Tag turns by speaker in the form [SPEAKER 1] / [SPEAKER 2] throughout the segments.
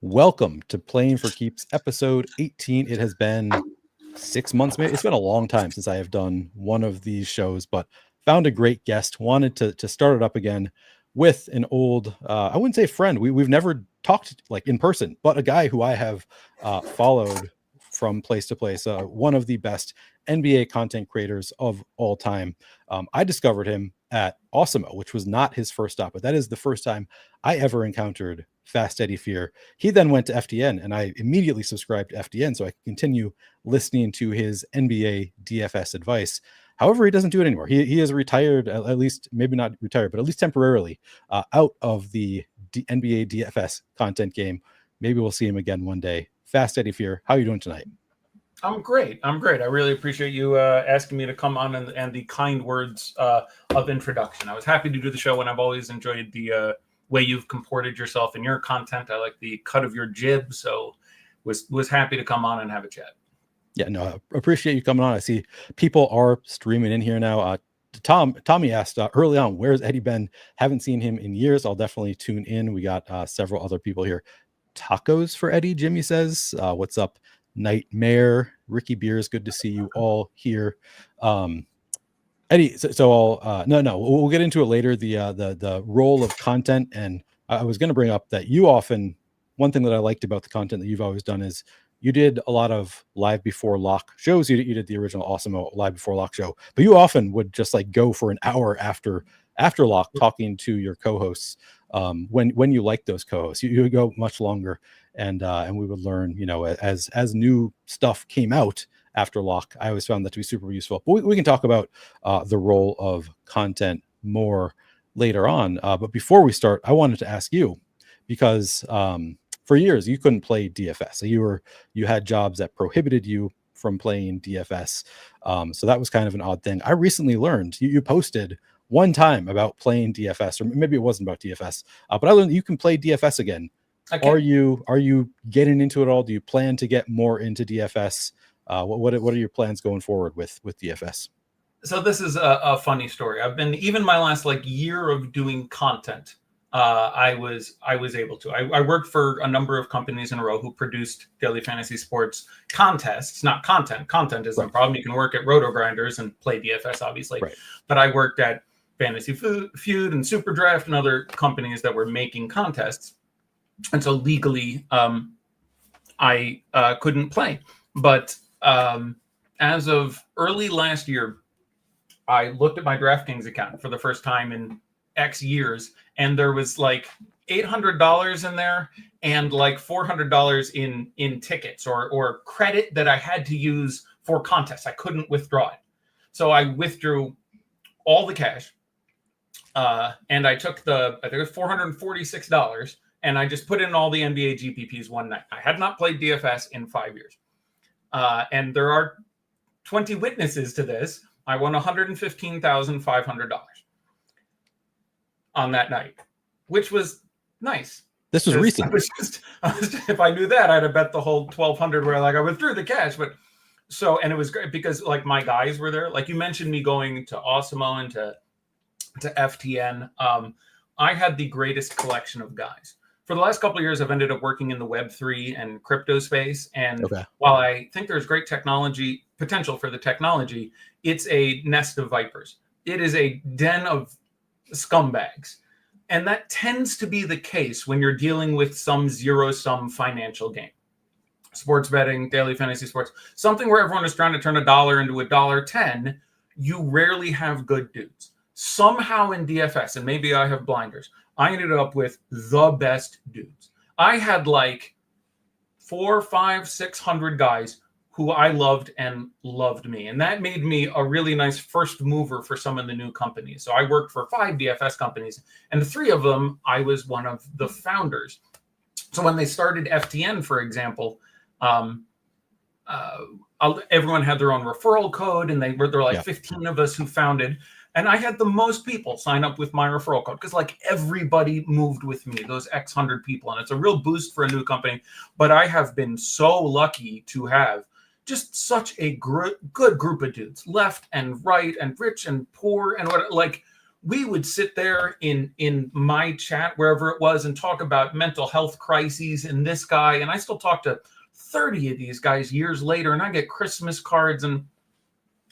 [SPEAKER 1] Welcome to Playing for Keeps episode 18. It has been 6 months, maybe. It's been a long time since I have done one of these shows, but found a great guest. Wanted to start it up again with an old, I wouldn't say friend. We've never talked like in person, but a guy who I have followed from place to place. One of the best NBA content creators of all time. I discovered him at Awesemo, which was not his first stop, but that is the first time I ever encountered Fast Eddie Fear. He then went to FDN, and I immediately subscribed to FDN so I could continue listening to his NBA DFS advice. However, he doesn't do it anymore. He is retired, at least maybe not retired, but at least temporarily out of the NBA DFS content game. Maybe we'll see him again one day. Fast Eddie Fear, how are you doing tonight?
[SPEAKER 2] I'm great. I really appreciate you asking me to come on and the kind words of introduction. I was happy to do the show, and I've always enjoyed the way you've comported yourself in your content. I like the cut of your jib, so was happy to come on and have a chat.
[SPEAKER 1] Yeah, no, I appreciate you coming on. I see people are streaming in here now. Tommy asked early on, where's Eddie been? Haven't seen him in years. I'll definitely tune in. We got several other people here. Tacos for Eddie, Jimmy says. What's up, Nightmare? Ricky Beers, good to see you all here. Eddie, we'll get into it later. The role of content, and I was going to bring up that you often, one thing that I liked about the content that you've always done is you did a lot of live before lock shows. You did the original Awesemo live before lock show, but you often would just like go for an hour after lock talking to your co-hosts. When you like those co-hosts, you would go much longer, and we would learn, as new stuff came out after lock. I always found that to be super useful. But we can talk about the role of content more later on. But before we start, I wanted to ask you, because for years you couldn't play DFS. So you had jobs that prohibited you from playing DFS. So that was kind of an odd thing. I recently learned you posted one time about playing DFS, or maybe it wasn't about DFS, but I learned that you can play DFS again. Okay. Are you getting into it all? Do you plan to get more into DFS? What are your plans going forward with DFS?
[SPEAKER 2] So this is a funny story. I've been, even my last year of doing content, I was able to. I worked for a number of companies in a row who produced daily fantasy sports contests, not content. Content isn't a problem. You can work at Roto Grinders and play DFS, obviously. Right. But I worked at Fantasy Feud and Super Draft and other companies that were making contests. And so legally, I couldn't play. But as of early last year, I looked at my DraftKings account for the first time in X years, and there was like $800 in there and like $400 in tickets or credit that I had to use for contests. I couldn't withdraw it. So I withdrew all the cash, and I took I think it was $446, and I just put in all the NBA GPPs one night. I had not played DFS in 5 years. And there are 20 witnesses to this. I won $115,500 on that night, which was nice.
[SPEAKER 1] This was recent.
[SPEAKER 2] If I knew that, I'd have bet the whole 1,200 where I withdrew the cash. But and it was great because my guys were there. Like you mentioned me going to Awesemo and to FTN. I had the greatest collection of guys. For the last couple of years, I've ended up working in the Web3 and crypto space. And while I think there's great potential for the technology, it's a nest of vipers. It is a den of scumbags. And that tends to be the case when you're dealing with some zero-sum financial game. Sports betting, daily fantasy sports, something where everyone is trying to turn $1 into $1.10, you rarely have good dudes. Somehow in DFS, and maybe I have blinders, I ended up with the best dudes. I had 400, 500, 600 guys who I loved and loved me. And that made me a really nice first mover for some of the new companies. So I worked for 5 DFS companies, and 3 of them, I was one of the founders. So when they started FTN, for example, everyone had their own referral code, and there were 15 of us who founded. And I had the most people sign up with my referral code because everybody moved with me, those X hundred people. And it's a real boost for a new company. But I have been so lucky to have just such a good group of dudes, left and right and rich and poor. And we would sit there in my chat, wherever it was, and talk about mental health crises and this guy. And I still talk to 30 of these guys years later, and I get Christmas cards, and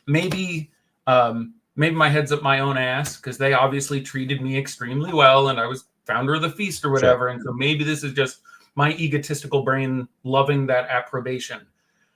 [SPEAKER 2] maybe my head's up my own ass because they obviously treated me extremely well, and I was founder of the feast or whatever. Sure. And so maybe this is just my egotistical brain loving that approbation.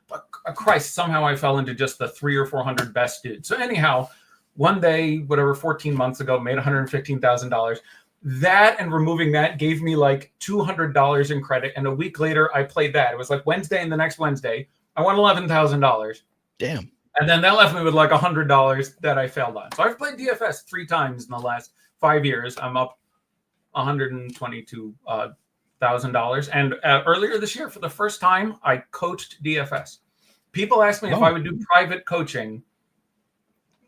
[SPEAKER 2] But Christ, somehow I fell into just the 300 or 400 best dudes. So anyhow, one day, whatever, 14 months ago, made $115,000. That and removing that gave me like $200 in credit. And a week later, I played that. It was like Wednesday, and the next Wednesday, I won $11,000.
[SPEAKER 1] Damn. And
[SPEAKER 2] then that left me with like $100 that I failed on. So I've played DFS 3 times in the last 5 years. I'm up $122,000. And earlier this year, for the first time, I coached DFS. People ask me if I would do private coaching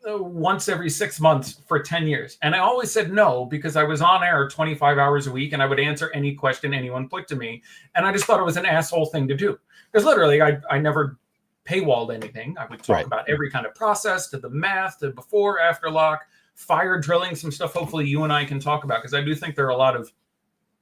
[SPEAKER 2] once every 6 months for 10 years. And I always said no, because I was on air 25 hours a week and I would answer any question anyone put to me. And I just thought it was an asshole thing to do. Because literally, I never paywalled anything. I would talk about every kind of process, to the math, to before, after lock, fire drilling, some stuff hopefully you and I can talk about, because I do think there are a lot of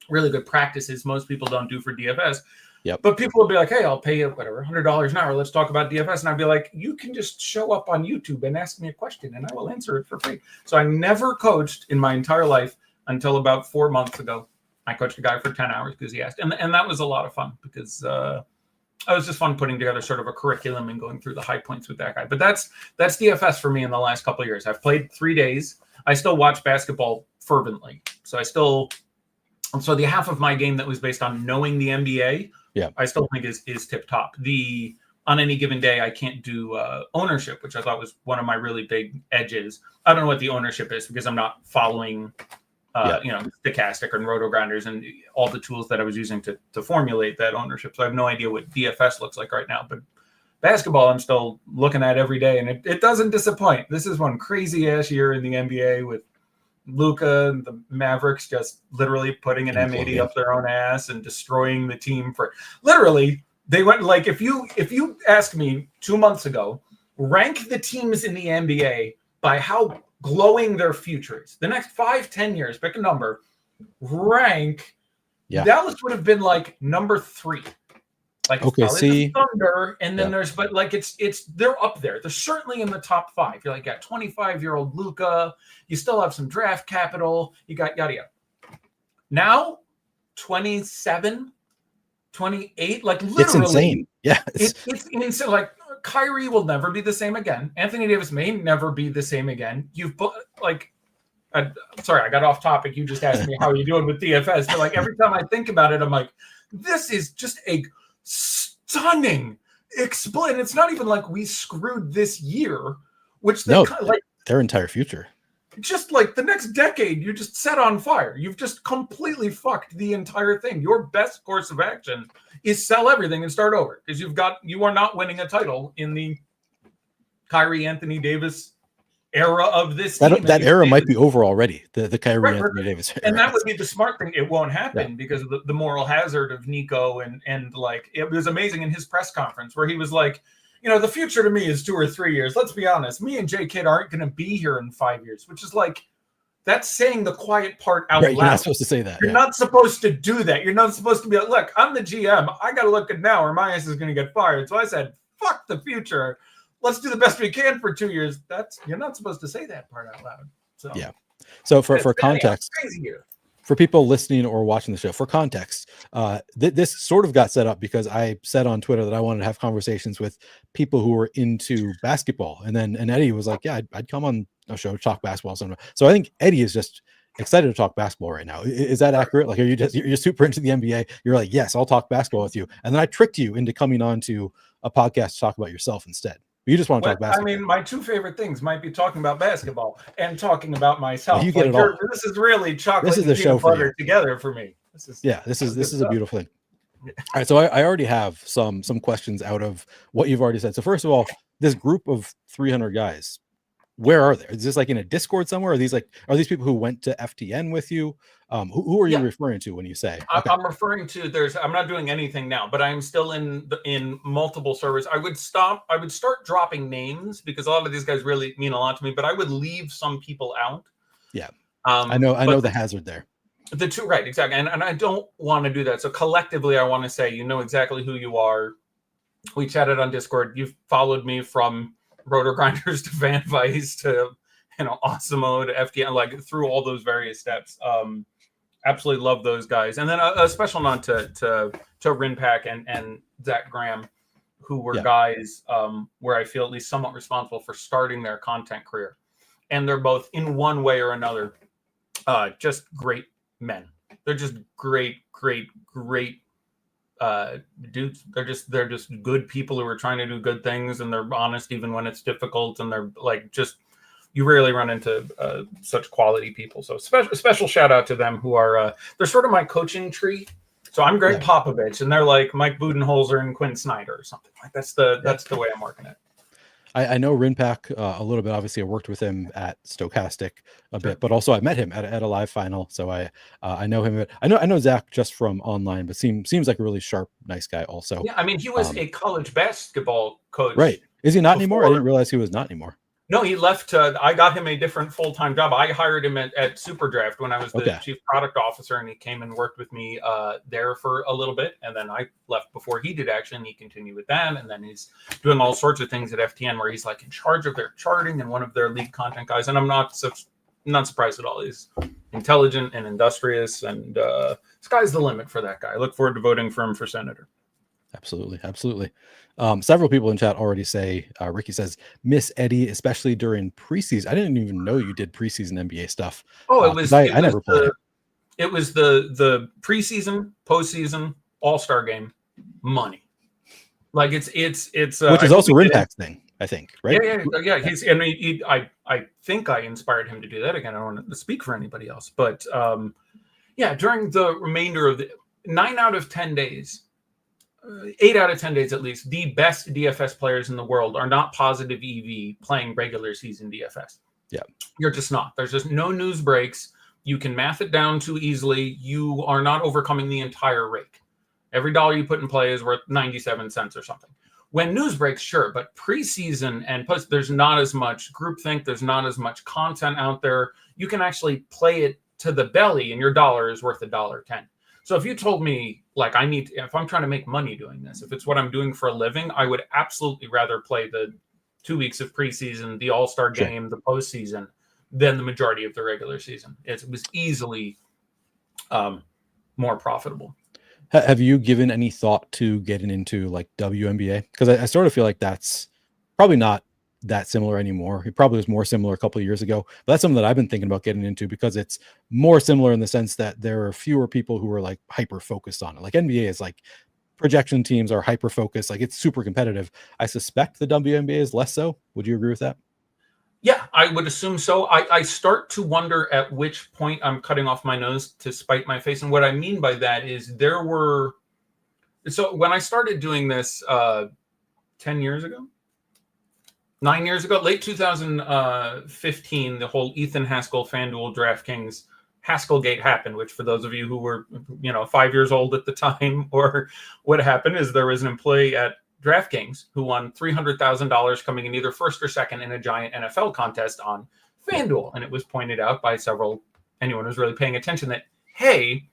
[SPEAKER 2] really good practices most people don't do for DFS.
[SPEAKER 1] Yep.
[SPEAKER 2] But people will be like, hey, I'll pay you whatever, $100 an hour. Let's talk about DFS. And I'd be like, you can just show up on YouTube and ask me a question and I will answer it for free. So I never coached in my entire life until about 4 months ago. I coached a guy for 10 hours because he asked. And that was a lot of fun, because it was just fun putting together sort of a curriculum and going through the high points with that guy. But that's DFS for me in the last couple of years. I've played 3 days. I still watch basketball fervently. So the half of my game that was based on knowing the NBA, I still think is tip top. On any given day, I can't do ownership, which I thought was one of my really big edges. I don't know what the ownership is, because I'm not following stochastic and roto grinders and all the tools that I was using to formulate that ownership. So I have no idea what DFS looks like right now. But basketball, I'm still looking at every day, and it doesn't disappoint. This is one crazy ass year in the NBA with Luka and the Mavericks just literally putting an M80 up their own ass and destroying the team. For literally, they went like, if you asked me 2 months ago, rank the teams in the NBA by how glowing their future is, the next 5-10 years, pick a number, rank, Dallas would have been like number 3. Like, the Thunder, and then there's, but like it's they're up there. They're certainly in the top 5. You're like, got 25-year-old Luka. You still have some draft capital. You got yada yada. Now, 27, 28, like literally,
[SPEAKER 1] it's insane. Yeah,
[SPEAKER 2] it's insane. Like, Kyrie will never be the same again. Anthony Davis may never be the same again. You've put like, sorry, I got off topic. You just asked me how are you doing with DFS. But like every time I think about it, I'm like, this is just a stunning explain. It's not even like we screwed this year, which they like
[SPEAKER 1] their entire future.
[SPEAKER 2] Just like the next decade, you just set on fire. You've just completely fucked the entire thing. Your best course of action is sell everything and start over, because you are not winning a title in the Kyrie Anthony Davis era of this team.
[SPEAKER 1] That era might be over already. The Kyrie Anthony Davis era.
[SPEAKER 2] And that would be the smart thing. It won't happen because of the moral hazard of Nico, and like it was amazing in his press conference where he was like, the future to me is 2 or 3 years. Let's be honest. Me and G.O.A.T. aren't going to be here in 5 years, which is like, that's saying the quiet part out loud.
[SPEAKER 1] You're not supposed to say that.
[SPEAKER 2] You're not supposed to do that. You're not supposed to be like, look, I'm the GM. I got to look good now or my ass is going to get fired. So I said, fuck the future. Let's do the best we can for 2 years. You're not supposed to say that part out loud. So
[SPEAKER 1] yeah. So for context,
[SPEAKER 2] crazy year.
[SPEAKER 1] For people listening or watching the show, for context, this sort of got set up because I said on Twitter that I wanted to have conversations with people who were into basketball, and Eddie was like, "Yeah, I'd come on a show to talk basketball." So I think Eddie is just excited to talk basketball right now. Is that accurate? Like, you're super into the NBA? You're like, yes, I'll talk basketball with you, and then I tricked you into coming on to a podcast to talk about yourself instead. You just want to talk basketball.
[SPEAKER 2] I mean, my 2 favorite things might be talking about basketball and talking about myself.
[SPEAKER 1] You get it all.
[SPEAKER 2] This is really chocolate and peanut butter together for me. This is a beautiful thing.
[SPEAKER 1] All right, so I already have some questions out of what you've already said. So first of all, this group of 300 guys, where are they? Is this like in a Discord somewhere? Are these people who went to FTN with you? Who are you referring to when you say?
[SPEAKER 2] Okay. I'm referring to I'm not doing anything now, but I'm still in multiple servers. I would start dropping names because a lot of these guys really mean a lot to me, but I would leave some people out.
[SPEAKER 1] Yeah. I know the hazard there.
[SPEAKER 2] The two, right, exactly. And I don't want to do that. So collectively, I want to say, you know exactly who you are. We chatted on Discord. You've followed me from Roto Grinders to Van Vice to, Awesemo to FTN, like through all those various steps. Absolutely love those guys. And then a special nod to Rinpack and Zach Graham, who were guys where I feel at least somewhat responsible for starting their content career. And they're both, in one way or another, just great men. They're just great dudes. They're just good people who are trying to do good things, and they're honest even when it's difficult, and they're like, just, you rarely run into such quality people. So special shout out to them, who are they're sort of my coaching tree. So I'm Greg Popovich, and they're like Mike Budenholzer and Quinn Snyder or something. Like that's the way I'm working it.
[SPEAKER 1] I know Rinpack a little bit. Obviously, I worked with him at Stochastic a bit, but also I met him at a live final. So I know him. I know Zach just from online, but seems like a really sharp, nice guy. Also,
[SPEAKER 2] yeah. I mean, he was a college basketball coach,
[SPEAKER 1] right? Is he not anymore? I didn't realize he was not anymore.
[SPEAKER 2] No, he left. I got him a different full-time job. I hired him at Super Draft when I was the chief product officer, and he came and worked with me there for a little bit. And then I left before he did, actually, and he continued with that. And then he's doing all sorts of things at FTN where he's like in charge of their charting and one of their lead content guys. And I'm not surprised at all. He's intelligent and industrious, and sky's the limit for that guy. I look forward to voting for him for senator.
[SPEAKER 1] Absolutely. Several people in chat already say, Ricky says, miss Eddie, especially during preseason. I didn't even know you did preseason NBA stuff.
[SPEAKER 2] Oh, I never played it. It was the preseason, postseason, all-star game money. Like it's which
[SPEAKER 1] is also Rinpack's thing, I think, right?
[SPEAKER 2] Yeah. I think I inspired him to do that again. I don't want to speak for anybody else, but during the remainder of the 9 out of 10 days, 8 out of 10 days at least, the best DFS players in the world are not positive EV playing regular season DFS.
[SPEAKER 1] Yeah.
[SPEAKER 2] You're just not. There's just no news breaks. You can math it down too easily. You are not overcoming the entire rake. Every dollar you put in play is worth 97 cents or something. When news breaks, sure, but preseason and post, there's not as much groupthink. There's not as much content out there. You can actually play it to the belly, and your dollar is worth $1.10. So if you told me, like, if I'm trying to make money doing this, if it's what I'm doing for a living, I would absolutely rather play the 2 weeks of preseason, the All-Star game, the postseason, than the majority of the regular season. It was easily more profitable.
[SPEAKER 1] Have you given any thought to getting into like WNBA? Because I sort of feel like that's probably not that similar anymore. It probably was more similar a couple of years ago, but that's something that I've been thinking about getting into, because it's more similar in the sense that there are fewer people who are like hyper focused on it. Like NBA is like projection teams are hyper focused, like it's super competitive. I suspect the WNBA is less so. Would you agree with that?
[SPEAKER 2] Yeah, I would assume so. I start to wonder at which point I'm cutting off my nose to spite my face. And what I mean by that is so when I started doing this 10 years ago, 9 years ago, late 2015, the whole Ethan Haskell FanDuel DraftKings Haskell-gate happened, which for those of you who were, 5 years old at the time, or what happened is there was an employee at DraftKings who won $300,000 coming in either first or second in a giant NFL contest on FanDuel. And it was pointed out by anyone who's really paying attention that, hey,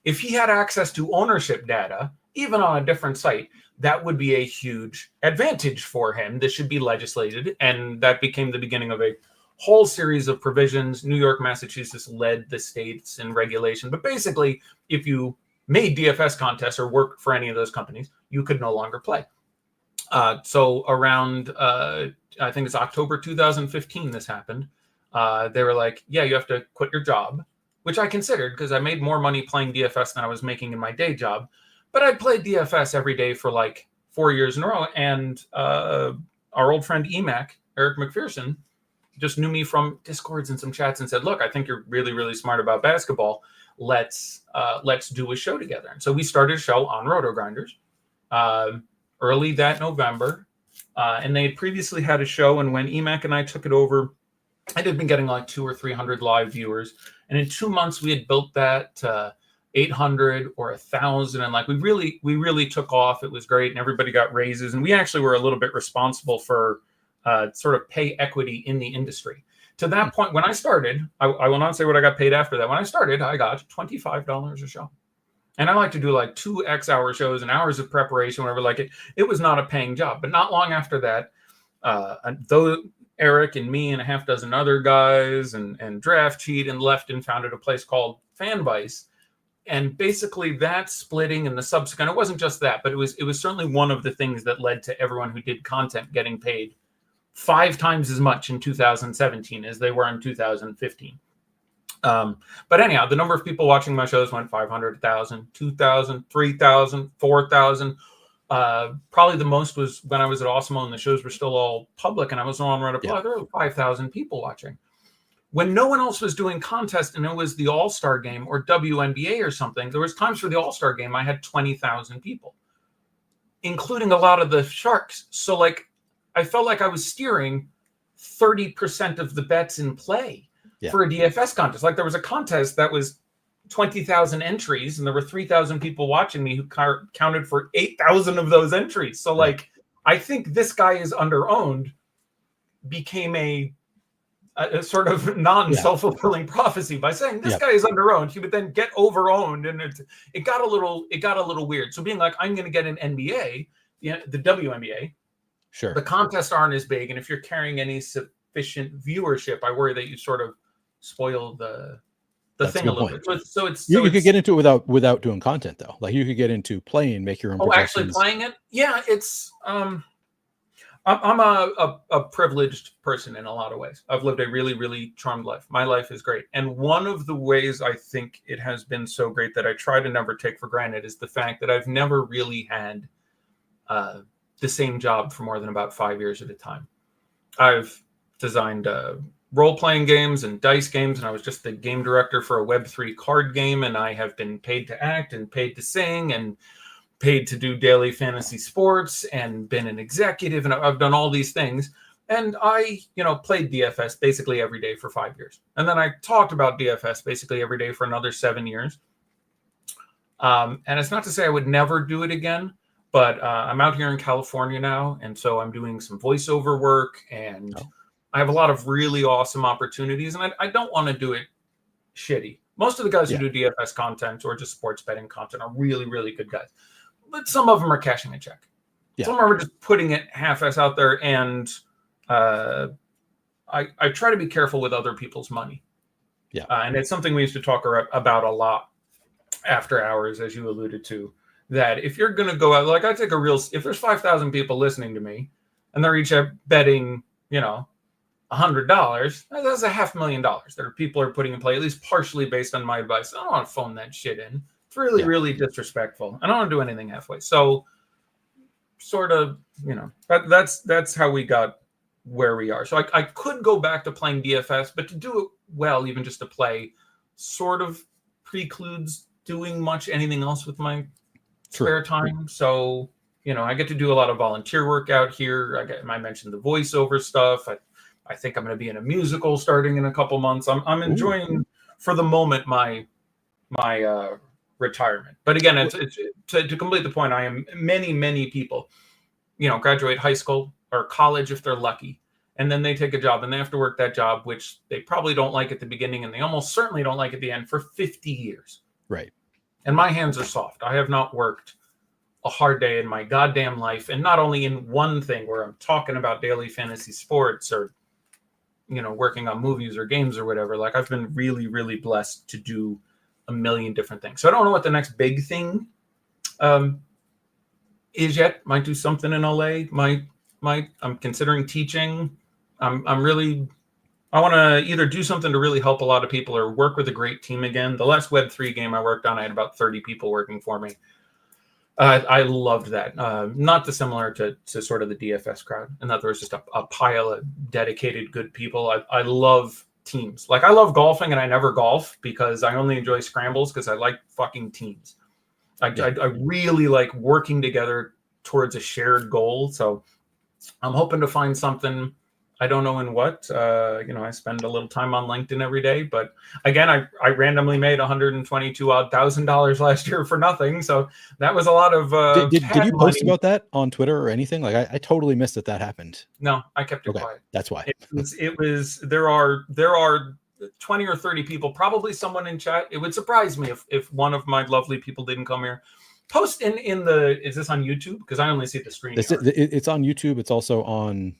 [SPEAKER 2] if he had access to ownership data, even on a different site, that would be a huge advantage for him. This should be legislated. And that became the beginning of a whole series of provisions. New York, Massachusetts led the states in regulation. But basically, if you made DFS contests or worked for any of those companies, you could no longer play. So around, I think it's October 2015, this happened. They were like, yeah, you have to quit your job, which I considered because I made more money playing DFS than I was making in my day job. But I played DFS every day for like 4 years in a row. And our old friend EMAC, Eric McPherson, just knew me from Discords and some chats and said, look, I think you're really, really smart about basketball. Let's do a show together. And so we started a show on Roto Grinders early that November. And they had previously had a show. And when EMAC and I took it over, I had been getting like 200 or 300 live viewers. And in 2 months, we had built that to 800 or 1,000. And like we really took off. It was great. And everybody got raises. And we actually were a little bit responsible for sort of pay equity in the industry. To that point, when I started, I will not say what I got paid after that. When I started, I got $25 a show. And I like to do like 2 X-hour shows and hours of preparation, whatever. Like it was not a paying job. But not long after that, though Eric and me and a half dozen other guys and Draft Cheat and left and founded a place called Fanvice. And basically that splitting and the subsequent, it wasn't just that, but it was certainly one of the things that led to everyone who did content getting paid 5 times as much in 2017 as they were in 2015. But anyhow, the number of people watching my shows went 500, 1,000, 2,000, 3,000, 4,000. Probably the most was when I was at Awesemo and the shows were still all public and I was on Reddit.
[SPEAKER 1] Yeah.
[SPEAKER 2] There were 5,000 people watching. When no one else was doing contests and it was the All-Star Game or WNBA or something, there was times for the All-Star Game I had 20,000 people, including a lot of the Sharks. So like I felt like I was steering 30% of the bets in play for a DFS contest. Like there was a contest that was 20,000 entries and there were 3,000 people watching me who counted for 8,000 of those entries. So like I think this guy is underowned became a sort of non-self-fulfilling prophecy by saying this guy is underowned. He would then get overowned, and it got a little weird. So being like, I'm going to get an NBA, the WNBA.
[SPEAKER 1] Sure.
[SPEAKER 2] The contests aren't as big, and if you're carrying any sufficient viewership, I worry that you sort of spoil the thing a little bit. So
[SPEAKER 1] you could get into it without doing content though. Like you could get into playing, make your own.
[SPEAKER 2] Oh, actually playing it? Yeah, it's I'm a privileged person in a lot of ways. I've lived a really, really charmed life. My life is great. And one of the ways I think it has been so great that I try to never take for granted is the fact that I've never really had the same job for more than about 5 years at a time. I've designed role-playing games and dice games, and I was just the game director for a Web3 card game, and I have been paid to act and paid to sing and paid to do daily fantasy sports and been an executive, and I've done all these things. And I, played DFS basically every day for 5 years. And then I talked about DFS basically every day for another 7 years. And it's not to say I would never do it again, but I'm out here in California now. And so I'm doing some voiceover work, and I have a lot of really awesome opportunities. And I don't want to do it shitty. Most of the guys who do DFS content or just sports betting content are really, really good guys. But some of them are cashing a check. Yeah. Some are just putting it half-ass out there. And I try to be careful with other people's money. Yeah. And it's something we used to talk about a lot after hours, as you alluded to, that if you're going to go out, like I take if there's 5,000 people listening to me and they're each betting, $100, that's $500,000 that people are putting in play, at least partially based on my advice. I don't want to phone that shit in. It's really, really disrespectful. I don't want to do anything halfway. So sort of, that's how we got where we are. So I could go back to playing DFS, but to do it well, even just to play, sort of precludes doing much anything else with my spare time. So, I get to do a lot of volunteer work out here. I mentioned the voiceover stuff. I think I'm going to be in a musical starting in a couple months. I'm enjoying, for the moment, my retirement. But again, it's to complete the point, I am many people, graduate high school or college if they're lucky, and then they take a job and they have to work that job, which they probably don't like at the beginning and they almost certainly don't like at the end, for 50 years.
[SPEAKER 1] Right.
[SPEAKER 2] And my hands are soft. I have not worked a hard day in my goddamn life, and not only in one thing where I'm talking about daily fantasy sports or working on movies or games or whatever. Like I've been really, really blessed to do a million different things. So I don't know what the next big thing is yet. Might do something in LA. I'm considering teaching. I want to either do something to really help a lot of people or work with a great team again. The last Web3 game I worked on, I had about 30 people working for me. I loved that. Not dissimilar to sort of the DFS crowd, and that there was just a pile of dedicated good people. I love teams. Like I love golfing, and I never golf because I only enjoy scrambles because I like fucking teams. I really like working together towards a shared goal. So I'm hoping to find something I don't know in what. I spend a little time on LinkedIn every day, but again, I randomly made $122,000 last year for nothing. So that was a lot of
[SPEAKER 1] Did
[SPEAKER 2] pad
[SPEAKER 1] you post
[SPEAKER 2] money.
[SPEAKER 1] about that on Twitter or anything? Like I totally missed that happened.
[SPEAKER 2] No, I kept it
[SPEAKER 1] Okay,
[SPEAKER 2] quiet.
[SPEAKER 1] that's why.
[SPEAKER 2] It was there are 20 or 30 people, probably someone in chat. It would surprise me if one of my lovely people didn't come here. Post in the, is this on YouTube? Because I only see the stream.
[SPEAKER 1] It's on YouTube. It's also on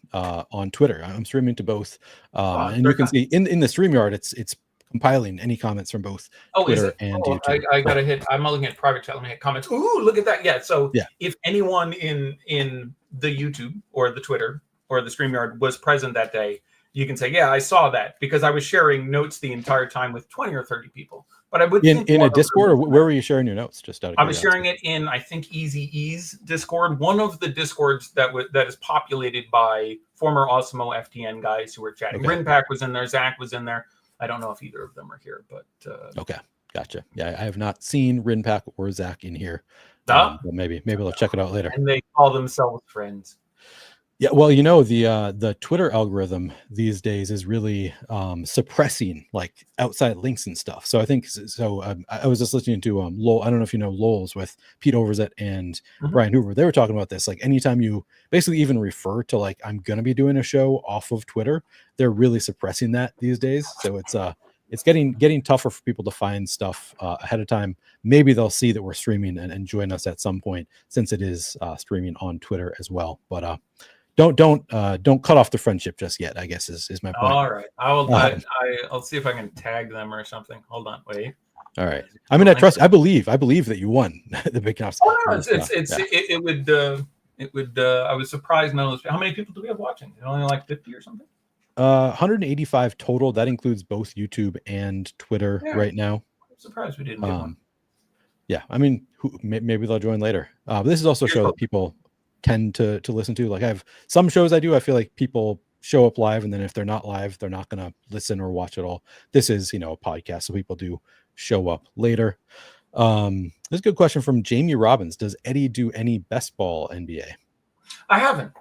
[SPEAKER 1] Twitter. I'm streaming to both, and you can see in the StreamYard, it's compiling any comments from both Twitter and YouTube.
[SPEAKER 2] I gotta hit. I'm looking at private chat. Let me hit comments. Ooh, look at that. Yeah. So
[SPEAKER 1] yeah,
[SPEAKER 2] if anyone in the YouTube or the Twitter or the StreamYard was present that day, you can say, yeah, I saw that, because I was sharing notes the entire time with 20 or 30 people. But I would
[SPEAKER 1] in a Discord, or where were you sharing your notes? Just out of
[SPEAKER 2] I was sharing it in, I think, Easy E's Discord, one of the Discords that is populated by former Awesemo FTN guys who were chatting.
[SPEAKER 1] Okay.
[SPEAKER 2] Rinpack was in there, Zach was in there. I don't know if either of them are here, but
[SPEAKER 1] okay, gotcha. Yeah, I have not seen Rinpack or Zach in here. But maybe I'll check it out later.
[SPEAKER 2] And they call themselves friends.
[SPEAKER 1] Yeah, well, the Twitter algorithm these days is really suppressing like outside links and stuff. So I think I was just listening to Lowell. I don't know if you know Lowell's with Pete Overzet and Brian Hoover. They were talking about this. Like anytime you basically even refer to like I'm gonna be doing a show off of Twitter, they're really suppressing that these days. So it's getting tougher for people to find stuff ahead of time. Maybe they'll see that we're streaming and join us at some point, since it is streaming on Twitter as well. But don't cut off the friendship just yet, I guess is my point.
[SPEAKER 2] All right. I'll see if I can tag them or something. Hold on, wait.
[SPEAKER 1] All right. I mean, I believe that you won the big house.
[SPEAKER 2] Oh no, it would I was surprised none of those. How many people do we have watching? Only like 50 or something?
[SPEAKER 1] 185 total. That includes both YouTube and Twitter right now.
[SPEAKER 2] I'm surprised we didn't get one.
[SPEAKER 1] Yeah, I mean, maybe they'll join later. But this is also a show that people tend to listen to. Like I have some shows I do, I feel like people show up live, and then if they're not live, they're not gonna listen or watch at all. This is a podcast, so people do show up later. This is a good question from Jamie Robbins. Does Eddie do any best ball NBA?
[SPEAKER 2] I haven't.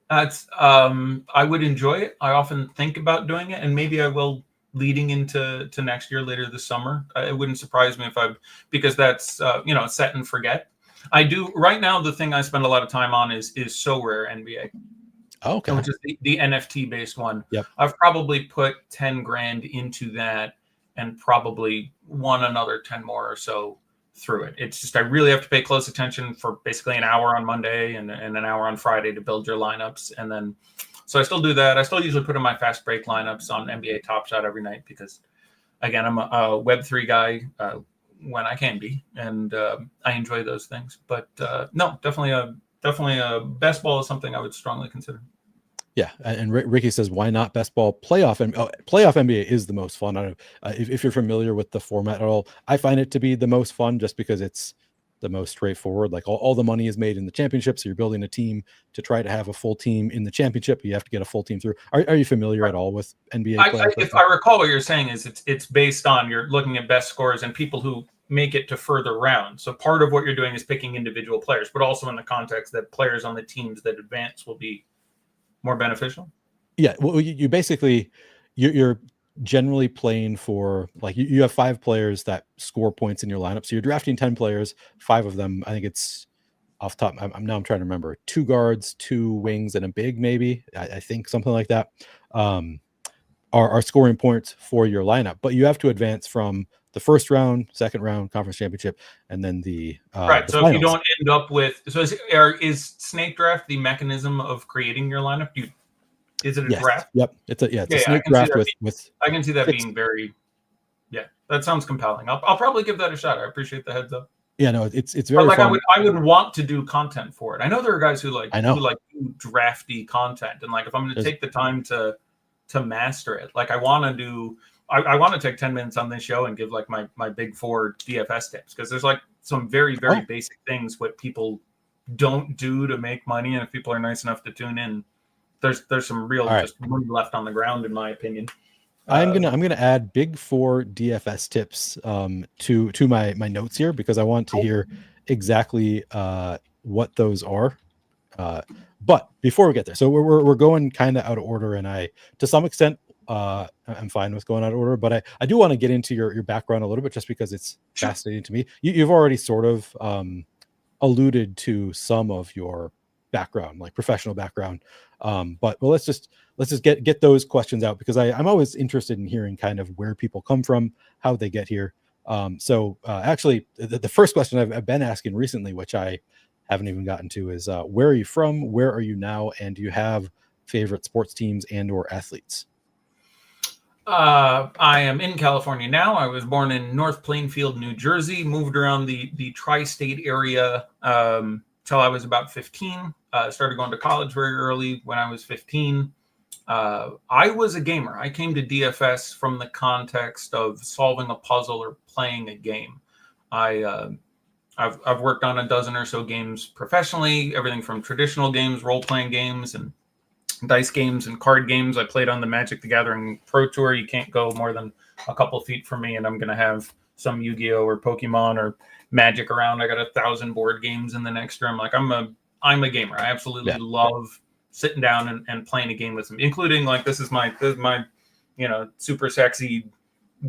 [SPEAKER 2] That's I would enjoy it. I often think about doing it, and maybe I will leading into next year, later this summer. It wouldn't surprise me because that's set and forget. I do right now. The thing I spend a lot of time on is So Rare NBA.
[SPEAKER 1] Oh, okay.
[SPEAKER 2] Which is the NFT based one.
[SPEAKER 1] Yep.
[SPEAKER 2] I've probably put 10 grand into that and probably won another 10 more or so through it. It's just I really have to pay close attention for basically an hour on Monday and an hour on Friday to build your lineups. And then so I still do that. I still usually put in my fast break lineups on NBA Top Shot every night because, again, I'm a Web3 guy when I can be, and I enjoy those things. But no, definitely a best ball is something I would strongly consider.
[SPEAKER 1] Yeah, and Ricky says, "Why not best ball playoff?" And playoff NBA is the most fun. I don't know if you're familiar with the format at all. I find it to be the most fun just because it's the most straightforward. Like all the money is made in the championship, so you're building a team to try to have a full team in the championship. You have to get a full team through. Are you familiar at all with NBA?
[SPEAKER 2] If I recall, what you're saying is it's based on you're looking at best scores and people who make it to further rounds. So part of what you're doing is picking individual players, but also in the context that players on the teams that advance will be more beneficial.
[SPEAKER 1] Yeah, well, you basically you're generally playing for like you have 5 players that score points in your lineup. So you're drafting 10 players, 5 of them, I think it's off top. I'm trying to remember, 2 guards, 2 wings, and a big, maybe I think something like that. Are scoring points for your lineup, but you have to advance from the first round, second round, conference championship, and then the
[SPEAKER 2] right.
[SPEAKER 1] The
[SPEAKER 2] so
[SPEAKER 1] finals.
[SPEAKER 2] If you don't end up with, so is snake draft the mechanism of creating your lineup? Is it a draft?
[SPEAKER 1] Yep, it's a snake draft with.
[SPEAKER 2] I can see that being very. Yeah, that sounds compelling. I'll probably give that a shot. I appreciate the heads up.
[SPEAKER 1] Yeah, no, it's very
[SPEAKER 2] like
[SPEAKER 1] fun.
[SPEAKER 2] I would want to do content for it. I know there are guys who like do drafty content, and like if I'm going to take the time to master it, like I want to do. I want to take 10 minutes on this show and give like my big 4 DFS tips, because there's like some very basic things what people don't do to make money, and if people are nice enough to tune in, there's some real just money left on the ground, in my opinion.
[SPEAKER 1] I'm gonna add big 4 DFS tips to my notes here, because I want to hear exactly what those are. But before we get there, so we're going kind of out of order, and I, to some extent, I'm fine with going out of order, but I do want to get into your background a little bit, just because it's fascinating to me. You've already sort of alluded to some of your background, like professional background, but well, let's just get those questions out, because I'm always interested in hearing kind of where people come from, how they get here. So actually, the first question I've been asking recently, which I haven't even gotten to, is where are you from, where are you now, and do you have favorite sports teams and or athletes?
[SPEAKER 2] I am in California now. I was born in North Plainfield, New Jersey, moved around the tri-state area till I was about 15. Started going to college very early when I was 15. I was a gamer. I came to DFS from the context of solving a puzzle or playing a game. I've worked on a dozen or so games professionally, everything from traditional games, role-playing games, and dice games and card games. I played on the Magic the Gathering Pro Tour. You can't go more than a couple feet from me, and I'm going to have some Yu-Gi-Oh! Or Pokemon or Magic around. I got 1,000 board games in the next room. Like, I'm a gamer. I absolutely love sitting down and playing a game with them, including, like, this is my super sexy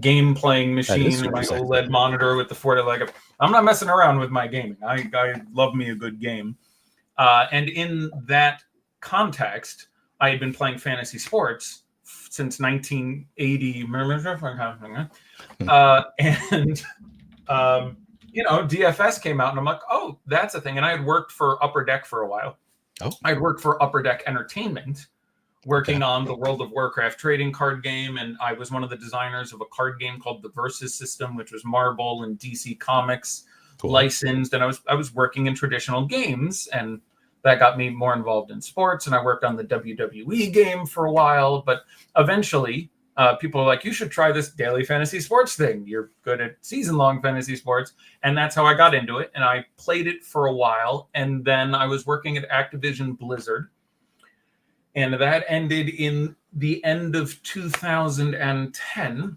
[SPEAKER 2] game playing machine and my OLED monitor with the 40. Like, I'm not messing around with my gaming. I love me a good game. And in that context, I had been playing fantasy sports since 1980. DFS came out, and I'm like, oh, that's a thing. And I had worked for Upper Deck for a while. I had worked for Upper Deck Entertainment, working on the World of Warcraft trading card game, and I was one of the designers of a card game called the Versus System, which was Marvel and DC Comics licensed. And I was working in traditional games, and that got me more involved in sports. And I worked on the WWE game for a while, but eventually people are like, you should try this daily fantasy sports thing. You're good at season-long fantasy sports. And that's how I got into it. And I played it for a while. And then I was working at Activision Blizzard. And that ended in the end of 2010.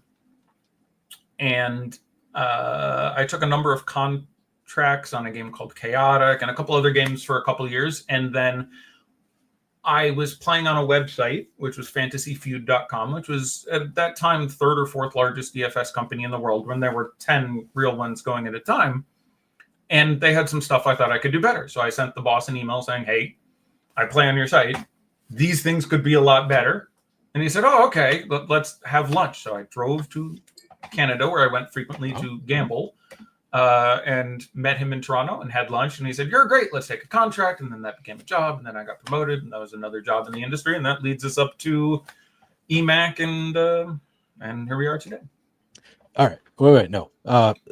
[SPEAKER 2] And I took a number of contracts on a game called Chaotic and a couple other games for a couple of years. And then I was playing on a website, which was fantasyfeud.com, which was at that time third or fourth largest DFS company in the world, when there were 10 real ones going at a time. And they had some stuff I thought I could do better. So I sent the boss an email saying, hey, I play on your site. These things could be a lot better. And he said, oh, okay, let's have lunch. So I drove to Canada, where I went frequently to gamble, and met him in Toronto and had lunch. And he said, you're great. Let's take a contract. And then that became a job. And then I got promoted, and that was another job in the industry. And that leads us up to EMAC, and here we are today.
[SPEAKER 1] All right. Wait, no.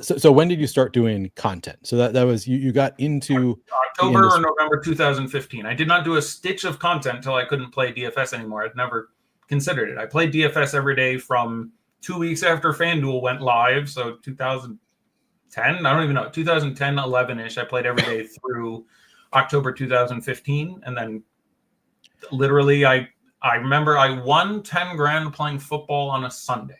[SPEAKER 1] So when did you start doing content? So that was, you got into
[SPEAKER 2] October or November 2015. I did not do a stitch of content until I couldn't play DFS anymore. I'd never considered it. I played DFS every day from 2 weeks after FanDuel went live. So 2010, I don't even know, 2010, 11-ish. I played every day through October 2015. And then literally I remember I won 10 grand playing football on a Sunday.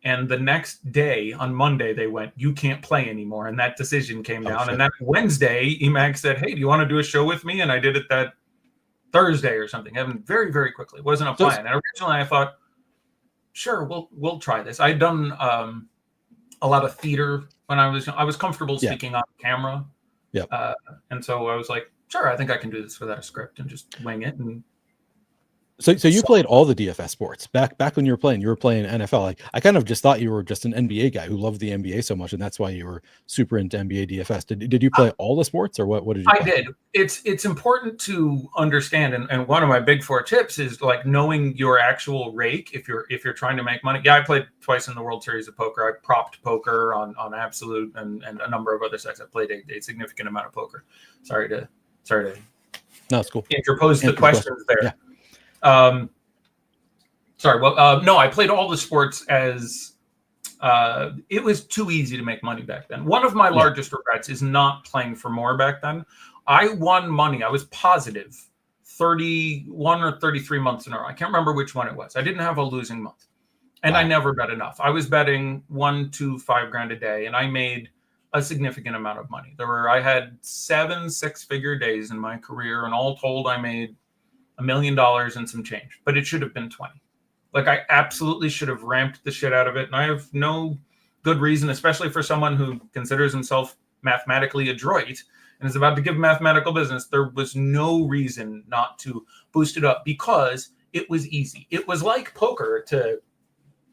[SPEAKER 2] And the next day, on Monday, they went, you can't play anymore. And that decision came down. Shit. And that Wednesday, EMAG said, hey, do you want to do a show with me? And I did it that Thursday or something. Very, very quickly. It wasn't a plan. And originally I thought, sure, we'll try this. I'd done a lot of theater when I was comfortable speaking on camera. Yeah. And so I was like, sure, I think I can do this without a script and just wing it. And
[SPEAKER 1] So you played all the DFS sports back when you were playing NFL. I kind of just thought you were just an NBA guy who loved the NBA so much, and that's why you were super into NBA DFS. Did you play all the sports, or what did you play?
[SPEAKER 2] I did. It's important to understand, and one of my big 4 tips is like knowing your actual rake if you're trying to make money. Yeah, I played twice in the World Series of Poker. I propped poker on Absolute and a number of other sites. I played a significant amount of poker. Sorry to
[SPEAKER 1] no, it's cool.
[SPEAKER 2] Interpose the questions there.
[SPEAKER 1] Yeah.
[SPEAKER 2] No, I played all the sports as it was too easy to make money back then. One of my largest regrets is not playing for more back then. I won money. I was positive 31 or 33 months in a row. I can't remember which one it was. I didn't have a losing month, and I never bet enough. I was betting 1 to 5 grand a day, and I made a significant amount of money. I had 7 six-figure days in my career, and all told, I made $1 million and some change, but it should have been 20. Like, I absolutely should have ramped the shit out of it. And I have no good reason, especially for someone who considers himself mathematically adroit and is about to give mathematical business. There was no reason not to boost it up because it was easy. It was like poker, to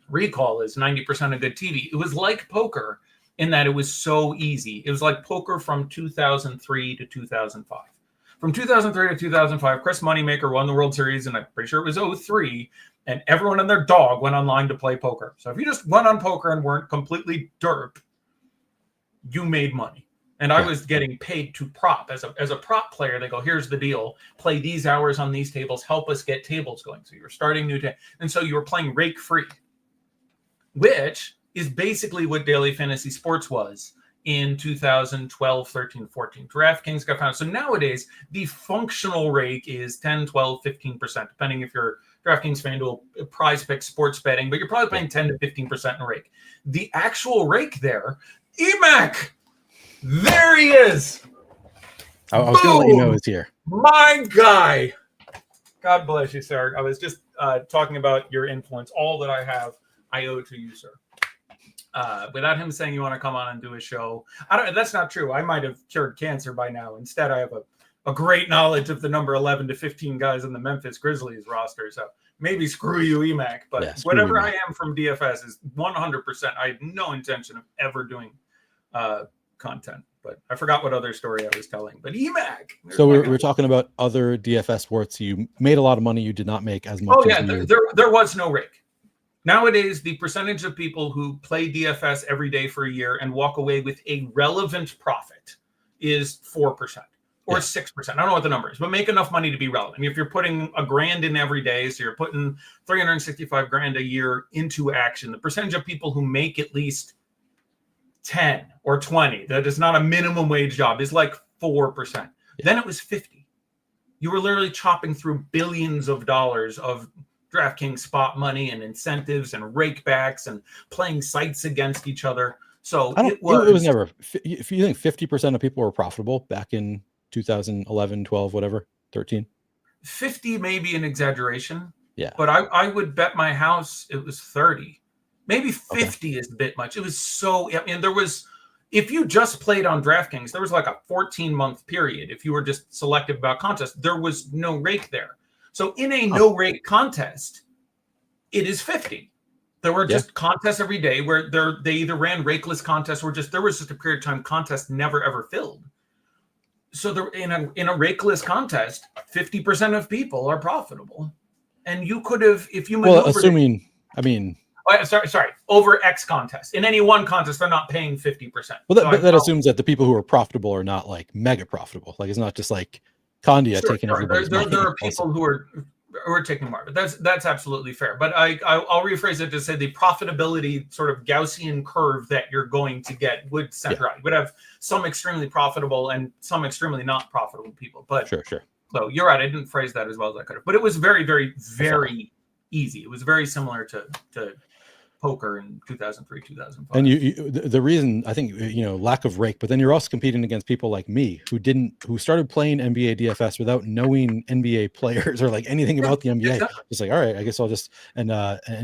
[SPEAKER 2] recall is 90% of good TV. It was like poker in that it was so easy. It was like poker from 2003 to 2005. From 2003 to 2005, Chris Moneymaker won the World Series, and I'm pretty sure it was 2003, and everyone and their dog went online to play poker. So if you just went on poker and weren't completely derp, you made money. And I was getting paid to prop. As a prop player, they go, here's the deal. Play these hours on these tables. Help us get tables going. So you were starting new tables. And so you were playing rake free, which is basically what daily fantasy sports was in 2012, 13, 14. DraftKings got found. So nowadays, the functional rake is 10, 12, 15%, depending if you're DraftKings, FanDuel, Prize Picks, sports betting, but you're probably paying 10 to 15% in rake. The actual rake there, EMAC, there he is.
[SPEAKER 1] I was going to let you know it's here.
[SPEAKER 2] My guy. God bless you, sir. I was just talking about your influence. All that I have, I owe to you, sir. Without him saying you want to come on and do a show, that's not true. I might have cured cancer by now. Instead, I have a great knowledge of the number 11 to 15 guys in the Memphis Grizzlies roster. So maybe screw you, EMAC. But whatever I am from DFS is 100%. I had no intention of ever doing content. But I forgot what other story I was telling. But EMAC.
[SPEAKER 1] So we're talking about other DFS sports. You made a lot of money. You did not make as much.
[SPEAKER 2] Oh, yeah. There was no rake. Nowadays, the percentage of people who play DFS every day for a year and walk away with a relevant profit is 4% or 6%. I don't know what the number is, but make enough money to be relevant. If you're putting $1,000 in every day, so you're putting $365,000 a year into action, the percentage of people who make at least 10 or 20, that is not a minimum wage job, is like 4%. Yeah. Then it was 50. You were literally chopping through billions of dollars of DraftKings spot money and incentives and rakebacks and playing sites against each other. So it was
[SPEAKER 1] never. If you think 50% of people were profitable back in 2011, 12, whatever, 13,
[SPEAKER 2] 50 may be an exaggeration.
[SPEAKER 1] Yeah,
[SPEAKER 2] but I would bet my house it was 30, maybe 50 is a bit much. It was so. I mean, there was. If you just played on DraftKings, there was like a 14-month period. If you were just selective about contests, there was no rake there. So in a no rake contest, it is 50. There were just contests every day where they either ran rakeless contests or there was just a period of time contests never ever filled. So there, in a rakeless contest, 50% of people are profitable, and you could have, if you maneuvered sorry, over X contest. In any one contest, they're not paying 50%.
[SPEAKER 1] Well, that assumes that the people who are profitable are not like mega profitable. Like it's not just like Condia taking everybody's money.
[SPEAKER 2] There are people who are taking more, but that's absolutely fair. But I'll rephrase it to say the profitability sort of Gaussian curve that you're going to get would center out. You would have some extremely profitable and some extremely not profitable people. But
[SPEAKER 1] sure.
[SPEAKER 2] So you're right. I didn't phrase that as well as I could have. But it was very, very, very easy. It was very similar to poker in 2003, 2005.
[SPEAKER 1] And the reason, I think, lack of rake, but then you're also competing against people like me who started playing NBA DFS without knowing NBA players or like anything about the NBA. Just like, all right, I guess I'll just, and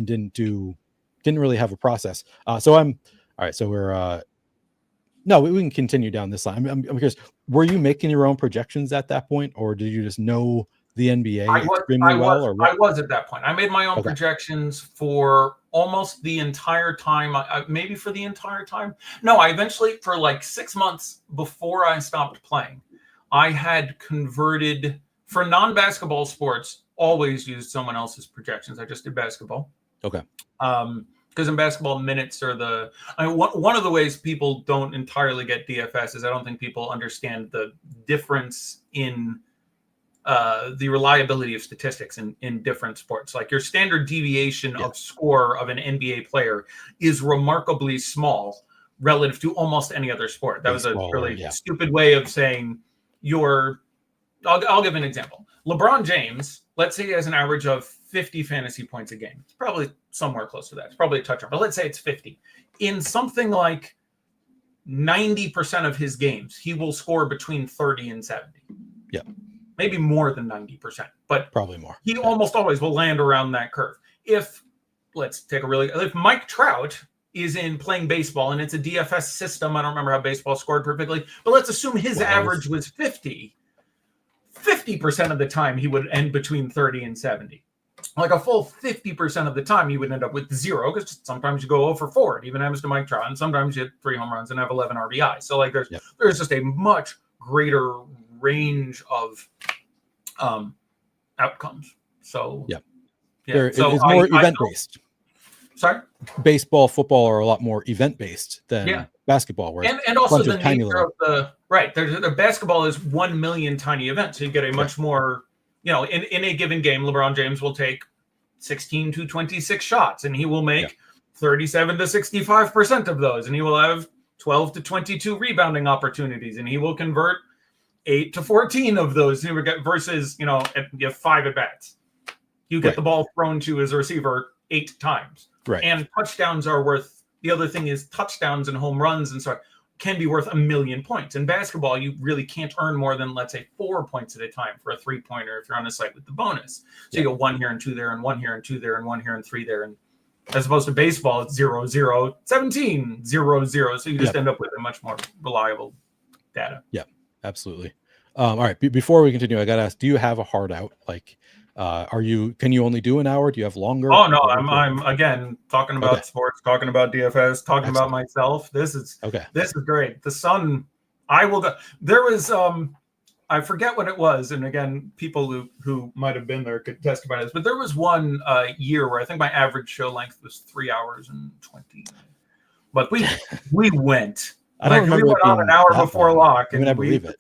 [SPEAKER 1] didn't really have a process. So I'm, all right. So we're, no, we can continue down this line. I'm curious, were you making your own projections at that point, or did you just know the NBA extremely well?
[SPEAKER 2] I was at that point. I made my own projections for almost the entire time. Maybe for the entire time. No, I eventually, for like 6 months before I stopped playing, I had converted for non-basketball sports, always used someone else's projections. I just did basketball.
[SPEAKER 1] Okay.
[SPEAKER 2] Because in basketball, minutes are one of the ways people don't entirely get DFS is I don't think people understand the difference in the reliability of statistics in different sports. Like your standard deviation of score of an NBA player is remarkably small relative to almost any other sport. That was a really stupid way of saying I'll give an example. LeBron James, let's say he has an average of 50 fantasy points a game. It's probably somewhere close to that. It's probably a touchdown, but let's say it's 50. In something like 90% of his games, he will score between 30 and 70.
[SPEAKER 1] Yeah.
[SPEAKER 2] Maybe more than 90%, but
[SPEAKER 1] probably more.
[SPEAKER 2] He almost always will land around that curve. If Mike Trout is in playing baseball and it's a DFS system, I don't remember how baseball scored perfectly, but let's assume his average was 50. 50% of the time he would end between 30 and 70. Like a full 50% of the time you would end up with 0, because sometimes you go 0 for 4. It even happens to Mike Trout, and sometimes you hit 3 home runs and have 11 RBI. So like there's just a much greater range of outcomes. So
[SPEAKER 1] it's more event based.
[SPEAKER 2] Sorry,
[SPEAKER 1] baseball, football are a lot more event based than basketball, where
[SPEAKER 2] and also the nature of the basketball is 1 million tiny events, so you get a much more, in a given game, LeBron James will take 16 to 26 shots, and he will make 37 to 65% of those, and he will have 12 to 22 rebounding opportunities, and he will convert 8 to 14 of those. Versus, you have 5 at bats, you get the ball thrown to as a receiver 8 times.
[SPEAKER 1] Right.
[SPEAKER 2] And touchdowns are worth, the other thing is touchdowns and home runs and so can be worth 1 million points. In basketball, you really can't earn more than, let's say, 4 points at a time for a 3-pointer if you're on a site with the bonus. So you go 1 here and 2 there, and 1 here and 2 there, and 1 here and 3 there. And as opposed to baseball, it's 0, 0, 17, 0, 0. So you just end up with a much more reliable data.
[SPEAKER 1] Yeah, absolutely. All right. Before we continue, I got to ask, do you have a hard out? Like, can you only do an hour? Do you have longer?
[SPEAKER 2] Oh no, I'm again talking about sports, talking about DFS, talking about myself. This is great. The sun, I will go. There was I forget what it was, and again, people who might have been there could testify to this, but there was one year where I think my average show length was 3 hours and 20. But we went.
[SPEAKER 1] I don't remember.
[SPEAKER 2] We went on an hour before lock,
[SPEAKER 1] and I believe it.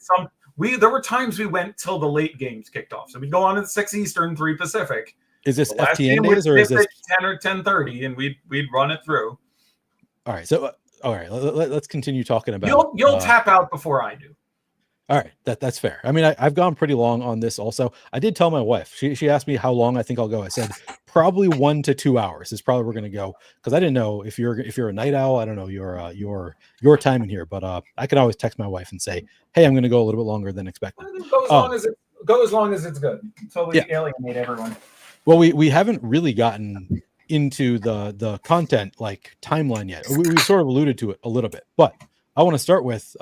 [SPEAKER 2] There were times we went till the late games kicked off. So we'd go on at 6 Eastern, 3 Pacific.
[SPEAKER 1] Is this FTN days or is this
[SPEAKER 2] 10 or 10:30, and we'd run it through.
[SPEAKER 1] All right. So let's continue talking about.
[SPEAKER 2] You'll tap out before I do.
[SPEAKER 1] All right, that's fair. I mean, I've gone pretty long on this also. I did tell my wife. She asked me how long I think I'll go. I said probably 1 to 2 hours is probably we're going to go, because I didn't know if you're a night owl. I don't know your time in here, but I can always text my wife and say, hey, I'm going to go a little bit longer than expected.
[SPEAKER 2] Go as long as it's good. So we alienate everyone.
[SPEAKER 1] Well, we haven't really gotten into the content like timeline yet. We sort of alluded to it a little bit, but I want to start with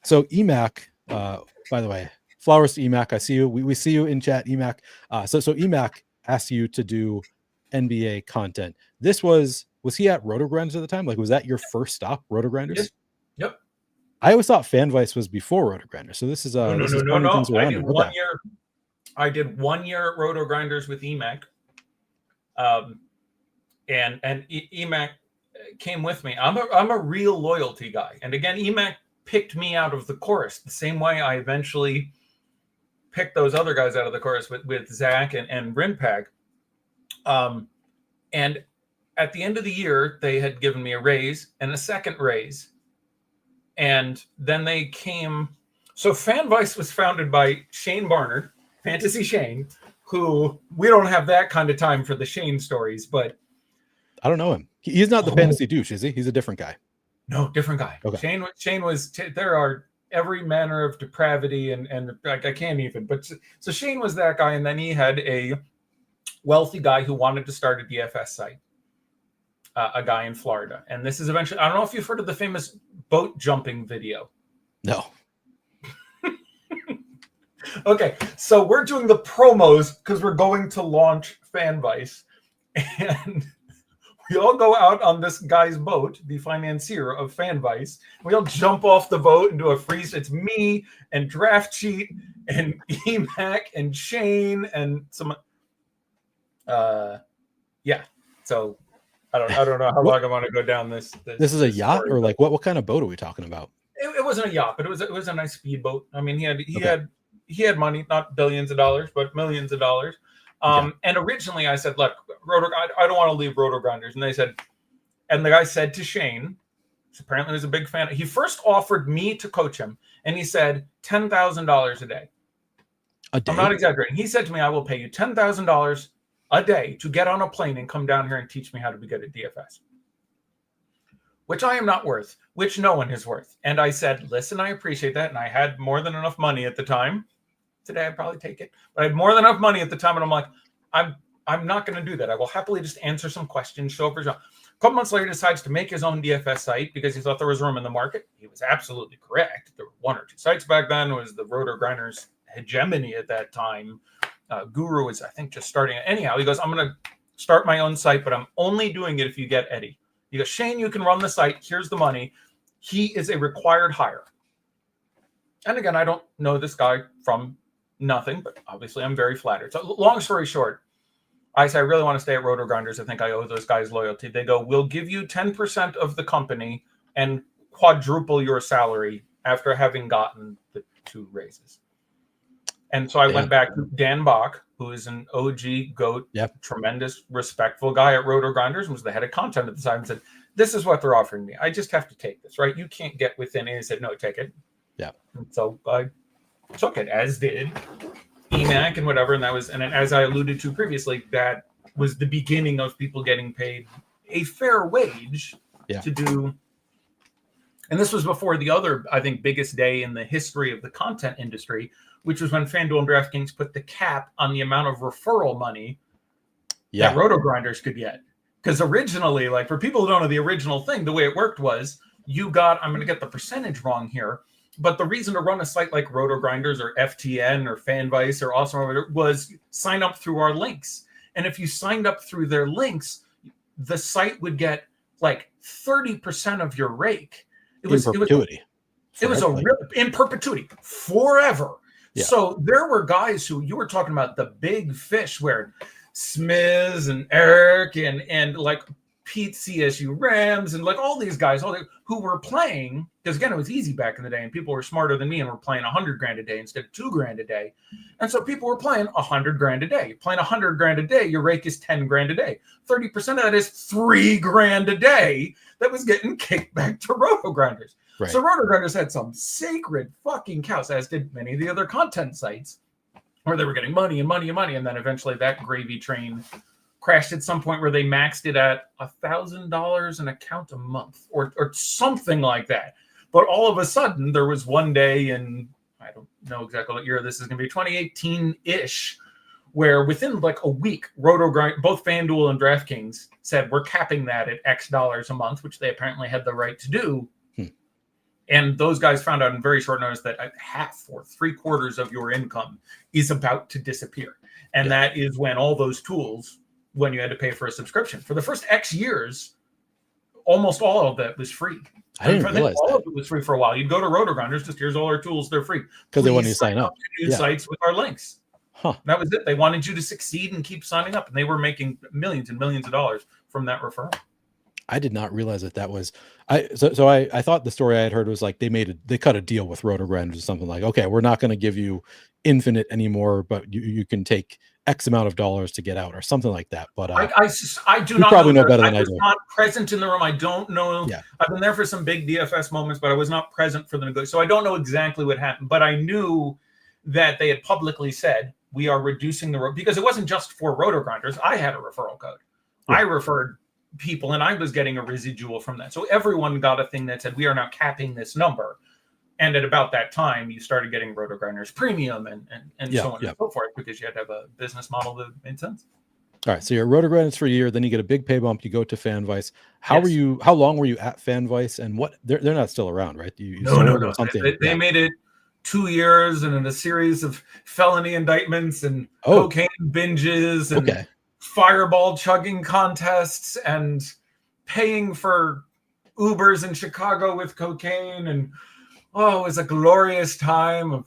[SPEAKER 1] so EMAC, by the way, flowers to EMAC. I see you. We see you in chat, EMAC. So EMAC asked you to do NBA content. This was he at Roto-Grinders at the time? Like, was that your first stop, Roto-Grinders?
[SPEAKER 2] Yep.
[SPEAKER 1] I always thought FanVice was before Roto-Grinders. So this is
[SPEAKER 2] no. I did 1 year at Roto-Grinders with EMAC. And EMAC came with me. I'm a real loyalty guy. And again, EMAC picked me out of the chorus the same way I eventually picked those other guys out of the chorus with Zach and Rimpag. And at the end of the year, they had given me a raise and a second raise. And then they came. So FanVice was founded by Shane Barnard, Fantasy Shane, who we don't have that kind of time for the Shane stories, but
[SPEAKER 1] I don't know him. He's not the fantasy douche, is he? He's a different guy.
[SPEAKER 2] No, different guy. Okay. Shane was. There are every manner of depravity, and I can't even. But so Shane was that guy, and then he had a wealthy guy who wanted to start a DFS site. A guy in Florida, and this is eventually. I don't know if you've heard of the famous boat jumping video.
[SPEAKER 1] No.
[SPEAKER 2] Okay, so we're doing the promos because we're going to launch FanVice, and we all go out on this guy's boat, the financier of FanVice. We all jump off the boat and do a freeze. It's me and Draft Cheat and EMAC and Shane and some. So I don't know how long I want to go down this.
[SPEAKER 1] This is a yacht, or like what kind of boat are we talking about?
[SPEAKER 2] It wasn't a yacht, but it was a nice speedboat. I mean, he had money, not billions of dollars, but millions of dollars. And originally I said, look, I don't want to leave Roto-Grinders. And they said, and the guy said to Shane, apparently he was a big fan. He first offered me to coach him, and he said $10,000 a day.
[SPEAKER 1] A day?
[SPEAKER 2] I'm not exaggerating. He said to me, I will pay you $10,000 a day to get on a plane and come down here and teach me how to be good at DFS. which I am not worth, which no one is worth. And I said, listen, I appreciate that. And I had more than enough money at the time. Today, I'd probably take it. But I had more than enough money at the time. And I'm like, I'm not going to do that. I will happily just answer some questions, show up. A couple months later, he decides to make his own DFS site because he thought there was room in the market. He was absolutely correct. There were one or two sites back then. It was the Roto Grinders hegemony at that time. Guru was, I think, just starting it. Anyhow, he goes, I'm going to start my own site, but I'm only doing it if you get Eddie. He goes, Shane, you can run the site. Here's the money. He is a required hire. And again, I don't know this guy from nothing, but obviously I'm very flattered. So long story short, I say, I really want to stay at Roto Grinders. I think I owe those guys loyalty. They go, we'll give you 10% of the company and quadruple your salary after having gotten the 2 raises. And so I went back to Dan Bach, who is an OG GOAT, tremendous, respectful guy at Roto Grinders, was the head of content at the time, and said, this is what they're offering me. I just have to take this, right? You can't get within it. And he said, no, take it.
[SPEAKER 1] Yeah.
[SPEAKER 2] And so I took it, as did EMAC and whatever. And that was, and as I alluded to previously, that was the beginning of people getting paid a fair wage to do. And this was before the other, I think, biggest day in the history of the content industry, which was when FanDuel and DraftKings put the cap on the amount of referral money that Roto Grinders could get. Because originally, like for people who don't know the original thing, the way it worked was you got, I'm going to get the percentage wrong here, but the reason to run a site like Roto Grinders or FTN or FanVice or Awesemo was sign up through our links. And if you signed up through their links, the site would get like 30% of your rake. It was in perpetuity. It was a real in perpetuity forever. Yeah. So there were guys who you were talking about the big fish where Smiz and Eric and like Pete CSU Rams and like all these guys who were playing, because again, it was easy back in the day and people were smarter than me and were playing $100,000 a day instead of $2,000 a day. And so people were playing $100,000 a day. You're playing $100,000 a day, your rake is $10,000 a day. 30% of that is $3,000 a day that was getting kicked back to Roto Grinders. Right. So Roto Grinders had some sacred fucking cows, as did many of the other content sites, where they were getting money and money and money. And then eventually that gravy train crashed at some point where they maxed it at $1,000 an account a month or something like that. But all of a sudden, there was one day in, I don't know exactly what year this is going to be, 2018-ish, where within like a week, both FanDuel and DraftKings said, we're capping that at X dollars a month, which they apparently had the right to do. And those guys found out in very short notice that half or 3/4 of your income is about to disappear. And that is when all those tools, when you had to pay for a subscription. For the first X years, almost all of that was free.
[SPEAKER 1] I didn't realize
[SPEAKER 2] all of it was free for a while. You'd go to Roto Grinders, just here's all our tools, they're free.
[SPEAKER 1] Because they wanted you to sign up
[SPEAKER 2] to new sites with our links. That was it. They wanted you to succeed and keep signing up. And they were making millions and millions of dollars from that referral.
[SPEAKER 1] I did not realize that was I thought the story I had heard was like they cut a deal with Roto Grinders or something like, okay, we're not going to give you infinite anymore, but you can take X amount of dollars to get out or something like that. But
[SPEAKER 2] I do not
[SPEAKER 1] probably know better than I do.
[SPEAKER 2] I was not present in the room. I don't know. Yeah. I've been there for some big DFS moments, but I was not present for the negotiation. So I don't know exactly what happened, but I knew that they had publicly said, we are reducing because it wasn't just for Roto Grinders. I had a referral code. Yeah. I referred people and I was getting a residual from that. So everyone got a thing that said, we are now capping this number. And at about that time, you started getting Roto Grinders Premium and so on and so forth, because you had to have a business model that made sense.
[SPEAKER 1] All right. So you're Roto Grinders for a year, then you get a big pay bump. You go to FanVice. How long were you at FanVice, and what they're not still around, right?
[SPEAKER 2] No. They made it 2 years and in a series of felony indictments and cocaine binges and fireball chugging contests and paying for Ubers in Chicago with cocaine. And it was a glorious time of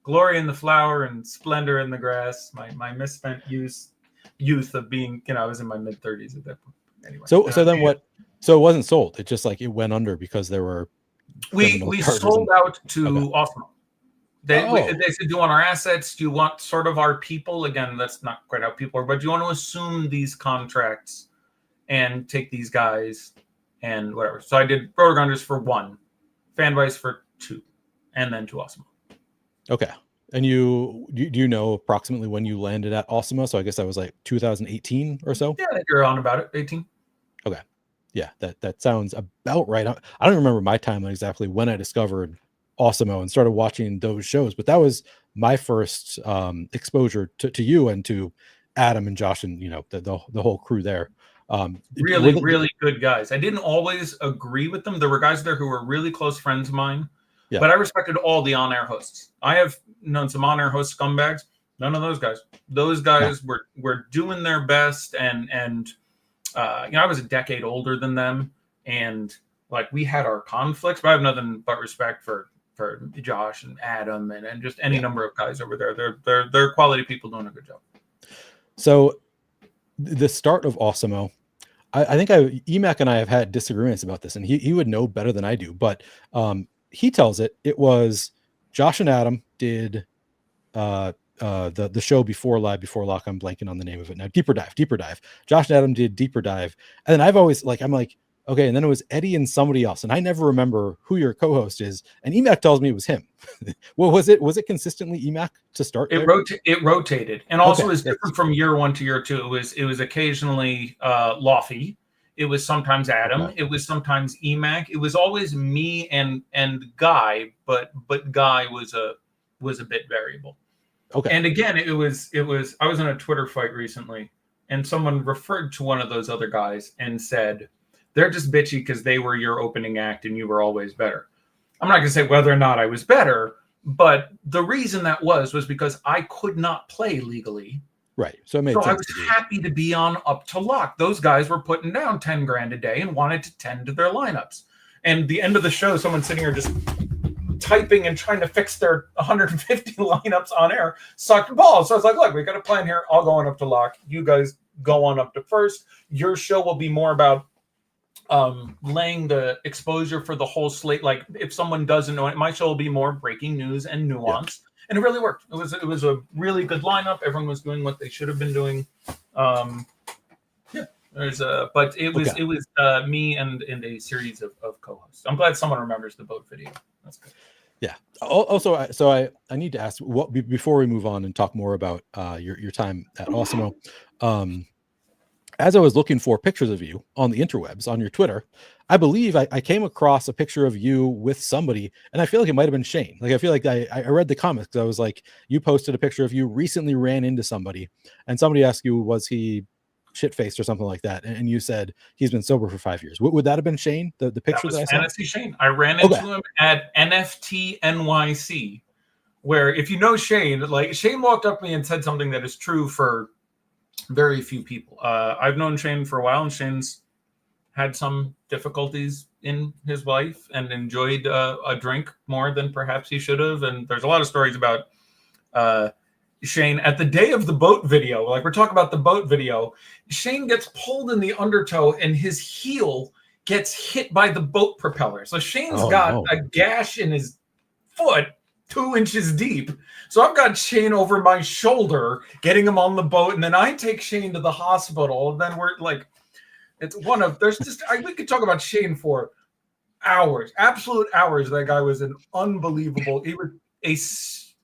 [SPEAKER 2] glory in the flower and splendor in the grass. My misspent youth of being, I was in my mid-30s at that point. Anyway,
[SPEAKER 1] so then what? So it wasn't sold. It just like it went under because there were
[SPEAKER 2] we sold out to Awesemo. They said, do you want our assets? Do you want sort of our people? Again, that's not quite how people are, but do you want to assume these contracts and take these guys and whatever? So I did Roto Grinders for 1, FanVice for 2, and then to Awesemo.
[SPEAKER 1] Okay. And do you know approximately when you landed at Awesemo? So I guess that was like 2018 or so?
[SPEAKER 2] Yeah, I think you're on about it, 18.
[SPEAKER 1] Okay. Yeah, that sounds about right. I don't remember my timeline exactly when I discovered Awesemo and started watching those shows, but that was my first exposure to you and to Adam and Josh and the whole crew there. Were
[SPEAKER 2] Really, really good guys. I didn't always agree with them. There were guys there who were really close friends of mine,
[SPEAKER 1] yeah,
[SPEAKER 2] but I respected all the on-air hosts. I have known some on-air host scumbags. None of those guys. Those
[SPEAKER 1] no,
[SPEAKER 2] guys were doing their best, and I was a decade older than them, and like we had our conflicts, but I have nothing but respect for Josh and Adam and just any
[SPEAKER 1] yeah.
[SPEAKER 2] number of guys over there. They're quality people doing a good job.
[SPEAKER 1] So the start of Awesemo, I think Emac and I have had disagreements about this, and he would know better than I do, but he tells it was Josh and Adam did the show before Live Before Lock. I'm blanking on the name of it now. Deeper Dive. Josh and Adam did Deeper Dive, and then I've always I'm like, okay, and then it was Eddie and somebody else, and I never remember who your co-host is. And Emac tells me it was him. Well, was it consistently Emac to start?
[SPEAKER 2] It rotated, and also
[SPEAKER 1] Okay,
[SPEAKER 2] was different from year one to year two. It was occasionally Lofty. It was sometimes Adam.
[SPEAKER 1] okay.
[SPEAKER 2] It was sometimes Emac. It was always me and Guy, but Guy was a bit variable.
[SPEAKER 1] Okay.
[SPEAKER 2] And again, it was I was in a Twitter fight recently, and someone referred to one of those other guys and said they're just bitchy because they were your opening act and you were always better. I'm not going to say whether or not I was better, but the reason that was because I could not play legally.
[SPEAKER 1] Right. So it made
[SPEAKER 2] So
[SPEAKER 1] sense.
[SPEAKER 2] I was happy to be on Up to Lock. Those guys were putting down 10 grand a day and wanted to tend to their lineups. And the end of the show, someone sitting here just typing and trying to fix their 150 lineups on air sucked balls. So I was like, look, we got a plan here. I'll go on Up to Lock. You guys go on up to first. Your show will be more about laying the exposure for the whole slate. Like if someone doesn't know it, my show will be more breaking news and nuance. Yeah. And it really worked. It was a really good lineup. Everyone was doing what they should have been doing. But it was me and a series of co-hosts. I'm glad someone remembers the boat video. That's good.
[SPEAKER 1] Yeah. Also, so I need to ask what before we move on and talk more about your time at Awesemo. As I was looking for pictures of you on the interwebs, on your Twitter, I believe I came across a picture of you with somebody, and I feel like it might have been Shane. Like I feel like I read the comments because I was like, you posted a picture of you recently ran into somebody, and somebody asked you, was he shit-faced or something like that, and you said he's been sober for 5 years. Would that have been Shane? The picture that I saw?
[SPEAKER 2] Fantasy Shane. I ran into him at NFT NYC, where if you know Shane, like Shane walked up to me and said something that is true for very few people. I've known Shane for a while, and Shane's had some difficulties in his life and enjoyed a drink more than perhaps he should have. And there's a lot of stories about Shane at the day of the boat video. Like we're talking about the boat video, Shane gets pulled in the undertow and his heel gets hit by the boat propeller. So Shane's got a gash in his foot 2 inches deep. So I've got Shane over my shoulder, getting him on the boat, and then I take Shane to the hospital. And then we're like, we could talk about Shane for hours, absolute hours. That guy was an unbelievable, he was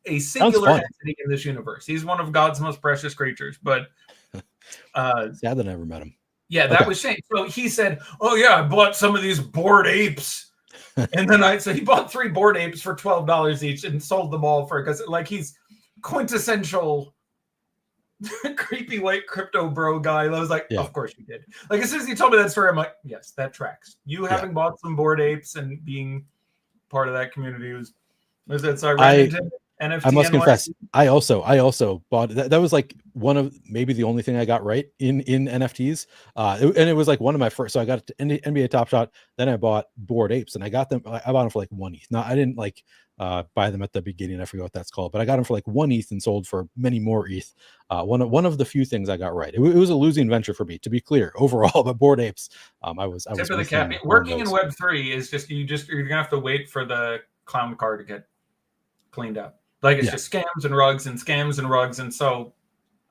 [SPEAKER 2] a singular entity in this universe. He's one of God's most precious creatures. But
[SPEAKER 1] sad that I never met him.
[SPEAKER 2] Yeah, that was Shane. So he said, oh yeah, I bought some of these Bored Apes. And then he bought 3 Bored Apes for $12 each and sold them all because like he's quintessential creepy white crypto bro guy. I was like, Of course you did. Like as soon as he told me that story, I'm like, yes, that tracks. You having bought some Bored Apes and being part of that community was that. So I ran into NFT.
[SPEAKER 1] I must confess, I also bought that was like one of maybe the only thing I got right in NFTs. And it was like one of my first. So I got NBA Top Shot, then I bought Bored Apes, and I bought them for like 1 ETH. Now I didn't buy them at the beginning. I forget what that's called, but I got them for like 1 ETH and sold for many more ETH. One of the few things I got right. It was a losing venture for me, to be clear, overall. But Bored Apes, I was
[SPEAKER 2] tip of the cap. Working in Web3 is just you're gonna have to wait for the clown car to get cleaned up. Like it's just scams and rugs. And so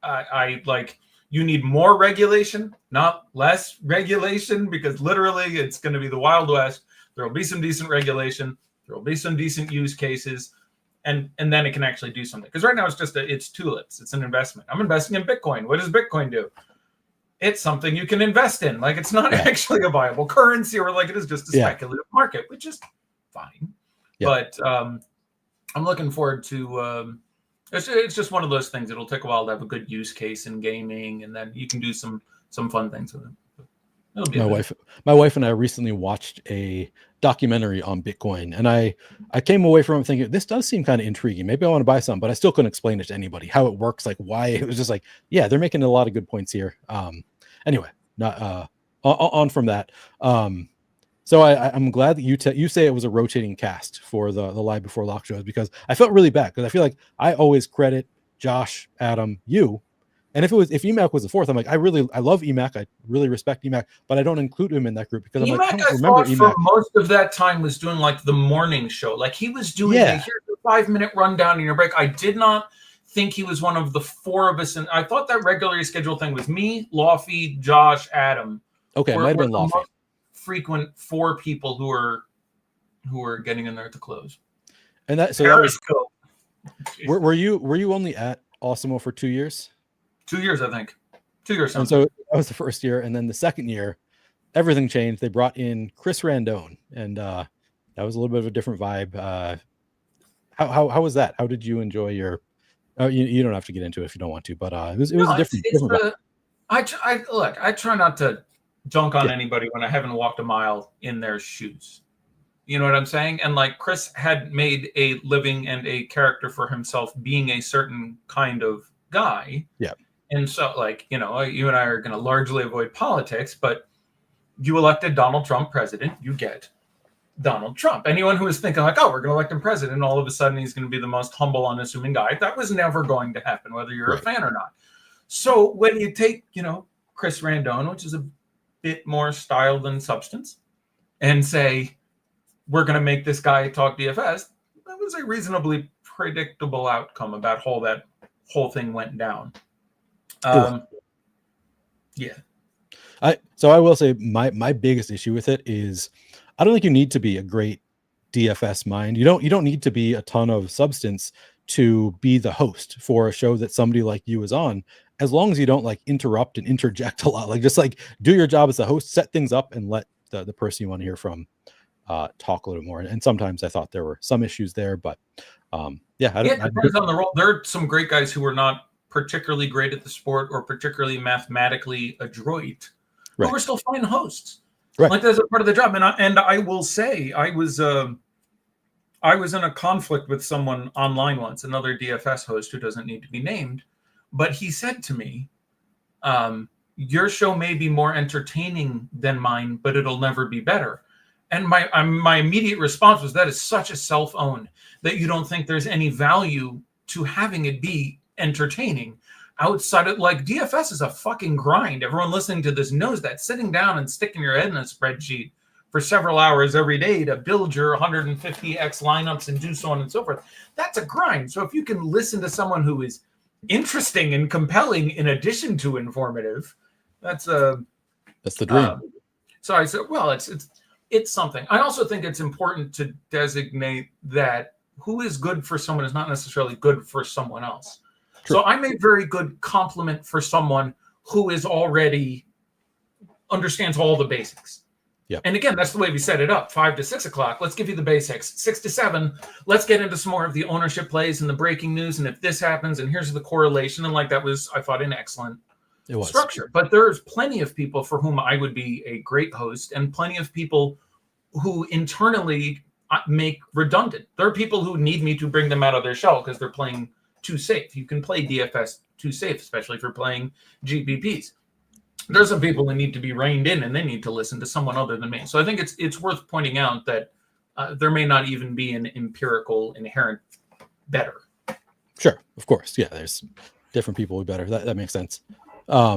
[SPEAKER 2] I like, you need more regulation, not less regulation, because literally it's going to be the Wild West. There will be some decent regulation. There will be some decent use cases. And then it can actually do something. Because right now it's just it's tulips. It's an investment. I'm investing in Bitcoin. What does Bitcoin do? it's something you can invest in. Like, it's not actually a viable currency, or like it is just a speculative market, which is fine. But I'm looking forward to. It's just one of those things. It'll take a while to have a good use case in gaming, and then you can do some fun things with it. It'll be
[SPEAKER 1] my wife and I recently watched a documentary on Bitcoin, and I came away from it thinking, this does seem kind of intriguing. Maybe I want to buy some, but I still couldn't explain it to anybody, how it works, like why. It was just like, yeah, they're making a lot of good points here. Anyway, not on from that. So I'm glad that you say it was a rotating cast for the live before lock shows, because I felt really bad, because I feel like I always credit Josh, Adam, you. And if EMAC was the fourth, I'm like, I love EMAC. I really respect EMAC, but I don't include him in that group because I'm like, I don't remember EMAC.
[SPEAKER 2] For most of that time was doing like the morning show. Like, he was doing here's a 5-minute rundown in your break. I did not think he was one of the four of us. And I thought that regularly scheduled thing was me, Lofty, Josh, Adam.
[SPEAKER 1] Okay, it might have been Lofty.
[SPEAKER 2] Frequent 4 people who are getting in there at the close.
[SPEAKER 1] And that was
[SPEAKER 2] cool.
[SPEAKER 1] Were you only at Awesemo for 2 years?
[SPEAKER 2] 2 years, I think. 2 years.
[SPEAKER 1] And so that was the first year, and then the second year, everything changed. They brought in Chris Randone, and that was a little bit of a different vibe. How was that? How did you enjoy your? You don't have to get into it if you don't want to, but it was a different vibe.
[SPEAKER 2] I try not to dunk on anybody when I haven't walked a mile in their shoes. You know what I'm saying? And like, Chris had made a living and a character for himself being a certain kind of guy.
[SPEAKER 1] Yeah.
[SPEAKER 2] And so, like, you and I are going to largely avoid politics, but you elected Donald Trump president, you get Donald Trump. Anyone who was thinking like, oh, we're going to elect him president, all of a sudden he's going to be the most humble, unassuming guy, that was never going to happen, whether you're a fan or not. So when you take, Chris Randone, which is a bit more style than substance, and say, we're going to make this guy talk DFS, that was a reasonably predictable outcome about how that whole thing went down. Yeah.
[SPEAKER 1] So I will say my biggest issue with it is I don't think you need to be a great DFS mind. You don't need to be a ton of substance to be the host for a show that somebody like you is on, as long as you don't like interrupt and interject a lot. Like, just like do your job as the host, set things up, and let the person you want to hear from talk a little more. And sometimes I thought there were some issues there, but it
[SPEAKER 2] depends on the role. There are some great guys who are not particularly great at the sport or particularly mathematically adroit, who are still fine hosts. Right. Like, that's a part of the job. And I will say, I was in a conflict with someone online once, another DFS host who doesn't need to be named, but he said to me, your show may be more entertaining than mine, but it'll never be better. And my immediate response was, that is such a self-own that you don't think there's any value to having it be entertaining outside of, like, DFS is a fucking grind. Everyone listening to this knows that. Sitting down and sticking your head in a spreadsheet for several hours every day to build your 150x lineups and do so on and so forth, that's a grind. So if you can listen to someone who is interesting and compelling in addition to informative, that's the
[SPEAKER 1] dream.
[SPEAKER 2] So I said, well, it's something. I also think it's important to designate that who is good for someone is not necessarily good for someone else. True. So I'm a very good complement for someone who is already understands all the basics.
[SPEAKER 1] Yeah.
[SPEAKER 2] And again, that's the way we set it up. 5 to 6 o'clock. Let's give you the basics. 6 to 7. Let's get into some more of the ownership plays and the breaking news. And if this happens, and here's the correlation. And like, that was, I thought, an excellent structure. But there's plenty of people for whom I would be a great host, and plenty of people who internally make redundant. There are people who need me to bring them out of their shell because they're playing too safe. You can play DFS too safe, especially if you're playing GPPs. There's some people who need to be reined in, and they need to listen to someone other than me. So I think it's worth pointing out that there may not even be an empirical inherent better.
[SPEAKER 1] Sure, of course. Yeah, there's different people who better. That makes sense. All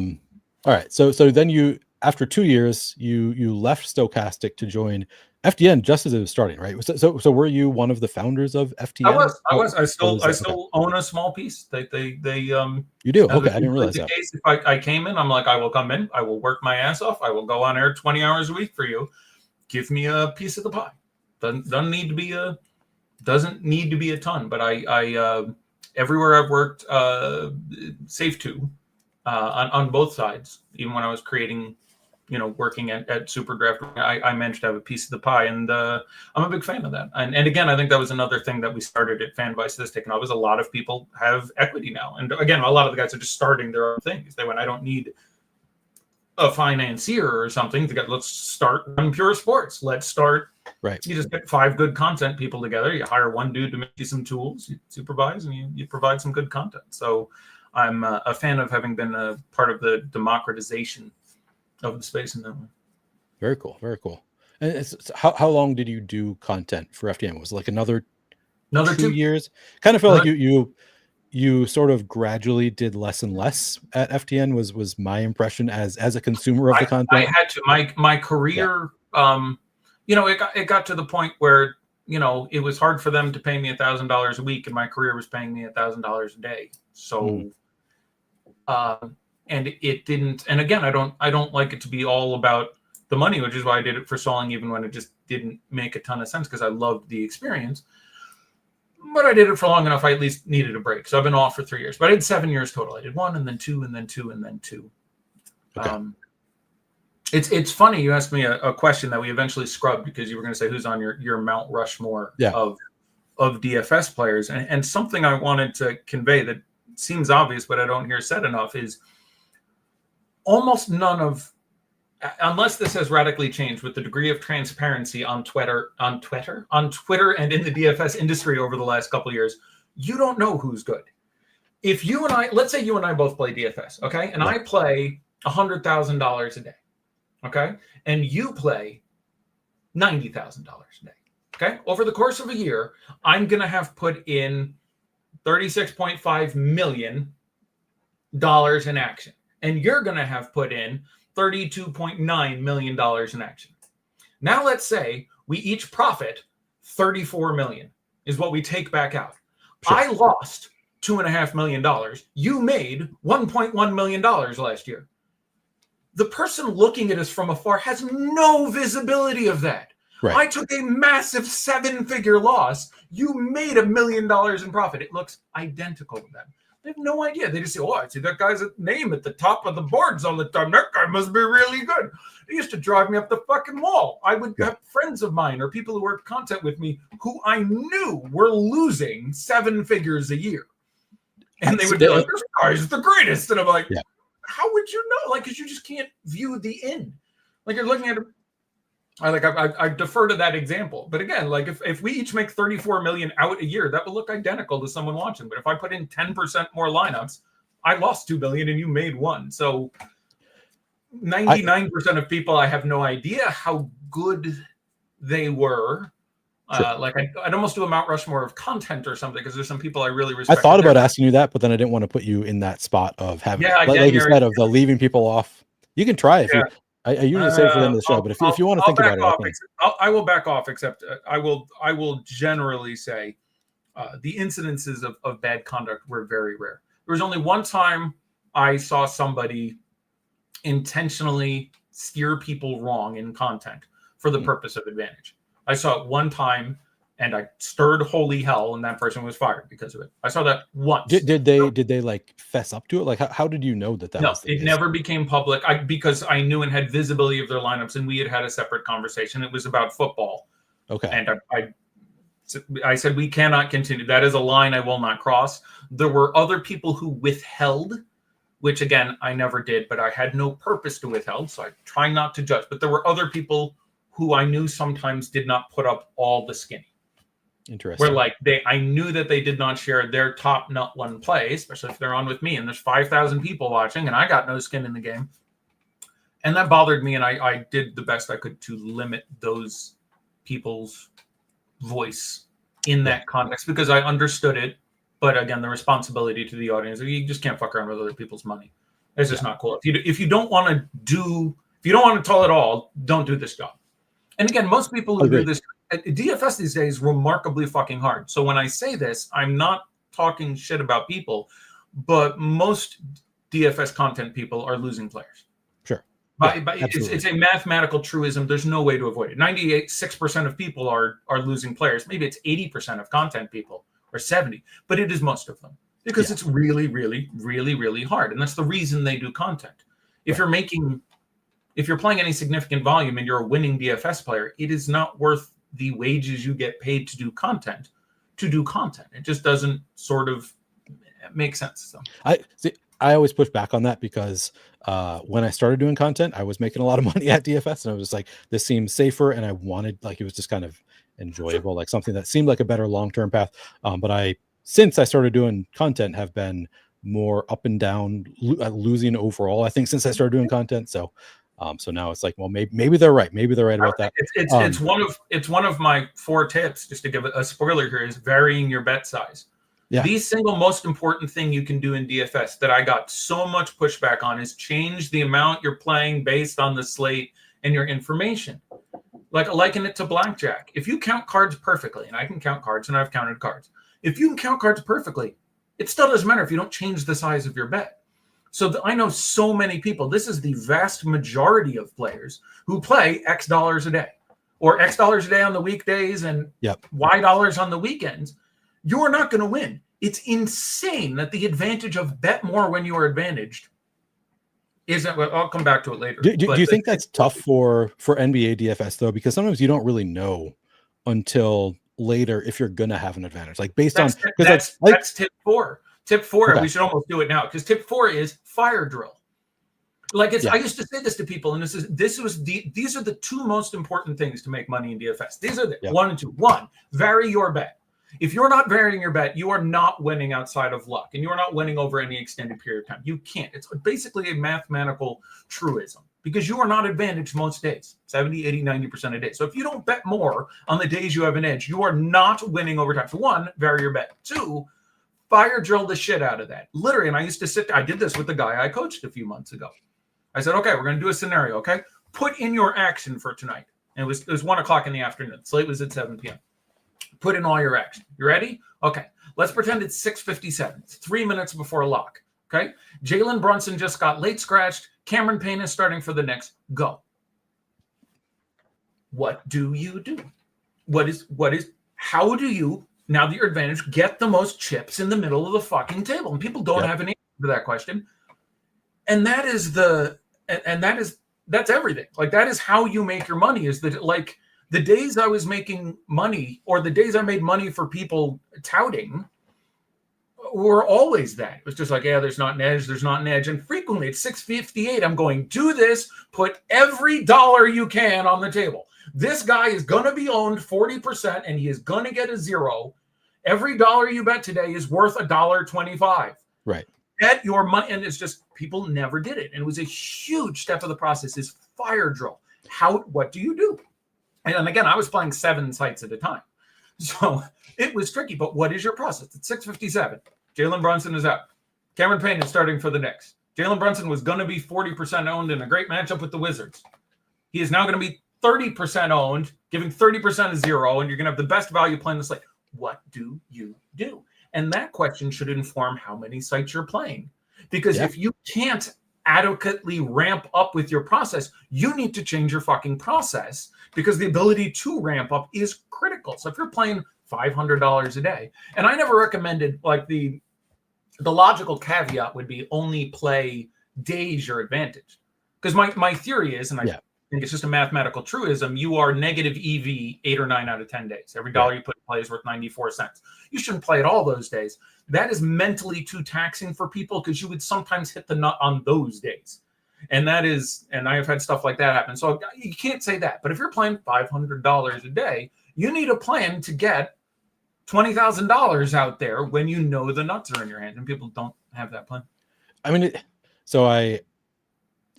[SPEAKER 1] right. So then you, after 2 years, you left Stochastic to join FTN just as it was starting, right? So were you one of the founders of FTN?
[SPEAKER 2] I was. I still own a small piece. They
[SPEAKER 1] You do? Okay, I didn't realize that.
[SPEAKER 2] Case, if I came in, I'm like, I will come in. I will work my ass off. I will go on air 20 hours a week for you. Give me a piece of the pie. Doesn't need to be a ton. But I everywhere I've worked, save two, on both sides. Even when I was creating, working at Super Draft, I managed to have a piece of the pie, and I'm a big fan of that. And again, I think that was another thing that we started at FanVice that's taken off. Is a lot of people have equity now, and again, a lot of the guys are just starting their own things. They went, I don't need a financier or something to get. Let's start on Pure Sports. Let's start.
[SPEAKER 1] Right.
[SPEAKER 2] You just get 5 good content people together. You hire one dude to make you some tools. You supervise, and you provide some good content. So I'm a fan of having been a part of the democratization of the space in that way.
[SPEAKER 1] Very cool. Very cool. And how long did you do content for FTN? Was it like another 2 years? Kind of felt like you sort of gradually did less and less at FTN was my impression as a consumer of the content.
[SPEAKER 2] I had to. My career, it got to the point where, it was hard for them to pay me $1,000 a week, and my career was paying me $1,000 a day. So, and it didn't. And again, I don't like it to be all about the money, which is why I did it for so long, even when it just didn't make a ton of sense, because I loved the experience. But I did it for long enough. I at least needed a break. So I've been off for 3 years, but I did 7 years total. I did 1 and then 2 and then 2 and then 2. Okay. It's funny you asked me a question that we eventually scrubbed, because you were going to say who's on your Mount Rushmore of DFS players, and something I wanted to convey that seems obvious but I don't hear said enough is almost none of, unless this has radically changed with the degree of transparency on Twitter and in the DFS industry over the last couple of years, you don't know who's good. If you and I, let's say you and I both play DFS, okay, and I play $100,000 a day. Okay. And you play $90,000 a day. Okay. Over the course of a year, I'm going to have put in $36.5 million in action. And you're going to have put in $32.9 million in action. Now, let's say we each profit $34 million is what we take back out. Sure. I lost $2.5 million. You made $1.1 million last year. The person looking at us from afar has no visibility of that. Right. I took a massive 7-figure loss. You made $1 million in profit. It looks identical to them. They have no idea. They just say, I see that guy's name at the top of the boards all the time. That guy must be really good. He used to drive me up the fucking wall. I would have friends of mine or people who worked content with me who I knew were losing 7 figures a year. And they would be like, this guy's the greatest. And I'm like, how would you know? Like, because you just can't view the end. Like, you're looking at it. I defer to that example. But again, like if we each make 34 million out a year, that will look identical to someone watching. But if I put in 10% more lineups, I lost 2 million and you made 1. So 99% of people, I have no idea how good they were. Sure. Like I'd almost do a Mount Rushmore of content or something, because there's some people I really respect.
[SPEAKER 1] I thought about asking you that, but then I didn't want to put you in that spot of having, like you said, of the leaving people off. You can try if you. I usually say it for the end of the show, but if you want to think about it,
[SPEAKER 2] I will back off. Except I will generally say the incidences of bad conduct were very rare. There was only one time I saw somebody intentionally steer people wrong in content for the purpose of advantage. I saw it one time, and I stirred holy hell, and that person was fired because of it. I saw that once.
[SPEAKER 1] Did they like fess up to it? Like, how did you know that
[SPEAKER 2] no,
[SPEAKER 1] was the
[SPEAKER 2] case? Never became public. Because I knew and had visibility of their lineups, and we had a separate conversation. It was about football.
[SPEAKER 1] Okay.
[SPEAKER 2] And I said, we cannot continue. That is a line I will not cross. There were other people who withheld, which again, I never did, but I had no purpose to withhold. So I try not to judge, but there were other people who I knew sometimes did not put up all the skinny.
[SPEAKER 1] Interesting.
[SPEAKER 2] Where I knew that they did not share their top nut one play, especially if they're on with me and there's 5,000 people watching and I got no skin in the game. And that bothered me. And I did the best I could to limit those people's voice in that context, because I understood it. But again, the responsibility to the audience, you just can't fuck around with other people's money. It's just not cool. If you don't want to tell it all, don't do this job. And again, most people who do this, DFS these days, remarkably fucking hard. So when I say this, I'm not talking shit about people, but most DFS content people are losing players.
[SPEAKER 1] Sure.
[SPEAKER 2] It's a mathematical truism. There's no way to avoid it. 6% of people are losing players. Maybe it's 80% of content people or 70, but it is most of them. because it's really, really, really, really hard. And that's the reason they do content. If you're playing any significant volume and you're a winning DFS player, it is not worth the wages you get paid to do content. It just doesn't sort of make sense. So
[SPEAKER 1] I always push back on that because when I started doing content, I was making a lot of money at DFS, and I was like, this seems safer, and I wanted, like, it was just kind of enjoyable, like something that seemed like a better long-term path. But since I started doing content, have been more up and down, losing overall, I think, since I started doing content. So now it's like, well, maybe they're right. Maybe they're right about that.
[SPEAKER 2] It's one of my 4 tips, just to give a spoiler here, is varying your bet size.
[SPEAKER 1] Yeah.
[SPEAKER 2] The single most important thing you can do in DFS that I got so much pushback on is change the amount you're playing based on the slate and your information. Like, liken it to blackjack. If you count cards perfectly, and I can count cards, and I've counted cards. If you can count cards perfectly, it still doesn't matter if you don't change the size of your bet. So I know so many people, this is the vast majority of players who play X dollars a day, or X dollars a day on the weekdays and Y dollars on the weekends. You're not going to win. It's insane that the advantage of bet more when you are advantaged isn't. Well, I'll come back to it later.
[SPEAKER 1] Do you think that's tough for NBA DFS though? Because sometimes you don't really know until later if you're going to have an advantage, like based on.
[SPEAKER 2] That's tip 4. Tip 4. Okay. We should almost do it now, because tip 4 is fire drill. Like, I used to say this to people, and these are the 2 most important things to make money in DFS. These are the 1 and 2. 1, vary your bet. If you're not varying your bet, you are not winning outside of luck, and you are not winning over any extended period of time. You can't. It's basically a mathematical truism, because you are not advantaged most days, 70, 80, 90% of days. So if you don't bet more on the days you have an edge, you are not winning over time. So 1, vary your bet. 2, fire drill the shit out of that. Literally, and I did this with the guy I coached a few months ago. I said, okay, we're going to do a scenario, okay? Put in your action for tonight. And it was 1 o'clock in the afternoon. Slate was at 7 p.m. Put in all your action. You ready? Okay. Let's pretend it's 6:57. It's 3 minutes before lock. Okay. Jalen Brunson just got late scratched. Cameron Payne is starting for the Knicks. Go. What do you do? How do you, now that you're advantaged, get the most chips in the middle of the fucking table? And people don't have an answer to that question. And that's everything. Like, that is how you make your money, is that, like, the days I was making money, or the days I made money for people touting, were always that. It was just like, there's not an edge. And frequently at 6:58, I'm going, do this, put every dollar you can on the table. This guy is going to be owned 40%, and he is going to get a 0. Every dollar you bet today is worth $1.25.
[SPEAKER 1] Right.
[SPEAKER 2] Bet your money. And it's just, people never did it. And it was a huge step of the process, is fire drill. What do you do? And again, I was playing 7 sites at a time. So it was tricky. But what is your process? It's 6:57. Jalen Brunson is out. Cameron Payne is starting for the Knicks. Jalen Brunson was going to be 40% owned in a great matchup with the Wizards. He is now going to be 30% owned, giving 30% a 0, and you're going to have the best value playing the slate. What do you do? And that question should inform how many sites you're playing. Because if you can't adequately ramp up with your process, you need to change your fucking process, because the ability to ramp up is critical. So if you're playing $500 a day, and I never recommended, like, the logical caveat would be only play days your advantage. Because my theory is, and I think it's just a mathematical truism, you are negative EV 8 or 9 out of 10 days. Every dollar you put in play is worth 94 cents. You shouldn't play it all those days. That is mentally too taxing for people, because you would sometimes hit the nut on those days. And I have had stuff like that happen. So you can't say that. But if you're playing $500 a day, you need a plan to get $20,000 out there when you know the nuts are in your hand, and people don't have that plan.
[SPEAKER 1] I mean,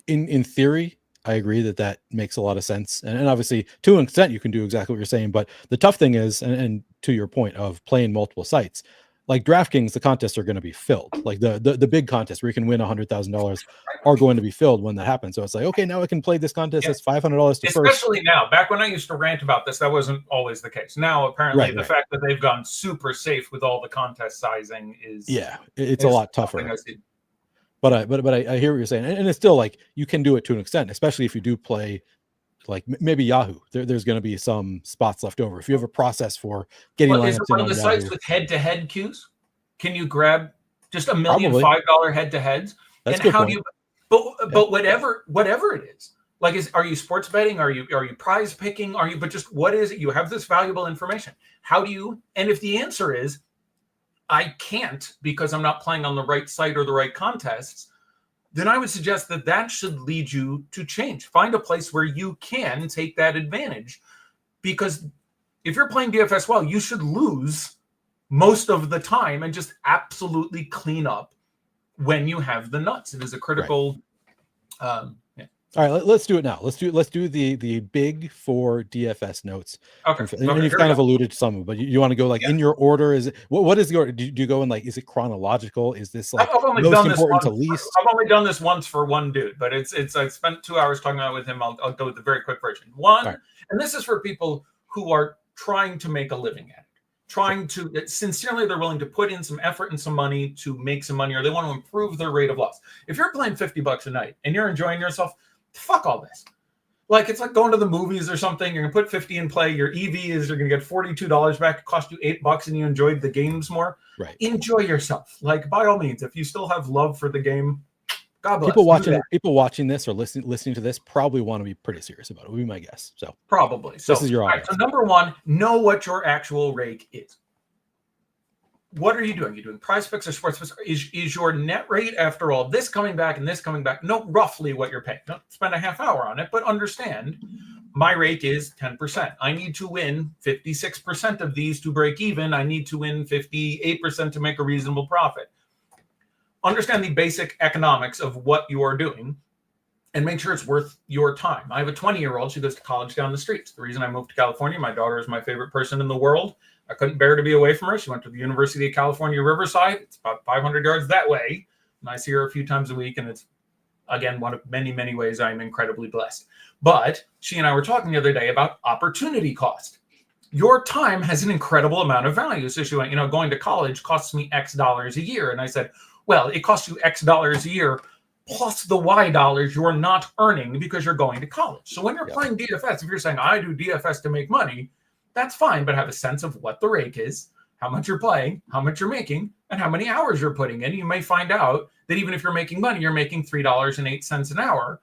[SPEAKER 1] in theory, I agree that makes a lot of sense. And obviously, to an extent, you can do exactly what you're saying. But the tough thing is, and to your point of playing multiple sites, like DraftKings, the contests are going to be filled. Like the big contests where you can win $100,000 are going to be filled when that happens. So it's like, okay, now I can play this contest. It's $500 to first.
[SPEAKER 2] Especially now. Back when I used to rant about this, that wasn't always the case. Now, apparently, the fact that they've gone super safe with all the contest sizing is
[SPEAKER 1] it's a lot tougher. But I hear what you're saying, and it's still like you can do it to an extent, especially if you do play. Like maybe Yahoo, there's going to be some spots left over. If you have a process for getting lineups
[SPEAKER 2] in on the sites with head-to-head queues, can you grab Just $1 million $5 head-to-heads.
[SPEAKER 1] That's
[SPEAKER 2] and
[SPEAKER 1] good
[SPEAKER 2] how
[SPEAKER 1] point.
[SPEAKER 2] do you? But whatever it is, like, are you sports betting? Are you prize picking? But just what is it? You have this valuable information. How do you? And if the answer is, I can't because I'm not playing on the right site or the right contests, then I would suggest that should lead you to change. Find a place where you can take that advantage, because if you're playing DFS well, you should lose most of the time and just absolutely clean up when you have the nuts. It is a critical.
[SPEAKER 1] Right. All right, let's do it now. Let's do the big 4 DFS notes.
[SPEAKER 2] Okay.
[SPEAKER 1] And you've kind of alluded to some, but you want to go like in your order? Is it what is your? Do you go in like? Is it chronological? Is this like most important to least?
[SPEAKER 2] I've only done this once for one dude, but it's I spent 2 hours talking about it with him. I'll go with the very quick version. One, and this is for people who are trying to make a living at it, trying to sincerely, they're willing to put in some effort and some money to make some money, or they want to improve their rate of loss. If you're playing $50 a night and you're enjoying yourself, fuck all this. Like, it's like going to the movies or something. You're gonna put 50 in play. Your EV is you're gonna get $42 back. It cost you $8 and you enjoyed the games more.
[SPEAKER 1] Right.
[SPEAKER 2] Enjoy yourself. Like, by all means, if you still have love for the game, God bless.
[SPEAKER 1] People watching this or listening to this probably want to be pretty serious about it. Would be my guess. So
[SPEAKER 2] probably. So
[SPEAKER 1] this is your audience.
[SPEAKER 2] So number one, know what your actual rake is. What are you doing? Are you doing prize picks or sports picks? Is your net rate, after all this coming back and this coming back, know roughly what you're paying. Don't spend a half hour on it, but understand my rate is 10%. I need to win 56% of these to break even. I need to win 58% to make a reasonable profit. Understand the basic economics of what you are doing and make sure it's worth your time. I have a 20-year-old. She goes to college down the street. The reason I moved to California, my daughter is my favorite person in the world. I couldn't bear to be away from her. She went to the University of California, Riverside. It's about 500 yards that way. And I see her a few times a week. And it's, again, one of many, many ways I'm incredibly blessed. But she and I were talking the other day about opportunity cost. Your time has an incredible amount of value. So she went, going to college costs me X dollars a year. And I said, well, it costs you X dollars a year plus the Y dollars you're not earning because you're going to college. So when you're playing DFS, if you're saying, I do DFS to make money, that's fine, but have a sense of what the rake is, how much you're playing, how much you're making, and how many hours you're putting in. You may find out that even if you're making money, you're making $3.08 an hour,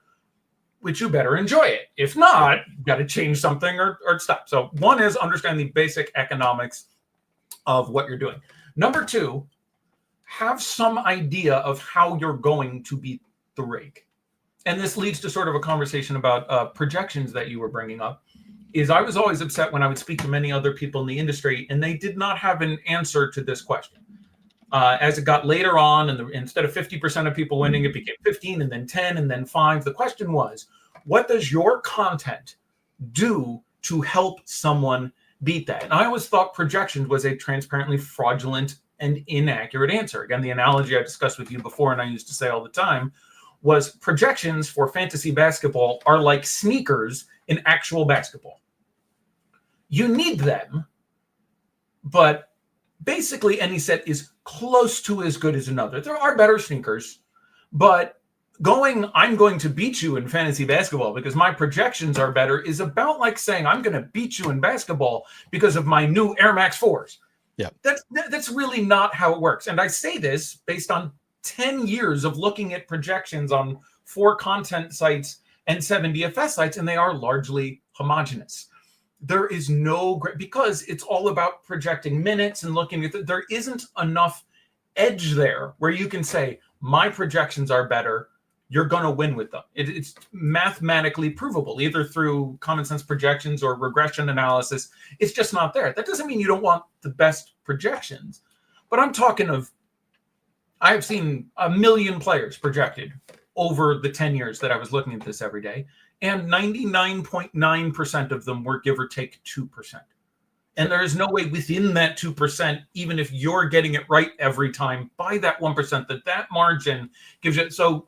[SPEAKER 2] which you better enjoy it. If not, you got to change something or stop. So one is understand the basic economics of what you're doing. Number two, have some idea of how you're going to beat the rake. And this leads to sort of a conversation about projections that you were bringing up. Is I was always upset when I would speak to many other people in the industry and they did not have an answer to this question. As it got later on, and instead of 50% of people winning, it became 15 and then 10 and then 5. The question was, what does your content do to help someone beat that? And I always thought projections was a transparently fraudulent and inaccurate answer. Again, the analogy I discussed with you before and I used to say all the time was projections for fantasy basketball are like sneakers in actual basketball. You need them, but basically any set is close to as good as another. There are better sneakers, but I'm going to beat you in fantasy basketball because my projections are better is about like saying I'm going to beat you in basketball because of my new Air Max 4s.
[SPEAKER 1] Yeah,
[SPEAKER 2] that's really not how it works. And I say this based on 10 years of looking at projections on 4 content sites and 7 DFS sites, and they are largely homogenous. There is no because it's all about projecting minutes and looking at there isn't enough edge there where you can say my projections are better. You're going to win with them. It's mathematically provable, either through common sense projections or regression analysis. It's just not there. That doesn't mean you don't want the best projections, but I'm talking of I have seen 1 million players projected over the 10 years that I was looking at this every day. And 99.9% of them were give or take 2%. And there is no way within that 2%, even if you're getting it right every time by that 1%, that margin gives you. So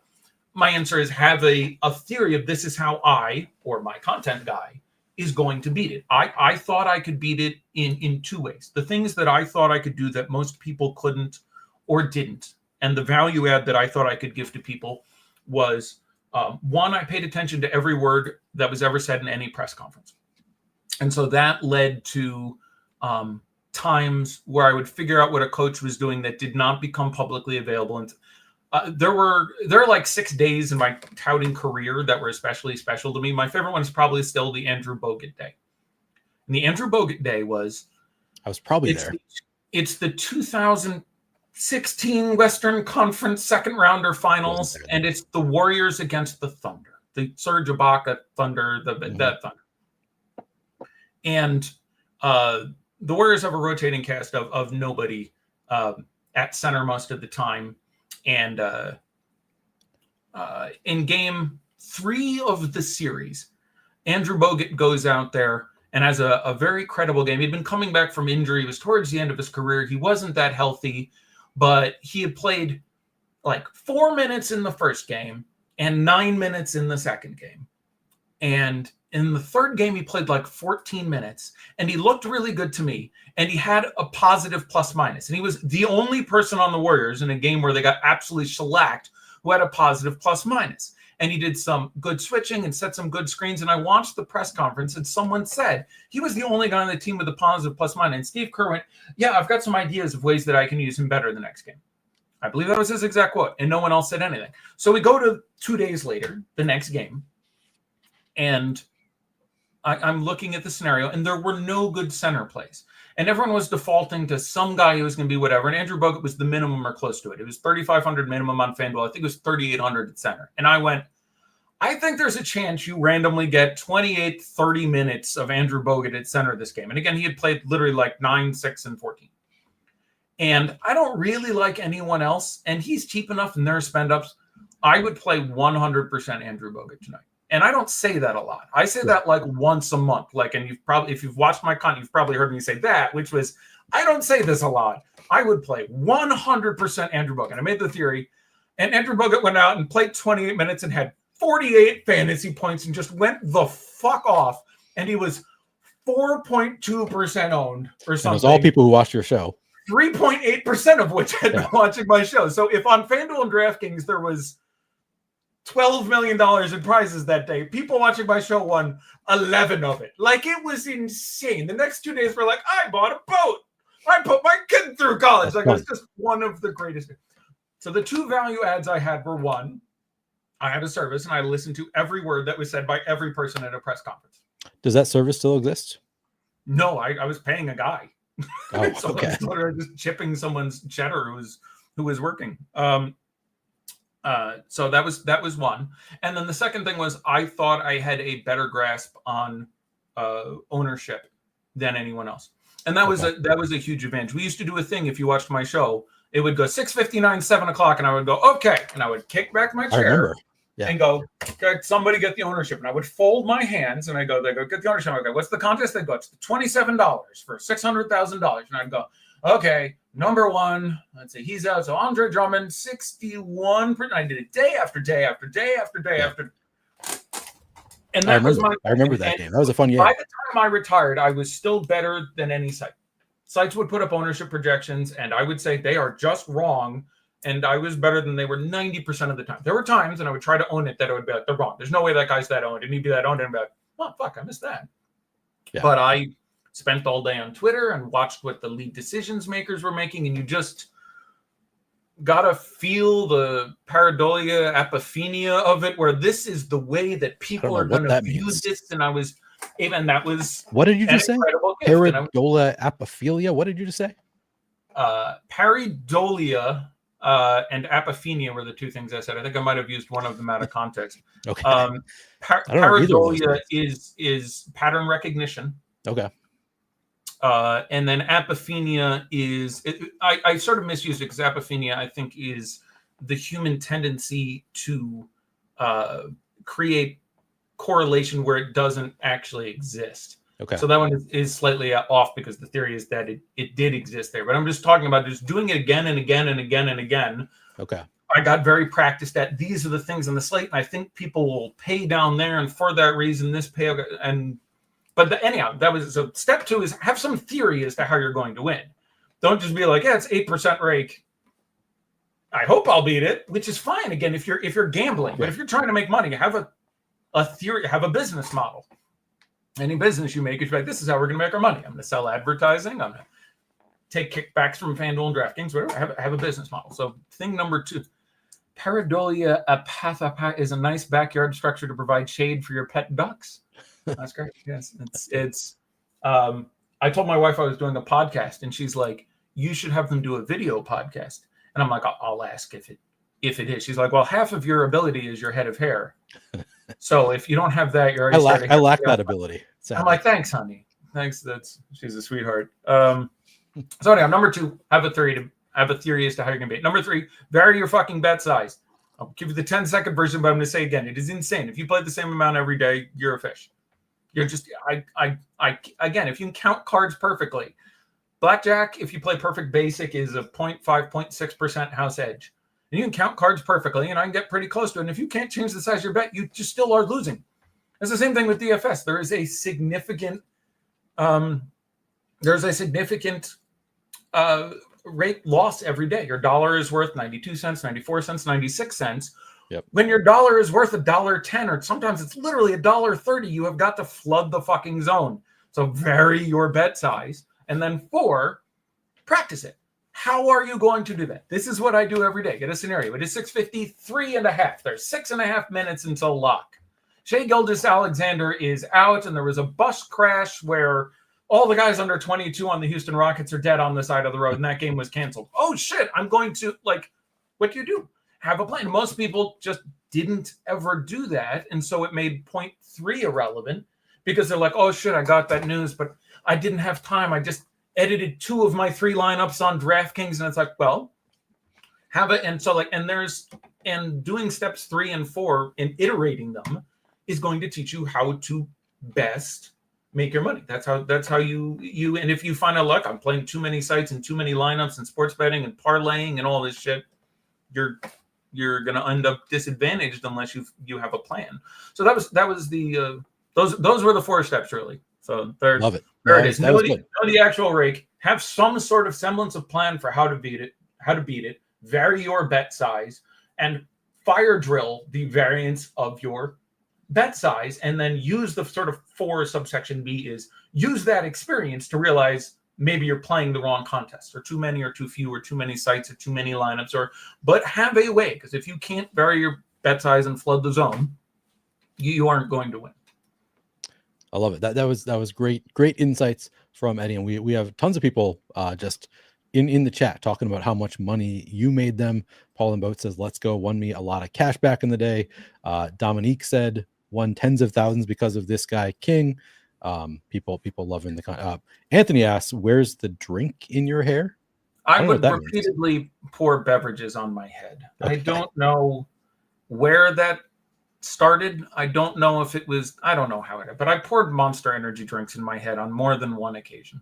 [SPEAKER 2] my answer is have a theory of this is how I, or my content guy, is going to beat it. I thought I could beat it in 2 ways. The things that I thought I could do that most people couldn't or didn't, and the value add that I thought I could give to people was, one, I paid attention to every word that was ever said in any press conference. And so that led to times where I would figure out what a coach was doing that did not become publicly available. And there are like 6 days in my touting career that were especially special to me. My favorite one is probably still the Andrew Bogut day. And the Andrew Bogut day was...
[SPEAKER 1] I was probably there.
[SPEAKER 2] It's the 2016 Western Conference second rounder finals, and it's the Warriors against the Thunder. The Serge Ibaka Thunder, the Thunder. And the Warriors have a rotating cast of nobody at center most of the time. And in game 3 of the series, Andrew Bogut goes out there and has a very credible game. He'd been coming back from injury. He was towards the end of his career. He wasn't that healthy, but he had played like 4 minutes in the first game and 9 minutes in the second game. And in the third game, he played like 14 minutes, and he looked really good to me. And he had a positive plus minus. And he was the only person on the Warriors in a game where they got absolutely shellacked who had a positive plus minus. And he did some good switching and set some good screens. And I watched the press conference, and someone said he was the only guy on the team with a positive plus minus. And Steve Kerr went, yeah, I've got some ideas of ways that I can use him better the next game. I believe that was his exact quote, and no one else said anything. So we go to 2 days later, the next game, and I'm looking at the scenario, and there were no good center plays. And everyone was defaulting to some guy who was going to be whatever. And Andrew Bogut was the minimum or close to it. It was 3,500 minimum on FanDuel. I think it was 3,800 at center. And I went, I think there's a chance you randomly get 28, 30 minutes of Andrew Bogut at center this game. And again, he had played literally like 9, 6, and 14. And I don't really like anyone else. And he's cheap enough and there are spend ups. I would play 100% Andrew Bogut tonight. And I don't say that a lot. I say that like once a month. Like, and you've probably, if you've watched my content, you've probably heard me say that, which was, I don't say this a lot. I would play 100% Andrew Bogut. I made the theory, and Andrew Bogut went out and played 28 minutes and had 48 fantasy points and just went the fuck off. And he was 4.2% owned or something.
[SPEAKER 1] And it was all people who watched your show.
[SPEAKER 2] 3.8% of which had been watching my show. So if on FanDuel and DraftKings there was $12 million in prizes that day, people watching my show won 11 of it. Like, it was insane. The next 2 days were like, I bought a boat. I put my kid through college. Like, it was just one of the greatest. So the 2 value ads I had were, one, I had a service and I listened to every word that was said by every person at a press conference.
[SPEAKER 1] Does that service still exist?
[SPEAKER 2] No, I was paying a guy.
[SPEAKER 1] Oh,
[SPEAKER 2] so
[SPEAKER 1] okay.
[SPEAKER 2] I was literally just chipping someone's cheddar who was working. So that was one. And then the second thing was, I thought I had a better grasp on ownership than anyone else. And that was a huge advantage. We used to do a thing, if you watched my show, it would go 6:59, 7 o'clock, and I would go, okay. And I would kick back my chair and go, okay, somebody get the ownership. And I would fold my hands and they go, get the ownership. I go, what's the contest? They go, it's $27 for $600,000. And I'd go, okay, number one, let's see, he's out. So Andre Drummond, 61%. I did it day after day after day after day after. And that
[SPEAKER 1] I remember that game. That was a fun game.
[SPEAKER 2] By the time I retired, I was still better than any site. Sites would put up ownership projections, and I would say they are just wrong. And I was better than they were 90% of the time. There were times, and I would try to own it, that it would be like, they're wrong. There's no way that guy's that owned. And he'd be that owned, and I'd be like, oh, fuck, I missed that. Yeah. But I spent all day on Twitter and watched what the league decisions makers were making, and you just gotta feel the pareidolia, apophenia of it, where this is the way that people are going to view this. And I was, even that was,
[SPEAKER 1] what did you just say? Pareidolia, apophilia. What did you just say?
[SPEAKER 2] Pareidolia and apophenia were the 2 things I said. I think I might have used one of them out of context.
[SPEAKER 1] Okay.
[SPEAKER 2] Pareidolia is pattern recognition.
[SPEAKER 1] Okay.
[SPEAKER 2] And then apophenia is, I sort of misused it because apophenia, I think, is the human tendency to create correlation where it doesn't actually exist.
[SPEAKER 1] Okay.
[SPEAKER 2] So that one is slightly off because the theory is that it did exist there. But I'm just talking about just doing it again and again and again and again.
[SPEAKER 1] Okay.
[SPEAKER 2] I got very practiced at these are the things on the slate, and I think people will pay down there, and for that reason, this pay and. But anyhow, that was, so step 2 is have some theory as to how you're going to win. Don't just be like, yeah, it's 8% rake. I hope I'll beat it, which is fine. Again, if you're gambling, but if you're trying to make money, have a theory, have a business model. Any business you make, it's like, this is how we're going to make our money. I'm going to sell advertising. I'm going to take kickbacks from FanDuel and DraftKings, whatever. I have a business model. So thing number 2, Pareidolia apatha is a nice backyard structure to provide shade for your pet ducks. That's great. Yes, it's. I told my wife I was doing a podcast, and she's like, "You should have them do a video podcast." And I'm like, "I'll ask if it is." She's like, "Well, half of your ability is your head of hair, so if you don't have that, you're already."
[SPEAKER 1] I lack that ability.
[SPEAKER 2] I'm like, "Thanks, honey. Thanks. She's a sweetheart." So anyhow, number 2, have a theory as to how you're gonna beat. Number 3, vary your fucking bet size. I'll give you the 10-second version, but I'm gonna say again, it is insane. If you play the same amount every day, you're a fish. You're just again, if you can count cards perfectly, blackjack, if you play perfect basic, is a 0.6% house edge. And you can count cards perfectly, and I can get pretty close to it. And if you can't change the size of your bet, you just still are losing. It's the same thing with DFS. There is a significant rate loss every day. Your dollar is worth 92 cents, 94 cents, 96 cents.
[SPEAKER 1] Yep.
[SPEAKER 2] When your dollar is worth $1.10, or sometimes it's literally $1.30, you have got to flood the fucking zone. So vary your bet size. And then 4, practice it. How are you going to do that? This is what I do every day. Get a scenario. It is 6:53.5. There's 6.5 minutes until lock. Shai Gilgeous-Alexander is out, and there was a bus crash where all the guys under 22 on the Houston Rockets are dead on the side of the road, and that game was canceled. Oh, shit. I'm going to, what do you do? Have a plan. Most people just didn't ever do that, and so it made 0.3 irrelevant because they're like, oh, shit, I got that news, but I didn't have time. I just edited 2 of my 3 lineups on DraftKings, and it's like, well, and doing steps 3 and 4 and iterating them is going to teach you how to best make your money. That's how you and if you find out, look, I'm playing too many sites and too many lineups and sports betting and parlaying and all this shit, you're going to end up disadvantaged unless you have a plan. So that was the those were the 4 steps really. So
[SPEAKER 1] love it.
[SPEAKER 2] There it is. Know the actual rake. Have some sort of semblance of plan for how to beat it. Vary your bet size and fire drill the variance of your bet size, and then use the sort of 4 subsection B is use that experience to realize maybe you're playing the wrong contest, or too many or too few, or too many sites, or too many lineups, but have a way, because if you can't vary your bet size and flood the zone, you aren't going to win.
[SPEAKER 1] I love it. That was great insights from Eddie, and we have tons of people just in the chat talking about how much money you made them. Paul and Boat says, "Let's go, won me a lot of cash back in the day." Dominique said, "Won tens of thousands because of this guy King." People loving the Anthony asks, "Where's the drink in your hair?"
[SPEAKER 2] I would repeatedly pour beverages on my head. Okay. I don't know where that started. I don't know if it was, I don't know how it, but I poured Monster energy drinks in my head on more than one occasion.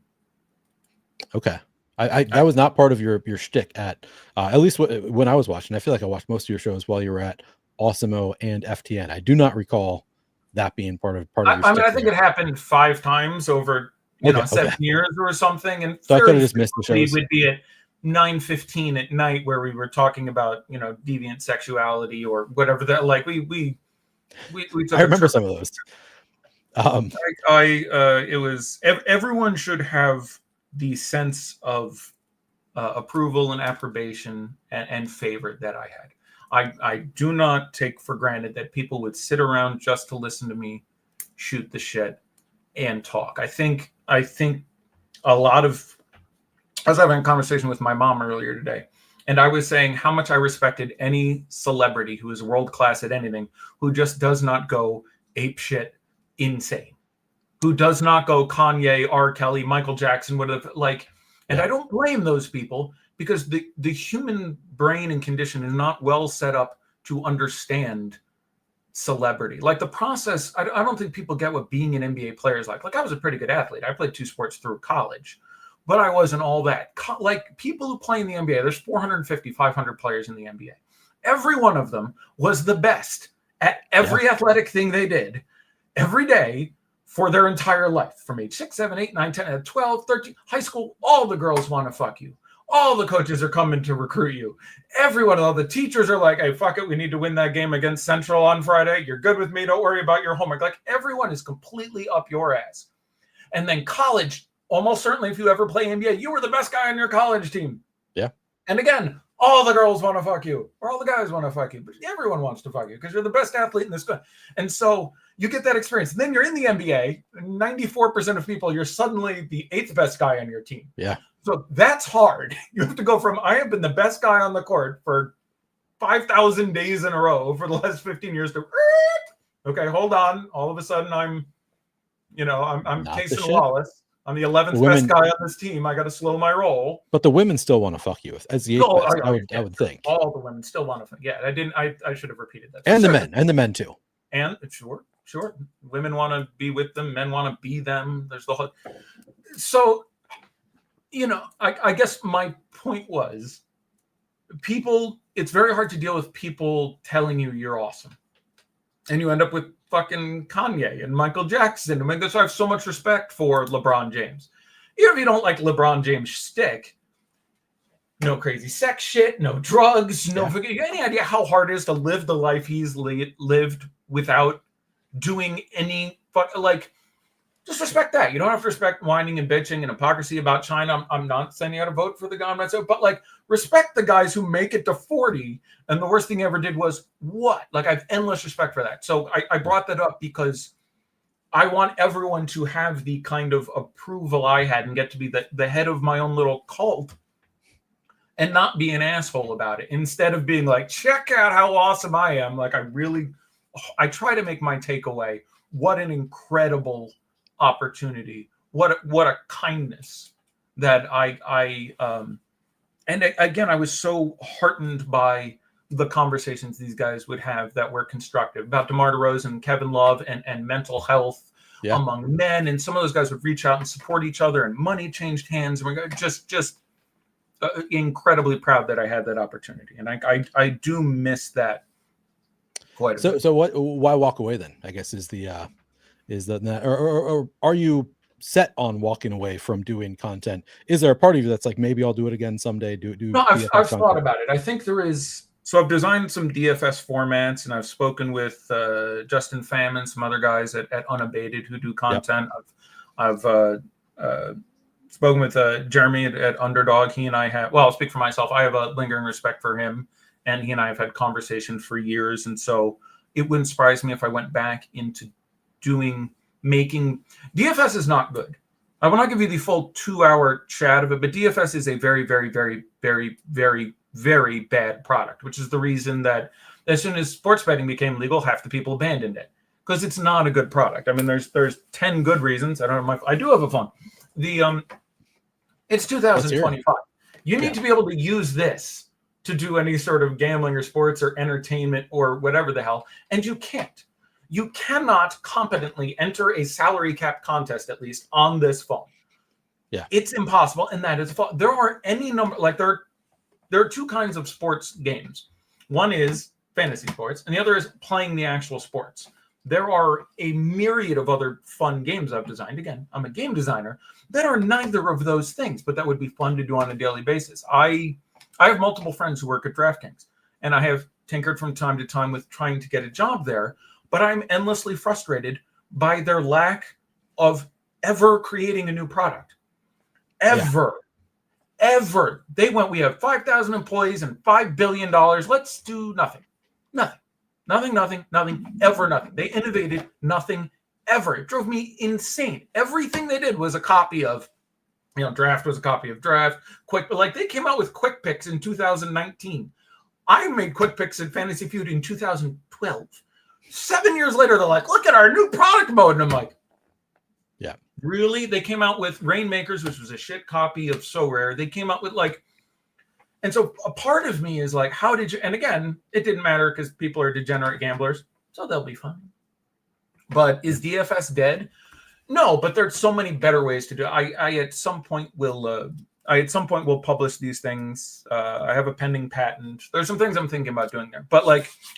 [SPEAKER 1] Okay. That was not part of your shtick at least when I was watching. I feel like I watched most of your shows while you were at Awesemo and FTN. I do not recall that being part of your
[SPEAKER 2] I mean, I think it happened 5 times over 7 years or something, and
[SPEAKER 1] so I could have just missed the shows.
[SPEAKER 2] We would be at 9:15 at night where we were talking about deviant sexuality or whatever that we took.
[SPEAKER 1] I remember some of those.
[SPEAKER 2] It was everyone should have the sense of approval and approbation and favor that I had. I do not take for granted that people would sit around just to listen to me shoot the shit and talk. I think a lot of, I was having a conversation with my mom earlier today, and I was saying how much I respected any celebrity who is world-class at anything, who just does not go apeshit insane, who does not go Kanye, R. Kelly, Michael Jackson, whatever, and I don't blame those people, because the human brain and condition is not well set up to understand celebrity. The process, I don't think people get what being an NBA player is like. I was a pretty good athlete. I played 2 sports through college, but I wasn't all that. People who play in the NBA, there's 450, 500 players in the NBA. Every one of them was the best at every athletic thing they did every day for their entire life, from age 6, 7, 8, 9, 10, 12, 13, high school. All the girls want to fuck you. All the coaches are coming to recruit you. Everyone, all the teachers are like, hey, fuck it, we need to win that game against Central on Friday. You're good with me. Don't worry about your homework. Everyone is completely up your ass. And then college almost certainly if you ever play NBA, you were the best guy on your college team.
[SPEAKER 1] Yeah.
[SPEAKER 2] And again, all the girls want to fuck you, or all the guys want to fuck you, but everyone wants to fuck you because you're the best athlete in this country. And so you get that experience. And then you're in the NBA, 94% of people, you're suddenly the 8th best guy on your team.
[SPEAKER 1] Yeah.
[SPEAKER 2] So that's hard. You have to go from, I have been the best guy on the court for 5,000 days in a row for the last 15 years to, okay, hold on. All of a sudden I'm Taysom Wallace. I'm the 11th best guy on this team. I got to slow my roll.
[SPEAKER 1] But the women still want to fuck you as the 8th best, I would think.
[SPEAKER 2] All the women still want to fuck. Yeah, I should have repeated that.
[SPEAKER 1] And the men too.
[SPEAKER 2] And sure. Women want to be with them. Men want to be them. There's the whole. So, I guess my point was, people, it's very hard to deal with people telling you you're awesome. And you end up with fucking Kanye and Michael Jackson. I mean, that's why I have so much respect for LeBron James. Even if you don't like LeBron James' shtick, no crazy sex shit, no drugs, no. You got any idea how hard it is to live the life he's lived without doing any just respect that. You don't have to respect whining and bitching and hypocrisy about China. I'm not sending out a vote for the guy, but respect the guys who make it to 40. And the worst thing he ever did was what? I have endless respect for that. So I brought that up because I want everyone to have the kind of approval I had and get to be the head of my own little cult and not be an asshole about it. Instead of being like, check out how awesome I am. I try to make my takeaway. What an incredible opportunity. What a kindness that and again, I was so heartened by the conversations these guys would have that were constructive about DeMar DeRozan, Kevin Love, and mental health among men. And some of those guys would reach out and support each other, and money changed hands. And we're just incredibly proud that I had that opportunity. And I do miss that quite a bit.
[SPEAKER 1] So why walk away then? I guess is that or are you set on walking away from doing content? Is there a part of you that's like, maybe I'll do it again someday?
[SPEAKER 2] No, I've thought about it. I think there is. So I've designed some DFS formats, and I've spoken with Justin Pham and some other guys at Unabated who do content. Yep. I've spoken with Jeremy at Underdog. He and I I'll speak for myself. I have a lingering respect for him, and he and I have had conversations for years. And so it wouldn't surprise me if I went back into making DFS is not good. I will not give you the full 2-hour chat of it, but DFS is a very, very, very, very, very, very bad product, which is the reason that as soon as sports betting became legal, half the people abandoned it because it's not a good product. I mean, there's 10 good reasons. I don't know. I do have a phone. It's 2025. You need to be able to use this to do any sort of gambling or sports or entertainment or whatever the hell, and you can't. You cannot competently enter a salary cap contest, at least on this phone.
[SPEAKER 1] Yeah,
[SPEAKER 2] it's impossible, and that is fault. There are any number there are two kinds of sports games. One is fantasy sports, and the other is playing the actual sports. There are a myriad of other fun games I've designed. Again, I'm a game designer that are neither of those things, but that would be fun to do on a daily basis. I have multiple friends who work at DraftKings, and I have tinkered from time to time with trying to get a job there. But I'm endlessly frustrated by their lack of ever creating a new product. Ever. We have 5,000 employees and $5 billion. Let's do nothing. Nothing, ever nothing. They innovated nothing ever. It drove me insane. Everything they did was a copy of, Draft was a copy of Draft. They came out with Quick Picks in 2019. I made Quick Picks in Fantasy Feud in 2012. 7 years later, they're like, look at our new product mode. And I'm like,
[SPEAKER 1] yeah,
[SPEAKER 2] really? They came out with Rainmakers, which was a shit copy of So Rare. They came out with and so a part of me is like, how did you, and again, it didn't matter because people are degenerate gamblers, so they'll be fine. But is DFS dead? No, but there's so many better ways to do it. I at some point will publish these things. I have a pending patent. There's some things I'm thinking about doing there. But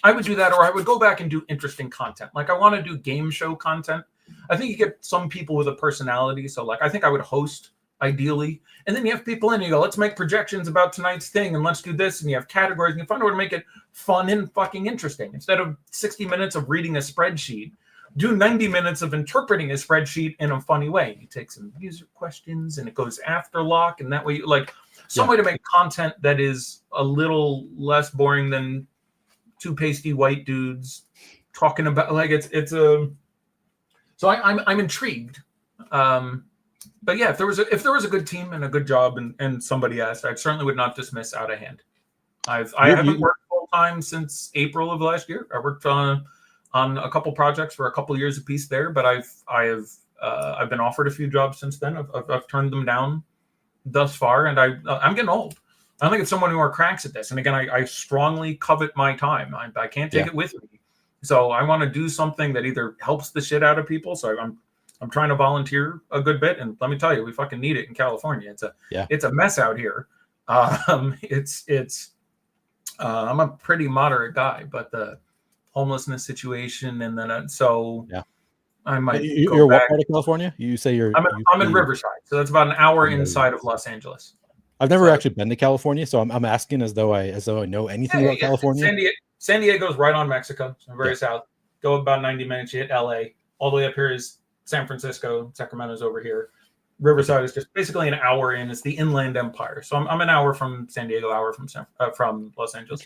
[SPEAKER 2] I would do that, or I would go back and do interesting content. I want to do game show content. I think you get some people with a personality. So I think I would host ideally. And then you have people in and you go, let's make projections about tonight's thing and let's do this. And you have categories and you find a way to make it fun and fucking interesting. Instead of 60 minutes of reading a spreadsheet, do 90 minutes of interpreting a spreadsheet in a funny way. You take some user questions and it goes after lock, and that way, like, some way to make content that is a little less boring than two pasty white dudes talking about, like, it's a. So I'm intrigued. But yeah, if there was a good team and a good job and somebody asked, I certainly would not dismiss Out of Hand. I haven't worked full time since April of last year. I worked on a couple projects for a couple years apiece there, but I've been offered a few jobs since then. I've turned them down thus far, and I'm getting old. I don't think it's someone who are cracks at this. And again, I strongly covet my time. I can't take it with me. So I want to do something that either helps the shit out of people. So I'm trying to volunteer a good bit, and let me tell you, we fucking need it in California. It's a mess out here. I'm a pretty moderate guy, but the homelessness situation, and then I might.
[SPEAKER 1] You're what part of California? You say
[SPEAKER 2] I'm in Riverside, so that's about an hour inside of Los Angeles.
[SPEAKER 1] I've never actually been to California, so I'm asking as though I know anything about California.
[SPEAKER 2] San Diego's right on Mexico, so very south. Go about 90 minutes, you hit LA. All the way up here is San Francisco. Sacramento's over here. Riverside is just basically an hour in. It's the Inland Empire. So I'm an hour from San Diego, hour from Los Angeles.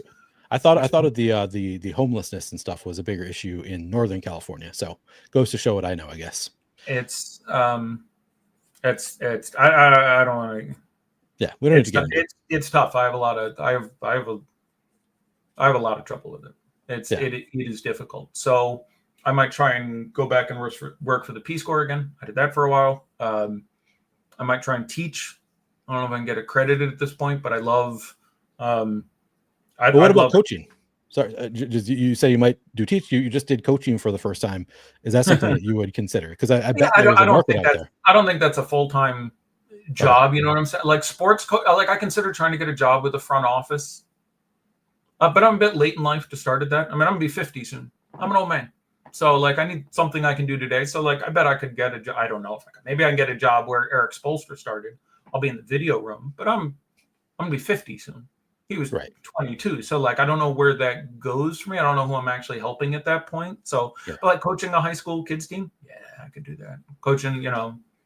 [SPEAKER 1] I thought of the homelessness and stuff was a bigger issue in Northern California. So goes to show what I know, I guess.
[SPEAKER 2] It's I don't want to.
[SPEAKER 1] Yeah, we don't need to get into it.
[SPEAKER 2] It's tough. I have a lot of trouble with it. It is difficult. So I might try and go back and work for the Peace Corps again. I did that for a while. I might try and teach. I don't know if I can get accredited at this point, but I love. What
[SPEAKER 1] about coaching? Sorry, you say you might do teach. You just did coaching for the first time. Is that something that you would consider? Because I bet there's a market out there.
[SPEAKER 2] I don't think that's a full-time job. You know what I'm saying? Like sports, I consider trying to get a job with the front office. But I'm a bit late in life to start at that. I mean, I'm gonna be 50 soon. I'm an old man. So, like, I need something I can do today. So, like, I bet I could get a job. I don't know if I can. Maybe I can get a job where Eric Spoelstra started. I'll be in the video room, but I'm going to be 50 soon. He was 22. So, like, I don't know where that goes for me. I don't know who I'm actually helping at that point. So, but, like, coaching a high school kids team, yeah, I could do that. Coaching,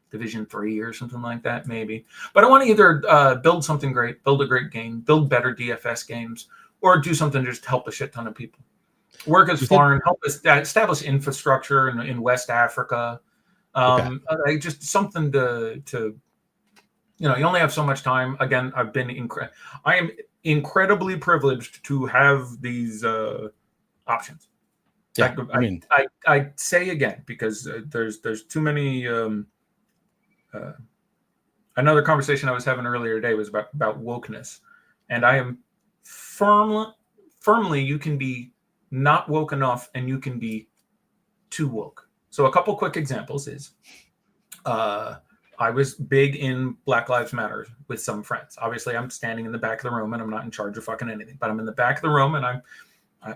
[SPEAKER 2] Division III or something like that, maybe. But I want to either build something great, build a great game, build better DFS games, or do something just to help a shit ton of people. Work as foreign, help us establish infrastructure in West Africa. Just something to you only have so much time. Again, I am incredibly privileged to have these options.
[SPEAKER 1] Yeah,
[SPEAKER 2] I say again, because there's too many. Another conversation I was having earlier today was about wokeness, and I am firmly you can be not woke enough and you can be too woke. So a couple quick examples is I was big in Black Lives Matter with some friends. Obviously, I'm standing in the back of the room and I'm not in charge of fucking anything, but I'm in the back of the room and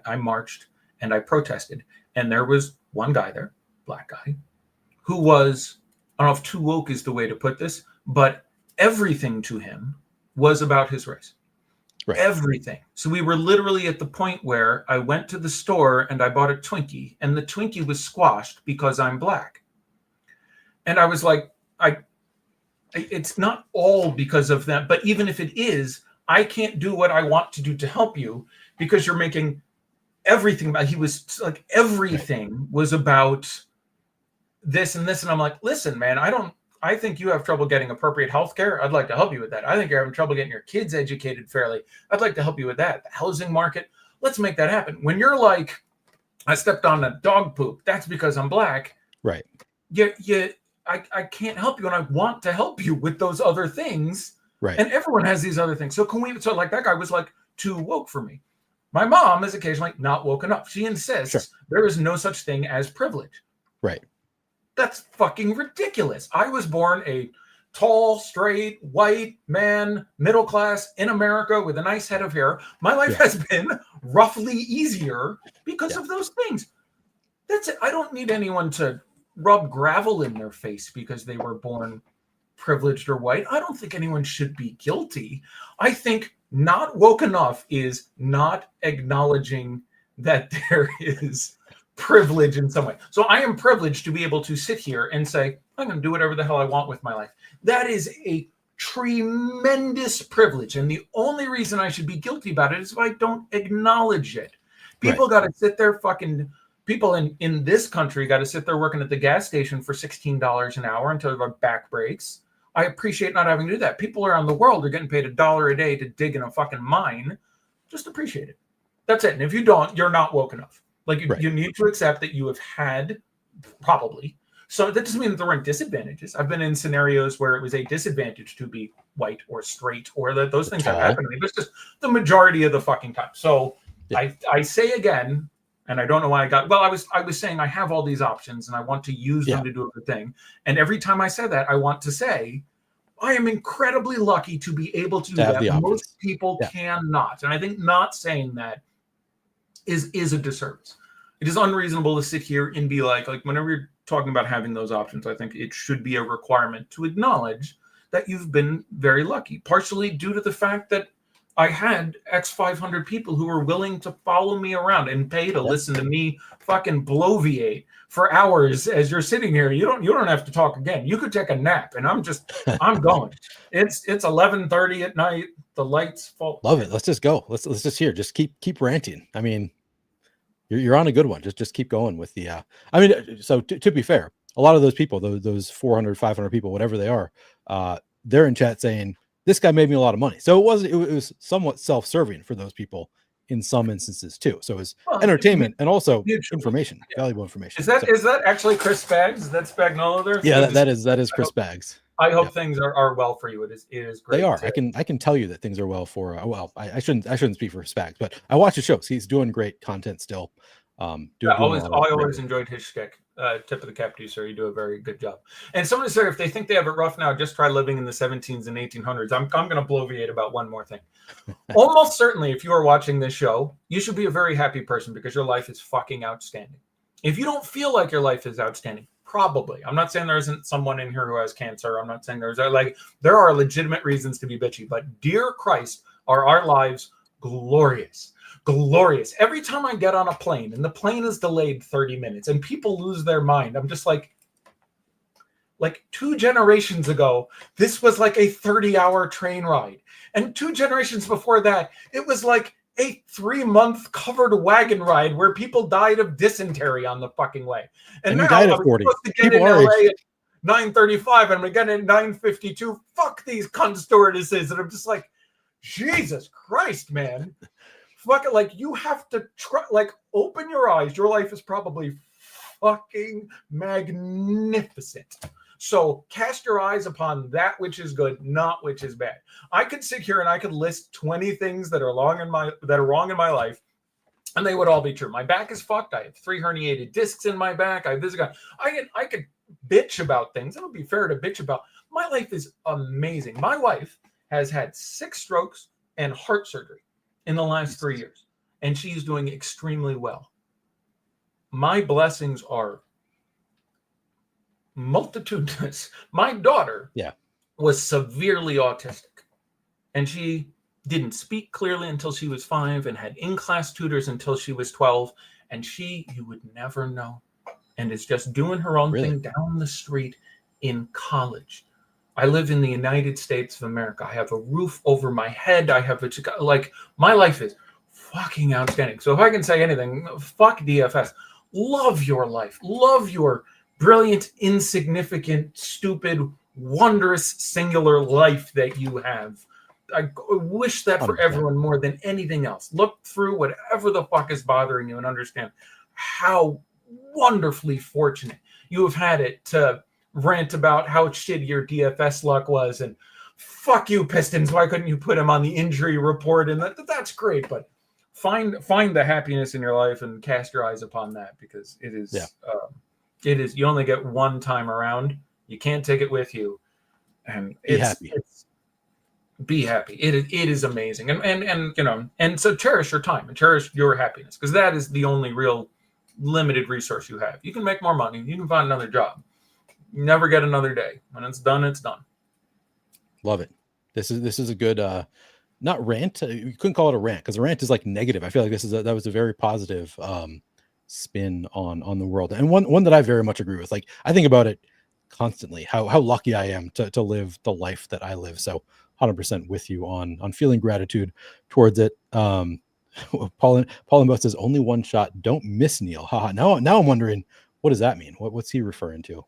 [SPEAKER 2] I marched and I protested. And there was one guy there, black guy, who was, I don't know if too woke is the way to put this, but everything to him was about his race. Right. Everything. So we were literally at the point where I went to the store and I bought a Twinkie, and the Twinkie was squashed because I'm black. And I was like, it's not all because of that, but even if it is, I can't do what I want to do to help you because you're making everything about. He was like, everything was about this and this, and I'm like, listen, man, I think you have trouble getting appropriate health care. I'd like to help you with that. I think you're having trouble getting your kids educated fairly. I'd like to help you with that. The housing market, let's make that happen. When you're like, I stepped on a dog poop, that's because I'm black.
[SPEAKER 1] Right.
[SPEAKER 2] I can't help you, and I want to help you with those other things.
[SPEAKER 1] Right.
[SPEAKER 2] And everyone has these other things. So like that guy was like too woke for me. My mom is occasionally not woke enough. She insists there is no such thing as privilege.
[SPEAKER 1] Right.
[SPEAKER 2] That's fucking ridiculous. I was born a tall, straight, white man, middle class in America with a nice head of hair. My life has been roughly easier because of those things. That's it. I don't need anyone to rub gravel in their face because they were born privileged or white. I don't think anyone should be guilty. I think not woke enough is not acknowledging that there is privilege in some way. So I am privileged to be able to sit here and say, I'm going to do whatever the hell I want with my life. That is a tremendous privilege. And the only reason I should be guilty about it is if I don't acknowledge it. People got to sit there people in this country got to sit there working at the gas station for $16 an hour until their back breaks. I appreciate not having to do that. People around the world are getting paid $1 a day to dig in a fucking mine. Just appreciate it. That's it. And if you don't, you're not woke enough. Like you need to accept that you have had probably. So that doesn't mean that there weren't disadvantages. I've been in scenarios where it was a disadvantage to be white or straight, or that those things have happened to me. But it's just the majority of the fucking time. So I say again, and I don't know why I was saying I have all these options and I want to use them to do a good thing. And every time I say that, I want to say I am incredibly lucky to be able to do that. Most people cannot. And I think not saying that is a disservice. It is unreasonable to sit here and be like whenever you're talking about having those options, I think it should be a requirement to acknowledge that you've been very lucky, partially due to the fact that I had X 500 people who were willing to follow me around and pay to listen to me fucking bloviate for hours as you're sitting here. You don't have to talk again. You could take a nap, and I'm going. It's 11:30 at night. The lights fall.
[SPEAKER 1] Love it. Let's just go. Let's just here. Just keep ranting. I mean, you're on a good one. Just keep going with the. I mean, so to be fair, a lot of those people, those 400, 500 people, whatever they are, they're in chat saying, this guy made me a lot of money. So it was somewhat self-serving for those people in some instances too. So it was entertainment and also information, valuable information.
[SPEAKER 2] Is that actually Chris Spags? Is that Spagnola there?
[SPEAKER 1] Yeah, that is Chris Spags.
[SPEAKER 2] I hope things are well for you. It is great.
[SPEAKER 1] They are. I can tell you that things are well for. I shouldn't speak for Spags, but I watch his shows. He's doing great content still. I
[SPEAKER 2] always enjoyed his shtick. Tip of the cap to you, sir. You do a very good job. And someone said if they think they have it rough now, just try living in the 17s and 1800s. I'm going to bloviate about one more thing. Almost certainly, if you are watching this show, you should be a very happy person because your life is fucking outstanding. If you don't feel like your life is outstanding, probably. I'm not saying there isn't someone in here who has cancer. I'm not saying there are legitimate reasons to be bitchy. But dear Christ, are our lives glorious. Glorious. Every time I get on a plane and the plane is delayed 30 minutes and people lose their mind, I'm just like 2 generations ago, this was like a 30-hour train ride. And 2 generations before that, it was like a 3-month covered wagon ride where people died of dysentery on the fucking way. And now
[SPEAKER 1] died
[SPEAKER 2] I
[SPEAKER 1] at
[SPEAKER 2] was
[SPEAKER 1] 40.
[SPEAKER 2] supposed to get in LA at 9:35 and I'm getting at 9:52. Fuck these cunt stewardesses. And I'm just like, Jesus Christ, man. Fuck it, you have to try, open your eyes. Your life is probably fucking magnificent. So cast your eyes upon that which is good, not which is bad. I could sit here and I could list 20 things that are wrong in my life, and they would all be true. My back is fucked. I have 3 herniated discs in my back. I have this guy. I could bitch about things. It would be fair to bitch about. My life is amazing. My wife has had 6 strokes and heart surgery in the last 3 years, and she's doing extremely well. My blessings are multitudinous. My daughter was severely autistic, and she didn't speak clearly until she was 5 and had in-class tutors until she was 12, and you would never know, and is just doing her own thing down the street in college. I live in the United States of America. I have a roof over my head. I have my life is fucking outstanding. So if I can say anything, fuck DFS. Love your life. Love your brilliant, insignificant, stupid, wondrous, singular life that you have. I wish that for everyone more than anything else. Look through whatever the fuck is bothering you and understand how wonderfully fortunate you have had it to rant about how shitty your DFS luck was and fuck you, Pistons. Why couldn't you put him on the injury report? And that's great, but find the happiness in your life and cast your eyes upon that, because it is you only get one time around. You can't take it with you, and be happy. It is amazing, and so cherish your time and cherish your happiness, because that is the only real limited resource you have. You can make more money. You can find another job. You never get another day. When it's done, it's done.
[SPEAKER 1] Love it. This is a good not rant. You couldn't call it a rant because a rant is negative. I feel like that was a very positive spin on the world, and one that I very much agree with. Like, I think about it constantly, how lucky I am to live the life that I live. So 100% with you on feeling gratitude towards it. Paul and Bo says only one shot, don't miss Neil. Haha. Now I'm wondering, what does that mean? What's he referring to?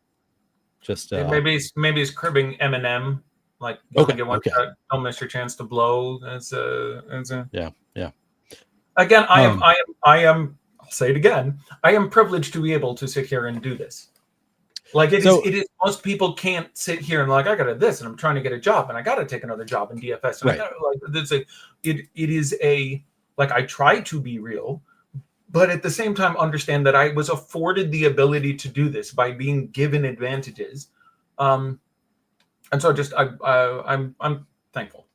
[SPEAKER 1] Just
[SPEAKER 2] maybe he's cribbing Eminem, like you only
[SPEAKER 1] okay,
[SPEAKER 2] get one
[SPEAKER 1] okay.
[SPEAKER 2] shot, don't miss your chance to blow. That's
[SPEAKER 1] Yeah.
[SPEAKER 2] Again, I am. I'll say it again. I am privileged to be able to sit here and do this. Like it is. Most people can't sit here and like, I got to this, and I'm trying to get a job, and I got to take another job in DFS, and
[SPEAKER 1] right.
[SPEAKER 2] I got like it is a like I try to be real, but at the same time understand that I was afforded the ability to do this by being given advantages, and so just I'm thankful.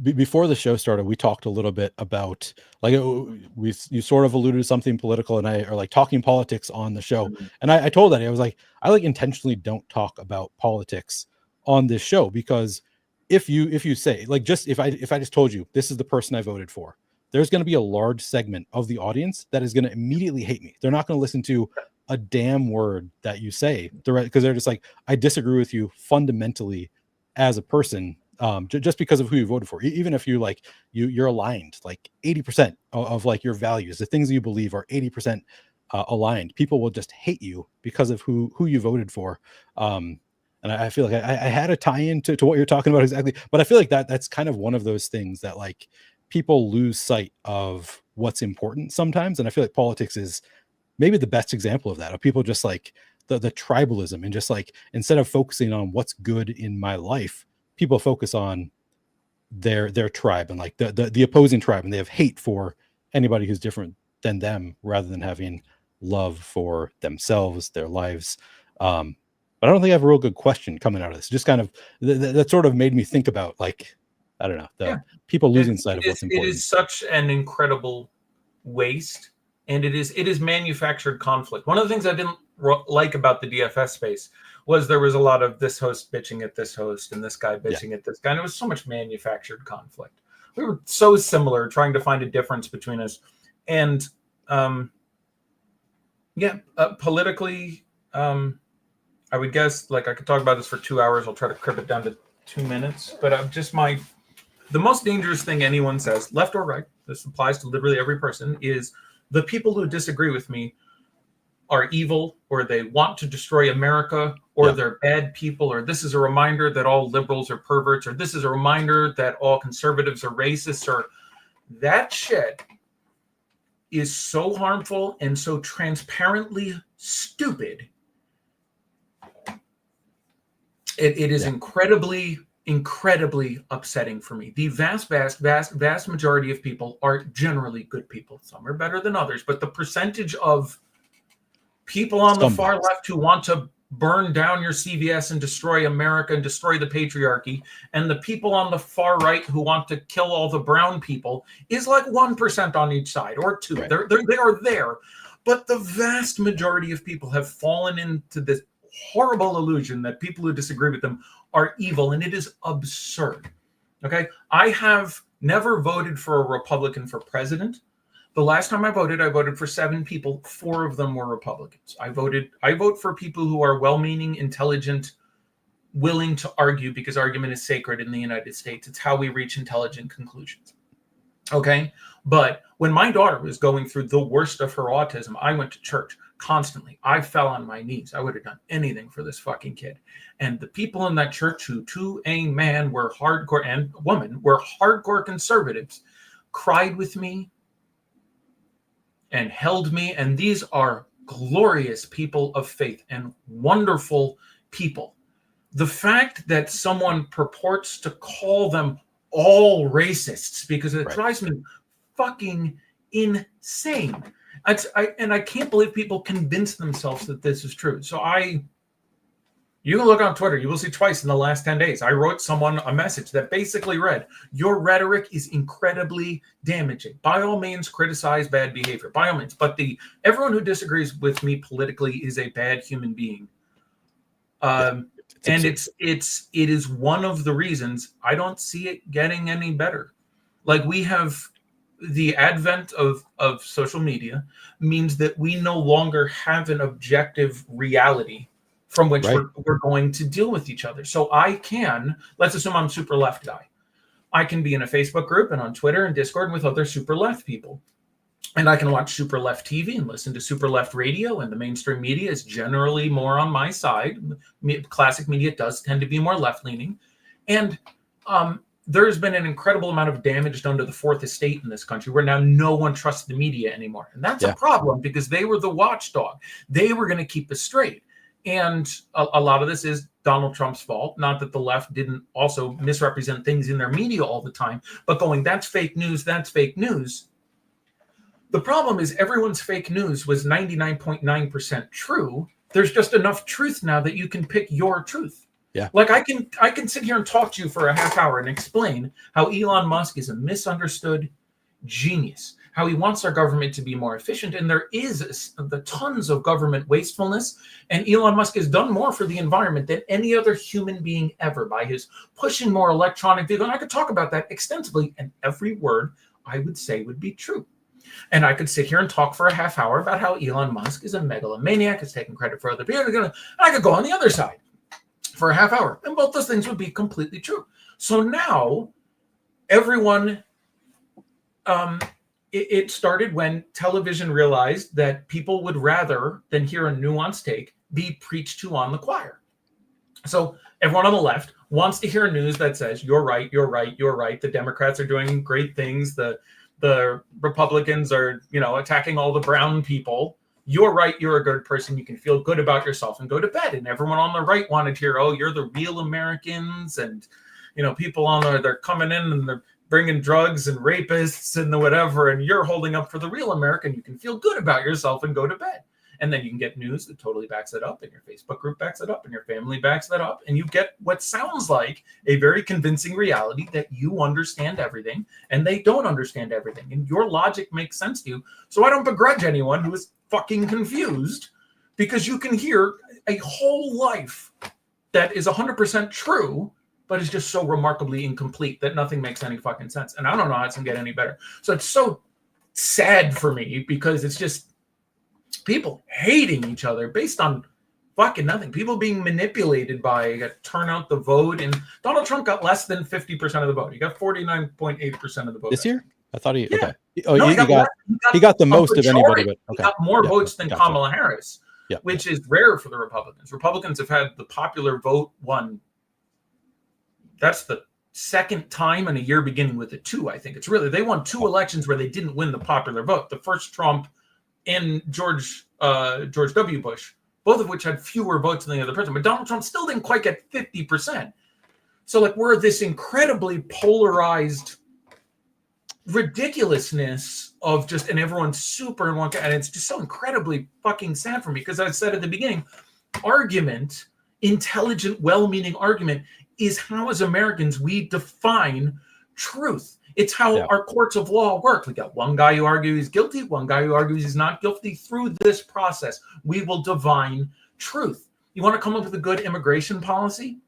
[SPEAKER 1] Before the show started, we talked a little bit about like you sort of alluded to something political, and I are like talking politics on the show, and I told that I was like, I like intentionally don't talk about politics on this show, because if you say like, just if I just told you this is the person I voted for, there's going to be a large segment of the audience that is going to immediately hate me. They're not going to listen to a damn word that you say, because they're just like, I disagree with you fundamentally as a person. Just because of who you voted for, even if you like you're aligned like 80% of like your values, the things you believe are 80% aligned, people will just hate you because of who you voted for. And I feel like I had a tie-in to what you're talking about exactly, but I feel like that's kind of one of those things that like people lose sight of what's important sometimes, and I feel like politics is maybe the best example of that, of people just like the tribalism, and just like instead of focusing on what's good in my life, people focus on their tribe and like the opposing tribe, and they have hate for anybody who's different than them rather than having love for themselves, their lives. But I don't think I have a real good question coming out of this. Just kind of that sort of made me think about, like, I don't know, people losing sight of what's important.
[SPEAKER 2] It is such an incredible waste, and it is manufactured conflict. One of the things I didn't like about the DFS space was there was a lot of this host bitching at this host and this guy bitching at this guy, and it was so much manufactured conflict. We were so similar, trying to find a difference between us. And politically, I would guess, like, I could talk about this for 2 hours. I'll try to crib it down to 2 minutes, but the most dangerous thing anyone says, left or right, this applies to literally every person, is the people who disagree with me are evil, or they want to destroy America, or they're bad people, or this is a reminder that all liberals are perverts, or this is a reminder that all conservatives are racists, or that shit is so harmful and so transparently stupid. It is incredibly upsetting for me. The vast majority of people are generally good people. Some are better than others, but the percentage of people on the far left who want to burn down your CVS and destroy America and destroy the patriarchy, and the people on the far right who want to kill all the brown people, is like 1% on each side, or 2. Right. They are there. But the vast majority of people have fallen into this horrible illusion that people who disagree with them are evil, and it is absurd. Okay? I have never voted for a Republican for president. The last time I voted for 7 people. 4 of them were Republicans. I vote for people who are well-meaning, intelligent, willing to argue, because argument is sacred in the United States. It's how we reach intelligent conclusions. Okay? But when my daughter was going through the worst of her autism, I went to church constantly. I fell on my knees. I would have done anything for this fucking kid. And the people in that church who, to a man, were hardcore, and woman, were hardcore conservatives, cried with me and held me. And these are glorious people of faith and wonderful people. The fact that someone purports to call them all racists, because it drives me fucking insane. I can't believe people convince themselves that this is true. So you can look on Twitter. You will see twice in the last 10 days, I wrote someone a message that basically read, your rhetoric is incredibly damaging. By all means, criticize bad behavior. By all means. But everyone who disagrees with me politically is a bad human being. And it is one of the reasons I don't see it getting any better. Like, we have the advent of social media means that we no longer have an objective reality from which
[SPEAKER 1] Right.
[SPEAKER 2] we're going to deal with each other. So let's assume I'm super left guy. I can be in a Facebook group and on Twitter and Discord with other super left people. And I can watch super left TV and listen to super left radio, and the mainstream media is generally more on my side. Classic media does tend to be more left leaning. And there's been an incredible amount of damage done to the fourth estate in this country where now no one trusts the media anymore. And that's a problem because they were the watchdog. They were going to keep us straight. And a lot of this is Donald Trump's fault. Not that the left didn't also misrepresent things in their media all the time, but going, that's fake news, that's fake news. The problem is everyone's fake news was 99.9% true. There's just enough truth now that you can pick your truth.
[SPEAKER 1] Yeah.
[SPEAKER 2] Like I can sit here and talk to you for a half hour and explain how Elon Musk is a misunderstood genius, how he wants our government to be more efficient. And there is the tons of government wastefulness. And Elon Musk has done more for the environment than any other human being ever by his pushing more electronic vehicles. And I could talk about that extensively, and every word I would say would be true. And I could sit here and talk for a half hour about how Elon Musk is a megalomaniac, is taking credit for other people. And I could go on the other side for a half hour, and both those things would be completely true. So now everyone, it started when television realized that people would rather than hear a nuanced take be preached to on the choir. So everyone on the left wants to hear news that says, you're right, you're right, you're right. The Democrats are doing great things. The Republicans are, attacking all the brown people. You're right. You're a good person. You can feel good about yourself and go to bed. And everyone on the right wanted to hear, oh, you're the real Americans. And, people they're coming in and they're bringing drugs and rapists and the whatever. And you're holding up for the real American. You can feel good about yourself and go to bed. And then you can get news that totally backs it up, and your Facebook group backs it up, and your family backs that up. And you get what sounds like a very convincing reality that you understand everything and they don't understand everything. And your logic makes sense to you. So I don't begrudge anyone who is fucking confused, because you can hear a whole life that is 100% true, but is just so remarkably incomplete that nothing makes any fucking sense. And I don't know how it's going to get any better. So it's so sad for me because it's just people hating each other based on fucking nothing. People being manipulated by turn out the vote. And Donald Trump got less than 50% of the vote. He got 49.8% of the vote.
[SPEAKER 1] This year? I thought he,
[SPEAKER 2] yeah.
[SPEAKER 1] Okay. Oh, no, he got the most of anybody. But
[SPEAKER 2] okay. He got more votes than Kamala Harris, which is rare for the Republicans. Republicans have had the popular vote won. That's the second time in a year beginning with a 2, I think. They won 2 elections where they didn't win the popular vote. The first Trump and George W. Bush, both of which had fewer votes than the other president. But Donald Trump still didn't quite get 50%. So we're this incredibly polarized ridiculousness of just, and everyone's super in one, and it's just so incredibly fucking sad for me, because I said at the beginning, argument, intelligent, well-meaning argument, is how as Americans we define truth. It's how our courts of law work. We got one guy who argues he's guilty, one guy who argues he's not guilty. Through this process, we will divine truth. You want to come up with a good immigration policy?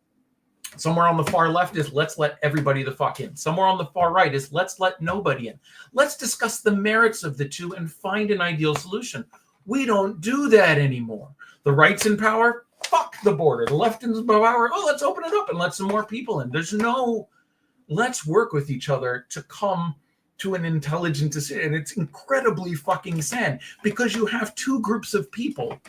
[SPEAKER 2] Somewhere on the far left is let's let everybody the fuck in. Somewhere on the far right is let's let nobody in. Let's discuss the merits of the two and find an ideal solution. We don't do that anymore. The right's in power, fuck the border. The left is in power, let's open it up and let some more people in. There's no... Let's work with each other to come to an intelligent decision. And it's incredibly fucking sad because you have 2 groups of people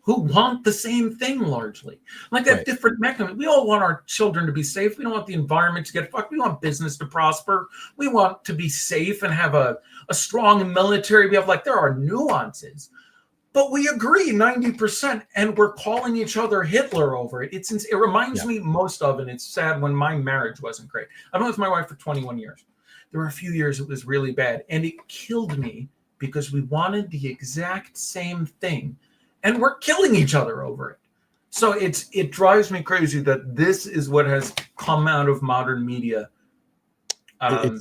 [SPEAKER 2] who want the same thing largely. That different mechanism. We all want our children to be safe. We don't want the environment to get fucked. We want business to prosper. We want to be safe and have a strong military. There are nuances. But we agree 90%, and we're calling each other Hitler over it. It reminds me most of, and it's sad, when my marriage wasn't great. I've been with my wife for 21 years. There were a few years it was really bad, and it killed me because we wanted the exact same thing, and we're killing each other over it. So it drives me crazy that this is what has come out of modern media.
[SPEAKER 1] I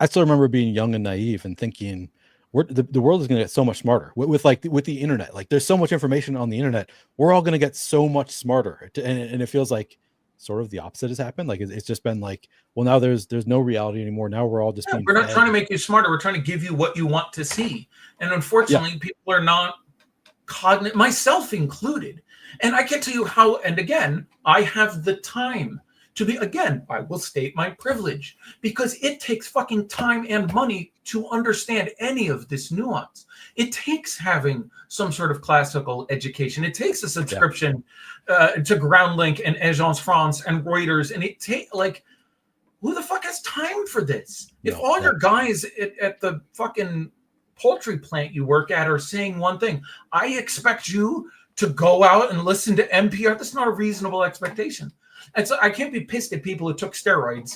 [SPEAKER 1] still remember being young and naive and thinking, the world is going to get so much smarter with the internet. There's so much information on the internet. We're all going to get so much smarter, and it feels like sort of the opposite has happened. Like it's just been like, well, now there's no reality anymore. Now we're all just being
[SPEAKER 2] we're not
[SPEAKER 1] fed.
[SPEAKER 2] trying to make you smarter. We're trying to give you what you want to see. And unfortunately, people are not cognizant, myself included. And I can tell you how, and again, I have the time to be, again, I will state my privilege, because it takes fucking time and money to understand any of this nuance. It takes having some sort of classical education. It takes a subscription to Groundlink and Agence France and Reuters. And it takes, like, who the fuck has time for this? If all your guys at the fucking poultry plant you work at are saying one thing, I expect you to go out and listen to NPR. That's not a reasonable expectation. And so I can't be pissed at people who took steroids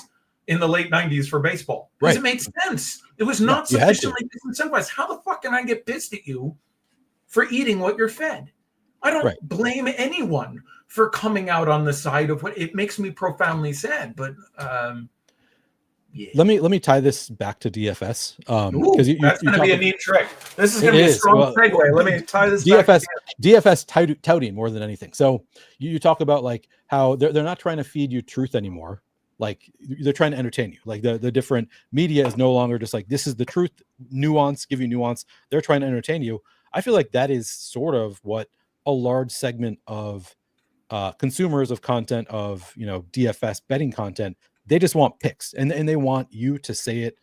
[SPEAKER 2] in the late 90s for baseball. Because it made sense. It was not sufficiently disincentivized. How the fuck can I get pissed at you for eating what you're fed? I don't blame anyone for coming out on the side of what it makes me profoundly sad. But
[SPEAKER 1] let me tie this back to DFS.
[SPEAKER 2] Because that's going to be a neat trick. This is going to be a strong segue. Let me tie this back to
[SPEAKER 1] DFS touting more than anything. So you talk about like how they're not trying to feed you truth anymore. Like they're trying to entertain you. Like the different media is no longer just like, this is the truth, nuance, give you nuance. They're trying to entertain you. I feel like that is sort of what a large segment of consumers of content, of, you know, DFS betting content, they just want picks, and they want you to say it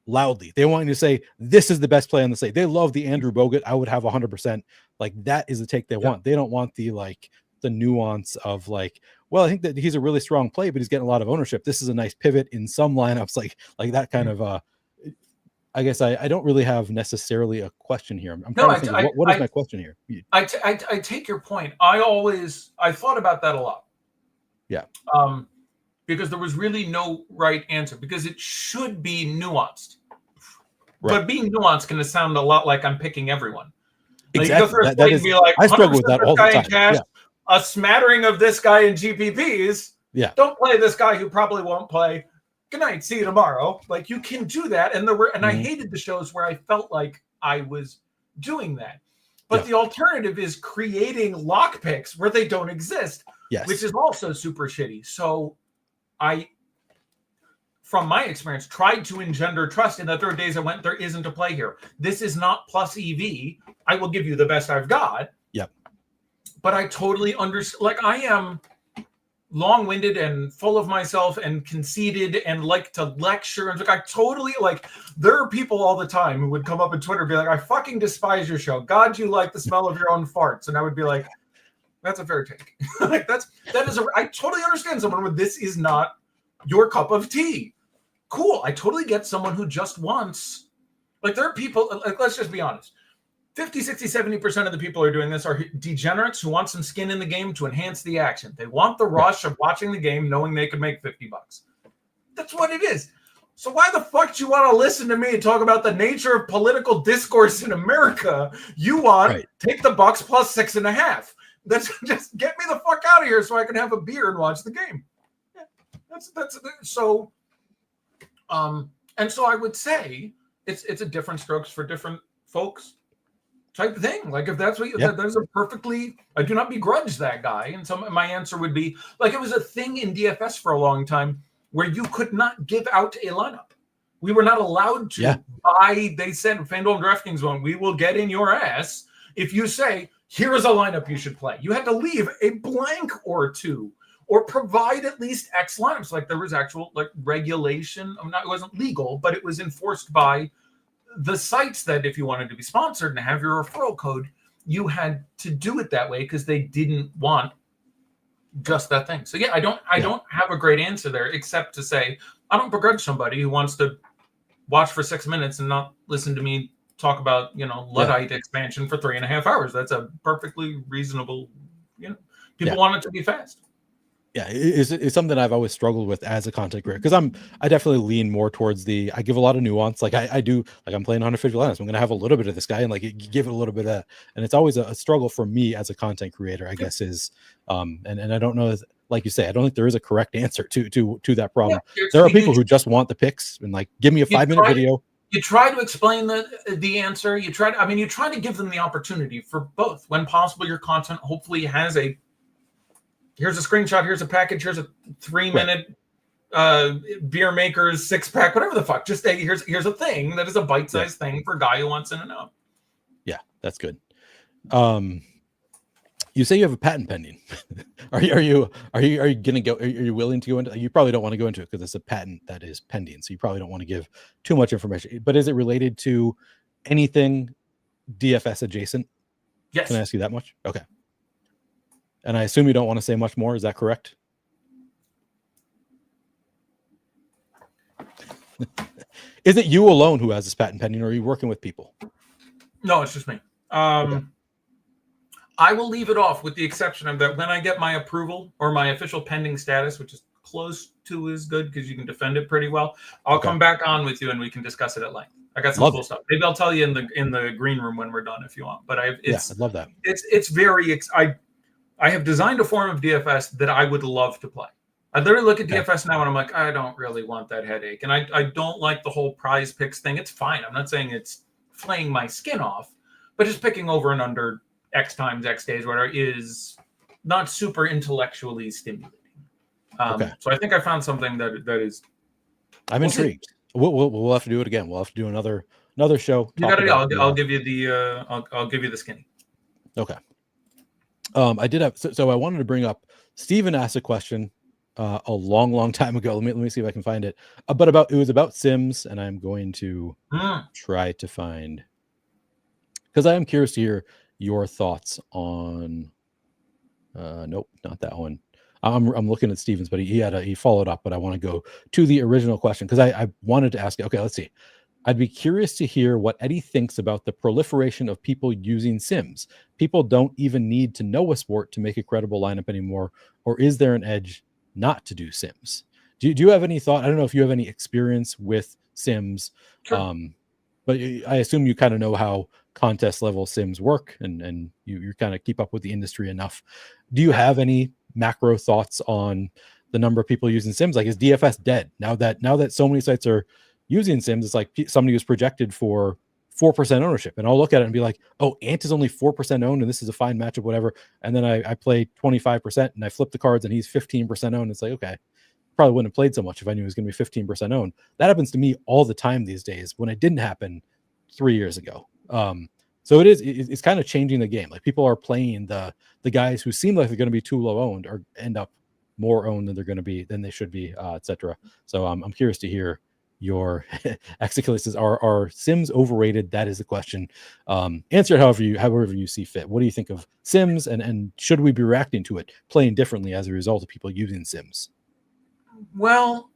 [SPEAKER 1] loudly. They want you to say, this is the best play on the slate. They love the Andrew Bogut. I would have 100%. Like that is the take they want. They don't want the, like, the nuance of like, well, I think that he's a really strong play, but he's getting a lot of ownership. This is a nice pivot in some lineups, like that kind of, I guess I don't really have necessarily a question here. I'm trying to think, what is my question here?
[SPEAKER 2] I take your point. I thought about that a lot.
[SPEAKER 1] Yeah.
[SPEAKER 2] Because there was really no right answer, because it should be nuanced. Right. But being nuanced can sound a lot like I'm picking everyone. Like
[SPEAKER 1] exactly. That is, be like, I struggle with that all the time.
[SPEAKER 2] Cash, a smattering of this guy in GPPs.
[SPEAKER 1] Yeah.
[SPEAKER 2] Don't play this guy who probably won't play. Good night. See you tomorrow. Like, you can do that. And I hated the shows where I felt like I was doing that. But the alternative is creating lock picks where they don't exist, which is also super shitty. So I, from my experience, tried to engender trust in that there are days I went, there isn't a play here. This is not plus EV. I will give you the best I've got.
[SPEAKER 1] Yep.
[SPEAKER 2] But I totally understand. Like, I am long-winded and full of myself and conceited and like to lecture. And like, I totally, like, there are people all the time who would come up on Twitter and be like, I fucking despise your show. God, you like the smell of your own farts. And I would be like, that's a fair take. Like, I totally understand someone where this is not your cup of tea. Cool. I totally get someone who just wants, like, there are people, like, let's just be honest. 50, 60, 70% of the people who are doing this are degenerates who want some skin in the game to enhance the action. They want the rush of watching the game knowing they could make $50. That's what it is. So why the fuck do you want to listen to me talk about the nature of political discourse in America? You want take the Bucks plus 6.5. That's just get me the fuck out of here so I can have a beer and watch the game. Yeah, that's so. And so I would say it's a different strokes for different folks type thing. Like, if that's what there's a perfectly, I do not begrudge that guy. And so my answer would be, like, it was a thing in DFS for a long time where you could not give out a lineup. We were not allowed to buy. They said, FanDuel and DraftKings one, we will get in your ass if you say, here is a lineup you should play. You had to leave a blank or two, or provide at least X lineups. Like, there was actual, like, regulation. It wasn't legal, but it was enforced by the sites that if you wanted to be sponsored and have your referral code, you had to do it that way because they didn't want just that thing. So I don't have a great answer there, except to say I don't begrudge somebody who wants to watch for 6 minutes and not listen to me talk about, Luddite expansion for 3.5 hours. That's a perfectly reasonable, people want it to be fast.
[SPEAKER 1] Yeah, it's something I've always struggled with as a content creator, because I definitely lean more towards I give a lot of nuance. Like I do, like, I'm playing 150 lineups. I'm going to have a little bit of this guy and, like, give it a little bit of that. And it's always a struggle for me as a content creator, I guess, is, and I don't know, like you say, I don't think there is a correct answer to that problem. There are people who just want the picks and, like, give me a 5-minute video.
[SPEAKER 2] You try to explain the answer. You try to give them the opportunity for both. When possible, your content hopefully has a here's a screenshot, here's a package, here's a 3-minute beer maker's 6-pack, whatever the fuck. Just here's a thing that is a bite-sized thing for a guy who wants in and out.
[SPEAKER 1] Yeah, that's good. You say you have a patent pending. Are you gonna go? Are you willing to go into? You probably don't want to go into it because it's a patent that is pending, so you probably don't want to give too much information. But is it related to anything DFS adjacent?
[SPEAKER 2] Yes.
[SPEAKER 1] Can I ask you that much? Okay. And I assume you don't want to say much more. Is that correct? Is it you alone who has this patent pending, or are you working with people?
[SPEAKER 2] No, it's just me. Okay. I will leave it off with the exception of that when I get my approval or my official pending status, which is close to as good because you can defend it pretty well. I'll come back on with you and we can discuss it at length. I got some cool stuff. Maybe I'll tell you in the green room when we're done if you want. But I'd
[SPEAKER 1] love that.
[SPEAKER 2] It's very I have designed a form of DFS that I would love to play. I literally look at DFS now and I'm like, I don't really want that headache. And I don't like the whole prize picks thing. It's fine. I'm not saying it's flaying my skin off, but just picking over and under X times X days, whatever, is not super intellectually stimulating. So I think I found something that is.
[SPEAKER 1] I'm intrigued. We'll have to do it again. We'll have to do another show.
[SPEAKER 2] I'll give you the I'll give you the skinny.
[SPEAKER 1] Okay. I did have so I wanted to bring up. Steven asked a question a long time ago. Let me see if I can find it. But it was about Sims, and I'm going to try to find, because I am curious to hear your thoughts on. Nope, not that one. I'm looking at Steven's, but he followed up. But I want to go to the original question because I wanted to ask. Okay, let's see. I'd be curious to hear what Eddie thinks about the proliferation of people using Sims. People don't even need to know a sport to make a credible lineup anymore. Or is there an edge not to do Sims? Do you have any thought? I don't know if you have any experience with Sims,
[SPEAKER 2] sure.
[SPEAKER 1] But I assume you kind of know how contest level Sims work, and you kind of keep up with the industry enough. Do you have any macro thoughts on the number of people using Sims? Like, is DFS dead now that so many sites are using Sims? It's like somebody who's projected for 4% ownership, and I'll look at it and be like, oh, Ant is only 4% owned, and this is a fine matchup, whatever. And then I play 25%, and I flip the cards, and he's 15% owned. It's like, okay, probably wouldn't have played so much if I knew he was going to be 15% owned. That happens to me all the time these days when it didn't happen 3 years ago. So it's kind of changing the game. Like, people are playing the guys who seem like they're going to be too low owned or end up more owned than they should be, etc. So I'm curious to hear your Achilles says, are Sims overrated? That is the question. Answer it however you see fit. What do you think of Sims, and should we be reacting to it, playing differently as a result of people using Sims?
[SPEAKER 2] Well,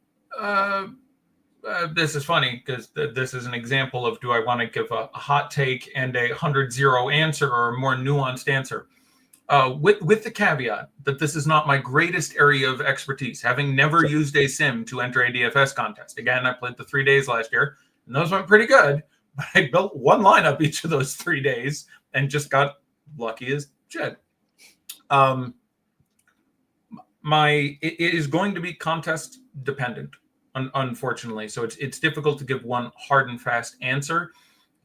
[SPEAKER 2] this is funny because this is an example of, do I want to give a hot take and a 100-0 answer or a more nuanced answer? With the caveat that this is not my greatest area of expertise, having never used a sim to enter a DFS contest. Again, I played the 3 days last year, and those went pretty good, but I built one lineup each of those 3 days and just got lucky as shit. It is going to be contest dependent, unfortunately. So it's difficult to give one hard and fast answer,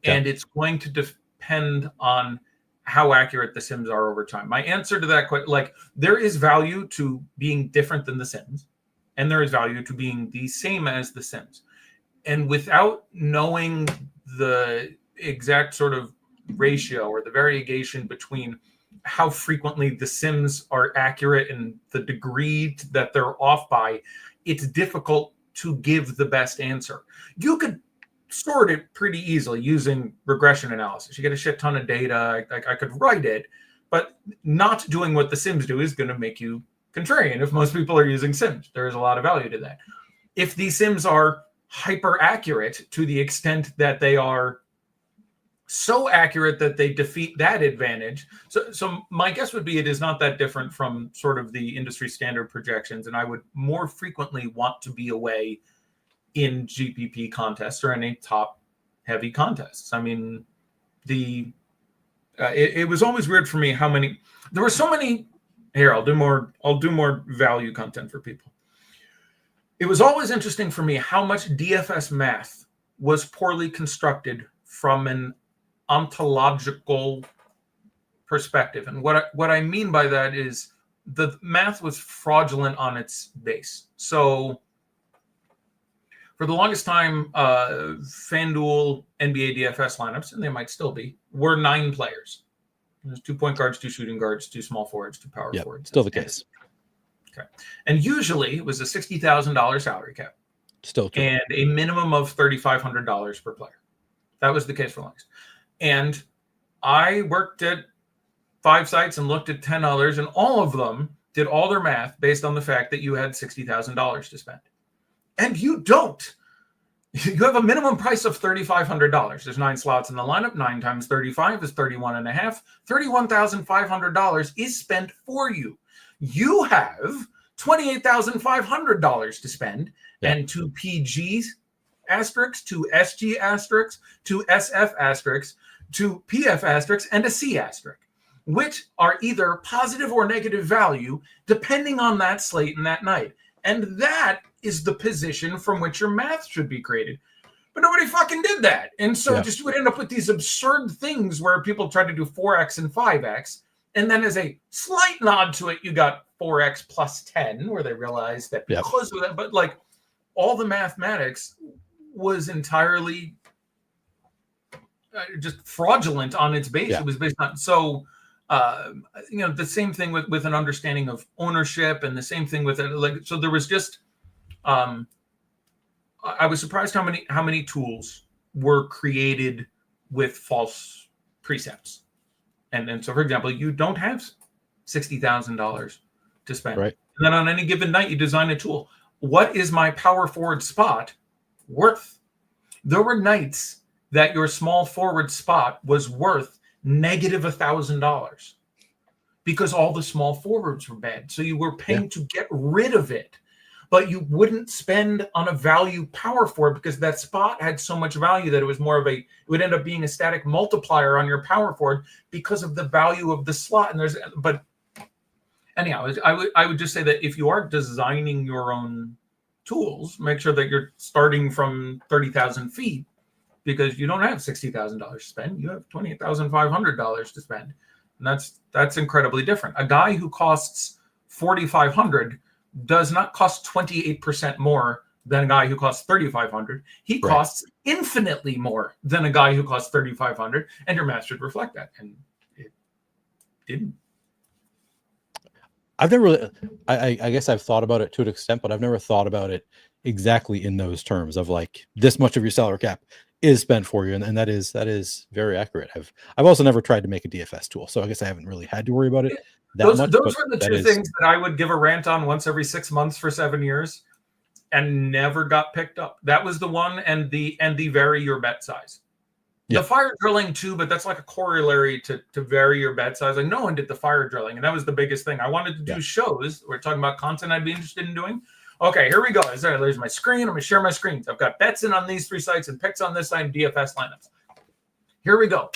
[SPEAKER 2] and it's going to depend on how accurate the Sims are over time. My answer to that question, like, there is value to being different than the Sims, and there is value to being the same as the Sims. And without knowing the exact sort of ratio or the variegation between how frequently the Sims are accurate and the degree that they're off by, it's difficult to give the best answer. You could sort it pretty easily using regression analysis. You get a shit ton of data. I could write it, but not doing what the Sims do is going to make you contrarian. If most people are using Sims, there is a lot of value to that. If these Sims are hyper accurate to the extent that they are so accurate that they defeat that advantage. So my guess would be it is not that different from sort of the industry standard projections, and I would more frequently want to be away in GPP contests or any top heavy contests. I mean, it was always weird for me how many there were so many. Here, I'll do more value content for people. It was always interesting for me how much DFS math was poorly constructed from an ontological perspective. And what I mean by that is the math was fraudulent on its base. So for the longest time, FanDuel NBA DFS lineups, and they might still be, were 9 players. There's 2 point guards, 2 shooting guards, 2 small forwards, 2 power forwards.
[SPEAKER 1] Still the case.
[SPEAKER 2] Okay. And usually it was a $60,000 salary cap.
[SPEAKER 1] Still true.
[SPEAKER 2] And a minimum of $3,500 per player. That was the case for longest. And I worked at 5 sites and looked at 10 others, and all of them did all their math based on the fact that you had $60,000 to spend. And you don't. You have a minimum price of $3,500. There's 9 slots in the lineup. 9 times 35 is 31.5. $31,500 is spent for you. You have $28,500 to spend, and 2 PGs asterisks, 2 SG asterisks, 2 SF asterisks, 2 PF asterisks, and a C asterisk, which are either positive or negative value depending on that slate and that night. And that is the position from which your math should be created. But nobody fucking did that. And so just you would end up with these absurd things where people tried to do 4x and 5x. And then as a slight nod to it, you got 4x plus 10, where they realized that because of that, but like all the mathematics was entirely just fraudulent on its base. It was based on, so the same thing with an understanding of ownership, and the same thing with it. Like, so there was just, I was surprised how many tools were created with false precepts. And so, for example, you don't have $60,000 to spend.
[SPEAKER 1] Right.
[SPEAKER 2] And then on any given night, you design a tool. What is my power forward spot worth? There were nights that your small forward spot was worth negative $1,000 because all the small forwards were bad. So you were paying to get rid of it, but you wouldn't spend on a value power forward because that spot had so much value that it was more of it would end up being a static multiplier on your power forward because of the value of the slot. And but anyhow, I would just say that if you are designing your own tools, make sure that you're starting from 30,000 feet, because you don't have $60,000 to spend. You have $28,500 to spend. And that's incredibly different. A guy who costs $4,500 does not cost 28% more than a guy who costs $3,500. He costs infinitely more than a guy who costs $3,500, and your math should reflect that. And it didn't.
[SPEAKER 1] I've never really, I guess I've thought about it to an extent, but I've never thought about it exactly in those terms of like this much of your salary cap is spent for you, and that is very accurate. I've also never tried to make a DFS tool, so I guess I haven't really had to worry about it
[SPEAKER 2] those were the 2 things that I would give a rant on once every 6 months for 7 years, and never got picked up. That was the one, and the vary your bet size. The fire drilling too, but that's like a corollary to vary your bet size. Like no one did the fire drilling, and that was the biggest thing. I wanted to do shows. We're talking about content I'd be interested in doing. Okay, here we go. There's my screen. I'm going to share my screens. I've got bets in on these 3 sites and picks on this side, DFS lineups. Here we go.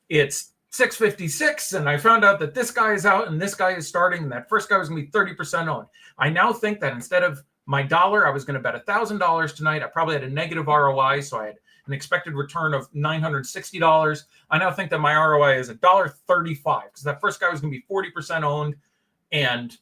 [SPEAKER 2] It's 6:56, and I found out that this guy is out and this guy is starting, and that first guy was going to be 30% owned. I now think that instead of my $1, I was going to bet $1,000 tonight. I probably had a negative ROI, so I had an expected return of $960. I now think that my ROI is $1.35 because that first guy was going to be 40% owned, and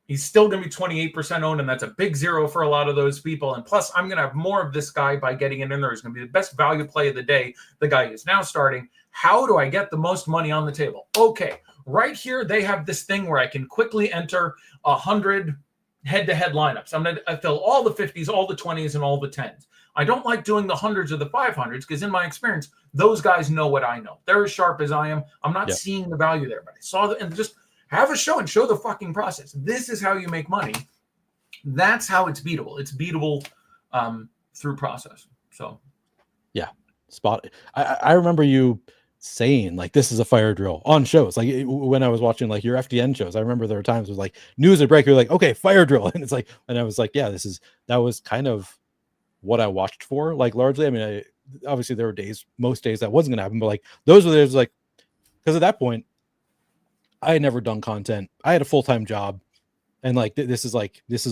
[SPEAKER 2] he's still going to be 28% owned, and that's a big zero for a lot of those people. And plus, I'm going to have more of this guy by getting it in there. He's going to be the best value play of the day. The guy is now starting. How do I get the most money on the table? Okay, right here, they have this thing where I can quickly enter 100 head-to-head lineups. I'm going to fill all the 50s, all the 20s, and all the 10s. I don't like doing the 100s or the 500s because in my experience, those guys know what I know. They're as sharp as I am. I'm not seeing the value there, but I saw and just have a show and show the fucking process. This is how you make money. That's how it's beatable. It's beatable through process. So,
[SPEAKER 1] spot. I remember you saying like this is a fire drill on shows. Like when I was watching like your FDN shows, I remember there were times it was like news would break. You're like, okay, fire drill, and it's like, and I was like, yeah, that was kind of what I watched for. Like largely, I mean, obviously there were most days that wasn't gonna happen, but like those were days like because at that point. I had never done content. I had a full-time job. And like, this is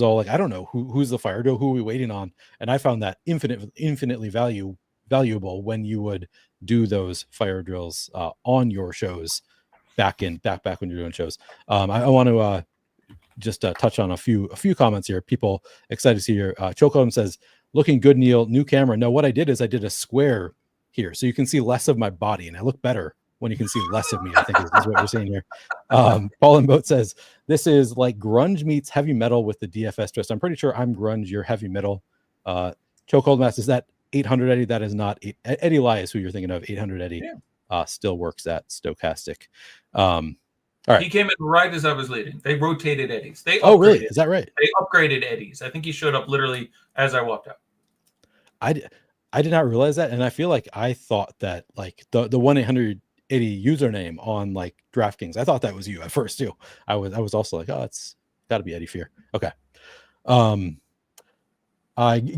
[SPEAKER 1] all like, I don't know who's the fire drill, who are we waiting on? And I found that infinitely valuable when you would do those fire drills on your shows back when you're doing shows. I want to just touch on a few comments here. People excited to see your Chocolate says, looking good, Neil. New camera. No, what I did is I did a square here, so you can see less of my body, and I look better when you can see less of me, I think is what you're saying here. Paul and Boat says, this is like grunge meets heavy metal with the DFS twist. I'm pretty sure I'm grunge, you're heavy metal. Chokehold Mass, is that 800 Eddie? That is not Eddie Elias, who you're thinking of. 800 Eddie still works at Stochastic. All right.
[SPEAKER 2] He came in right as I was leading. They rotated Eddies.
[SPEAKER 1] Oh, really? Is that right?
[SPEAKER 2] They upgraded Eddies. I think he showed up literally as I walked out.
[SPEAKER 1] I did not realize that, and I feel like I thought that like the 1-800 Eddie username on like DraftKings, I thought that was you at first too. I was also like, oh, it's got to be Eddie Fear. Okay.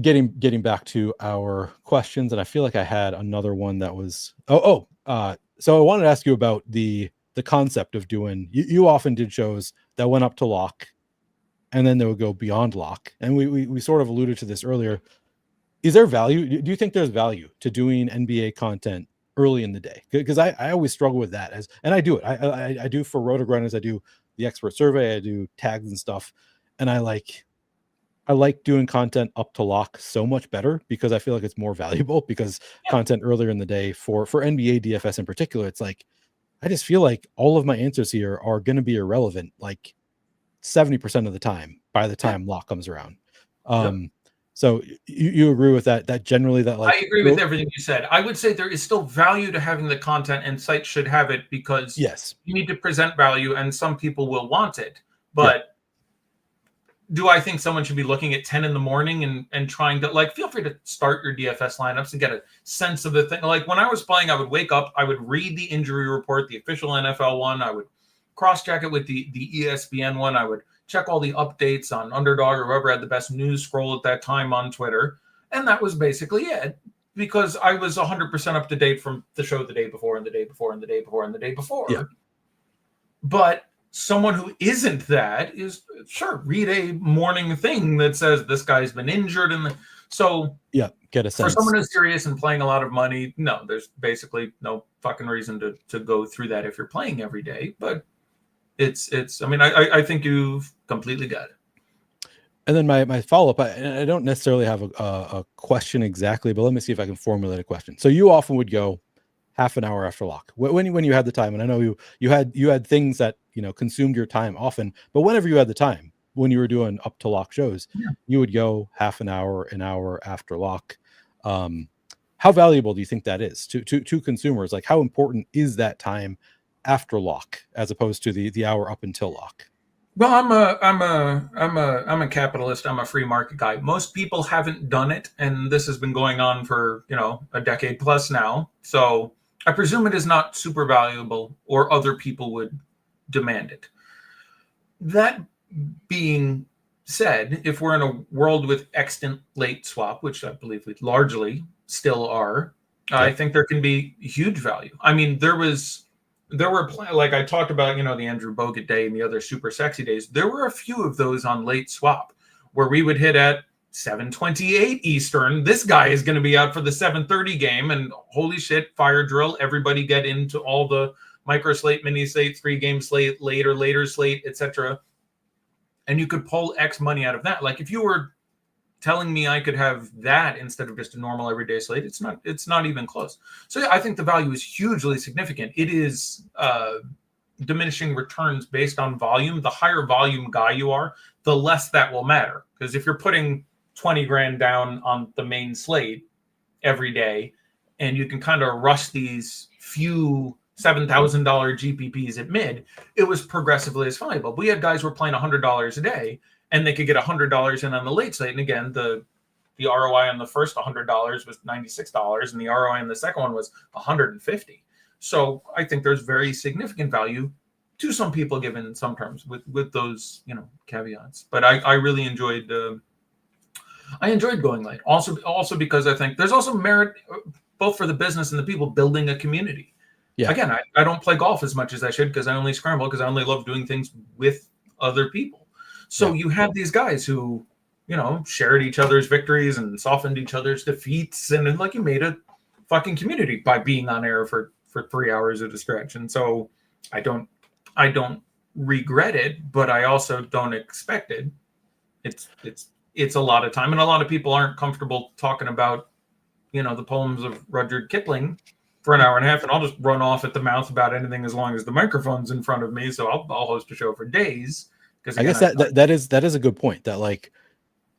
[SPEAKER 1] Getting back to our questions, and I feel like I had another one that was so I wanted to ask you about the concept of doing. You often did shows that went up to lock, and then they would go beyond lock, and we sort of alluded to this earlier. Is there value? Do you think there's value to doing NBA content early in the day? Because I always struggle with that, and I do it. I do for RotoGrinders. I do the expert survey. I do tags and stuff, and I like doing content up to lock so much better because I feel like it's more valuable. Because content earlier in the day for NBA DFS in particular, it's like I just feel like all of my answers here are going to be irrelevant like 70% of the time by the time lock comes around. So you agree with that? That generally that like
[SPEAKER 2] I agree with everything you said. I would say there is still value to having the content, and sites should have it because you need to present value, and some people will want it. But do I think someone should be looking at 10 in the morning and trying to like feel free to start your DFS lineups and get a sense of the thing? Like when I was playing, I would wake up, I would read the injury report, the official NFL one, I would cross-check it with the ESPN one, I would check all the updates on Underdog or whoever had the best news scroll at that time on Twitter. And that was basically it because I was 100% up to date from the show the day before and the day before and the day before and the day before.
[SPEAKER 1] Yeah.
[SPEAKER 2] But someone who isn't that is read a morning thing that says this guy's been injured. And so
[SPEAKER 1] get a sense.
[SPEAKER 2] For someone who's serious and playing a lot of money, no, there's basically no fucking reason to go through that if you're playing every day. But I mean, I think you've completely got it.
[SPEAKER 1] And then my follow-up, I don't necessarily have a question exactly, but let me see if I can formulate a question. So you often would go half an hour after lock when you had the time, and I know you had things that consumed your time often, but whenever you had the time, when you were doing up to lock shows, you would go half an hour after lock. How valuable do you think that is to consumers? Like, how important is that time after lock as opposed to the hour up until lock?
[SPEAKER 2] Well, I'm a capitalist. I'm a free market guy. Most people haven't done it, and this has been going on for a decade plus now. So I presume it is not super valuable, or other people would demand it. That being said, if we're in a world with extant late swap, which I believe we largely still are, I think there can be huge value. I mean, there were like I talked about, the Andrew Bogut day and the other super sexy days. There were a few of those on late swap where we would hit at 7:28 Eastern. This guy is going to be out for the 7:30 game, and holy shit, fire drill! Everybody get into all the micro slate, mini slate, 3-game slate, later slate, etc. And you could pull X money out of that. Like if you were telling me I could have that instead of just a normal everyday slate, it's not even close. So I think the value is hugely significant. It is diminishing returns based on volume. The higher volume guy you are, the less that will matter. Because if you're putting 20 grand down on the main slate every day, and you can kind of rush these few $7,000 GPPs at mid, it was progressively as valuable. We had guys who were playing $100 a day, and they could get $100 in on the late slate. And again, the ROI on the first $100 was $96, and the ROI on the second one was $150. So I think there's very significant value to some people, given some terms with those caveats. But I really enjoyed going late. Also because I think there's also merit both for the business and the people building a community. Yeah. Again, I don't play golf as much as I should because I only scramble because I only love doing things with other people. So you have these guys who, shared each other's victories and softened each other's defeats. And then like you made a fucking community by being on air for 3 hours at a stretch. And so I don't regret it, but I also don't expect it. It's a lot of time, and a lot of people aren't comfortable talking about, the poems of Rudyard Kipling for an hour and a half, and I'll just run off at the mouth about anything as long as the microphone's in front of me. So I'll host a show for days. Because
[SPEAKER 1] I guess that is a good point. That like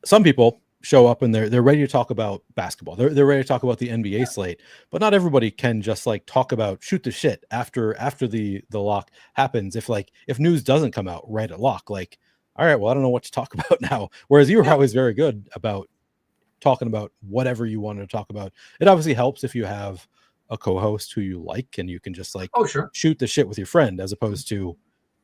[SPEAKER 1] some people show up and they're ready to talk about basketball. They're ready to talk about the NBA slate, but not everybody can just like talk about shoot the shit after the lock happens. If news doesn't come out right at lock, like, all right, well, I don't know what to talk about now. Whereas you were always very good about talking about whatever you wanted to talk about. It obviously helps if you have a co-host who you like and you can just like shoot the shit with your friend, as opposed to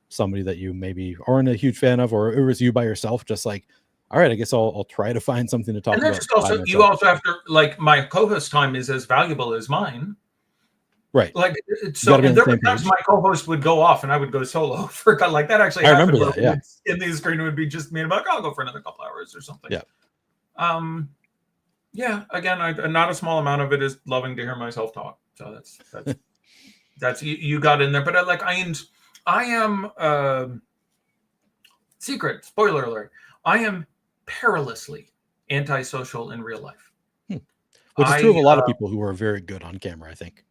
[SPEAKER 1] somebody that you maybe aren't a huge fan of, or it was you by yourself, just like, all right, I guess I'll try to find something to talk about.
[SPEAKER 2] And that's also, you also have to, like, my co-host time is as valuable as mine.
[SPEAKER 1] Right.
[SPEAKER 2] Like, so, and there were times my co-host would go off and I would go solo for, like, that actually happened.
[SPEAKER 1] I remember that, yeah.
[SPEAKER 2] In the screen, it would be just me and I'm like, I'll go for another couple hours or something.
[SPEAKER 1] Yeah.
[SPEAKER 2] Yeah, again, not a small amount of it is loving to hear myself talk. So that's you got in there. But I am secret, spoiler alert, I am perilously antisocial in real life.
[SPEAKER 1] Which is true of a lot of people who are very good on camera, I think.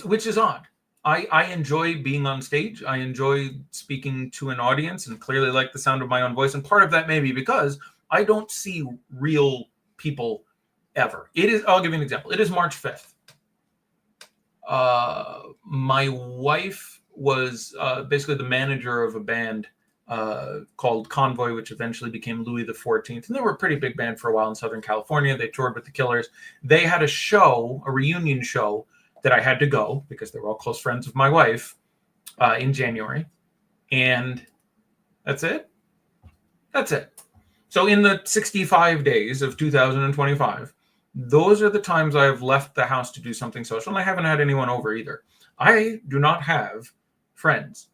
[SPEAKER 2] Which is odd. I enjoy being on stage. I enjoy speaking to an audience and clearly like the sound of my own voice. And part of that may be because I don't see real people ever. I'll give you an example. It is March 5th. My wife was basically the manager of a band called Convoy, which eventually became Louis XIV. And they were a pretty big band for a while in Southern California. They toured with the Killers. They had a reunion show that I had to go because they were all close friends of my wife in January. And that's it. So in the 65 days of 2025, those are the times I've left the house to do something social. And I haven't had anyone over either. I do not have friends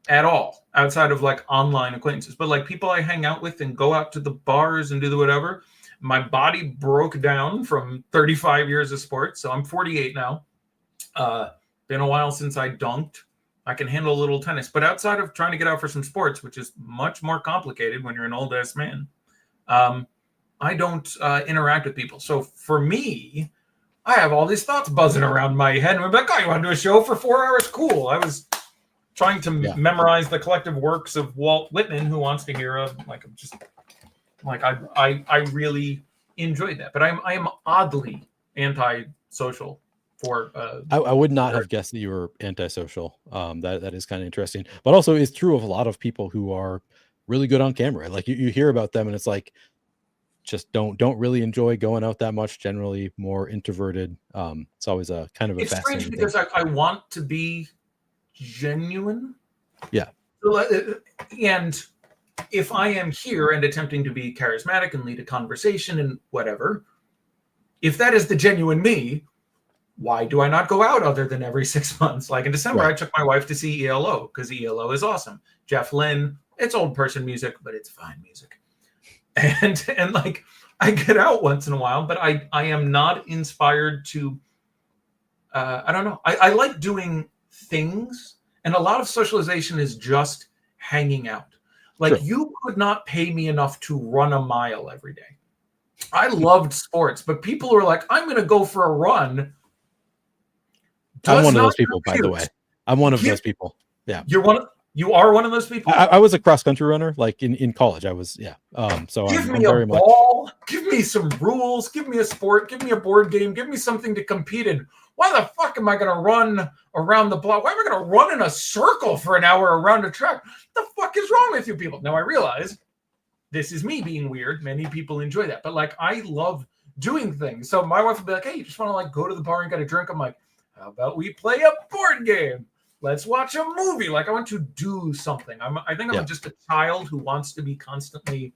[SPEAKER 2] at all outside of like online acquaintances, but like people I hang out with and go out to the bars and do the whatever. My body broke down from 35 years of sports. So I'm 48 now. Been a while since I dunked. I can handle a little tennis, but outside of trying to get out for some sports, which is much more complicated when you're an old ass man, I don't interact with people. So for me, I have all these thoughts buzzing around my head. And I'm like, oh, you want to do a show for 4 hours? Cool. I was trying to memorize the collective works of Walt Whitman, who wants to hear I really enjoyed that. But I am oddly antisocial.
[SPEAKER 1] I would not have guessed that you were antisocial. That is kind of interesting, but also is true of a lot of people who are really good on camera. Like you hear about them and it's like, just don't really enjoy going out that much, generally more introverted. It's always a kind of a fascinating
[SPEAKER 2] thing. It's strange because I want to be genuine.
[SPEAKER 1] Yeah.
[SPEAKER 2] And if I am here and attempting to be charismatic and lead a conversation and whatever, if that is the genuine me, why do I not go out other than every 6 months? Like in December, I took my wife to see ELO because ELO is awesome. Jeff Lynne, it's old person music, but it's fine music. And like I get out once in a while, but I am not inspired to, I don't know. I like doing things, and a lot of socialization is just hanging out. Like you could not pay me enough to run a mile every day. I loved sports, but people were like, I'm going to go for a run.
[SPEAKER 1] I'm one of those people, by the way. I'm one of those people. Yeah.
[SPEAKER 2] You are one of those people?
[SPEAKER 1] I was a cross-country runner, like in college. I was, So
[SPEAKER 2] give me a ball, give me some rules, give me a sport, give me a board game, give me something to compete in. Why the fuck am I going to run around the block? Why am I going to run in a circle for an hour around a track? What the fuck is wrong with you people? Now I realize this is me being weird. Many people enjoy that, but like I love doing things. So my wife would be like, hey, you just want to like go to the bar and get a drink? I'm like, how about we play a board game? Let's watch a movie. Like I want to do something. I think I'm just a child who wants to be constantly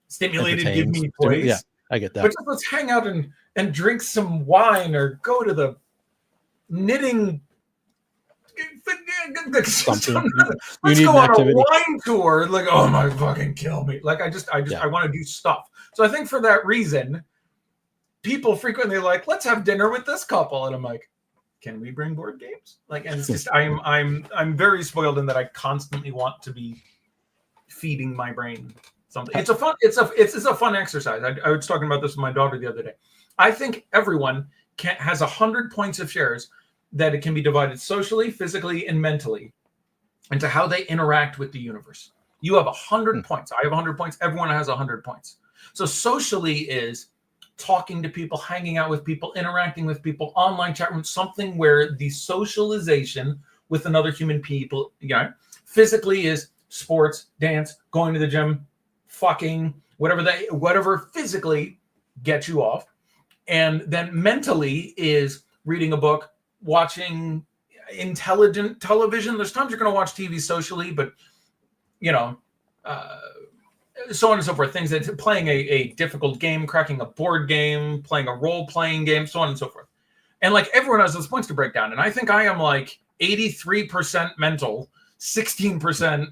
[SPEAKER 2] stimulated. Give me toys.
[SPEAKER 1] Yeah, I get that.
[SPEAKER 2] But just let's hang out and drink some wine or go to the knitting.
[SPEAKER 1] Something.
[SPEAKER 2] Let's go on a wine tour. Like, oh my fucking kill me. Like I want to do stuff. So I think for that reason, people frequently are like, let's have dinner with this couple. And I'm like, can we bring board games? Like, and it's just I'm very spoiled in that I constantly want to be feeding my brain something. It's a fun exercise. I was talking about this with my daughter the other day. I think everyone has 100 points of shares that it can be divided socially, physically, and mentally into how they interact with the universe. You have 100 points. I have 100 points. Everyone has 100 points. So socially is talking to people, hanging out with people, interacting with people, online chat rooms, something where the socialization with another human people, physically is sports, dance, going to the gym, fucking, whatever physically gets you off. And then mentally is reading a book, watching intelligent television. There's times you're going to watch TV socially, but so on and so forth. Things that playing a difficult game, cracking a board game, playing a role-playing game, so on and so forth. And like everyone has those points to break down. And I think I am like 83% mental, 16%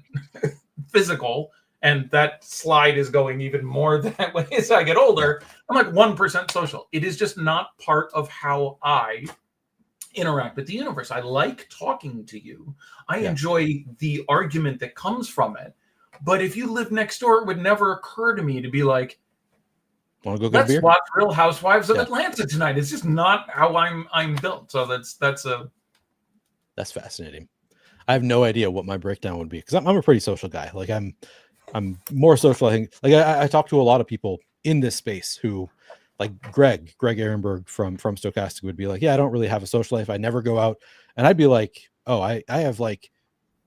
[SPEAKER 2] physical, and that slide is going even more that way as I get older. I'm like 1% social. It is just not part of how I interact with the universe. I like talking to you. I enjoy the argument that comes from it. But if you live next door, it would never occur to me to be like,
[SPEAKER 1] want to go get a beer?
[SPEAKER 2] Let's watch Real Housewives of Atlanta tonight. It's just not how I'm built. So that's
[SPEAKER 1] fascinating. I have no idea what my breakdown would be because I'm a pretty social guy. Like I'm more social. I think like I talk to a lot of people in this space who, like Greg Ehrenberg from Stochastic would be like, yeah, I don't really have a social life. I never go out. And I'd be like, oh, I have like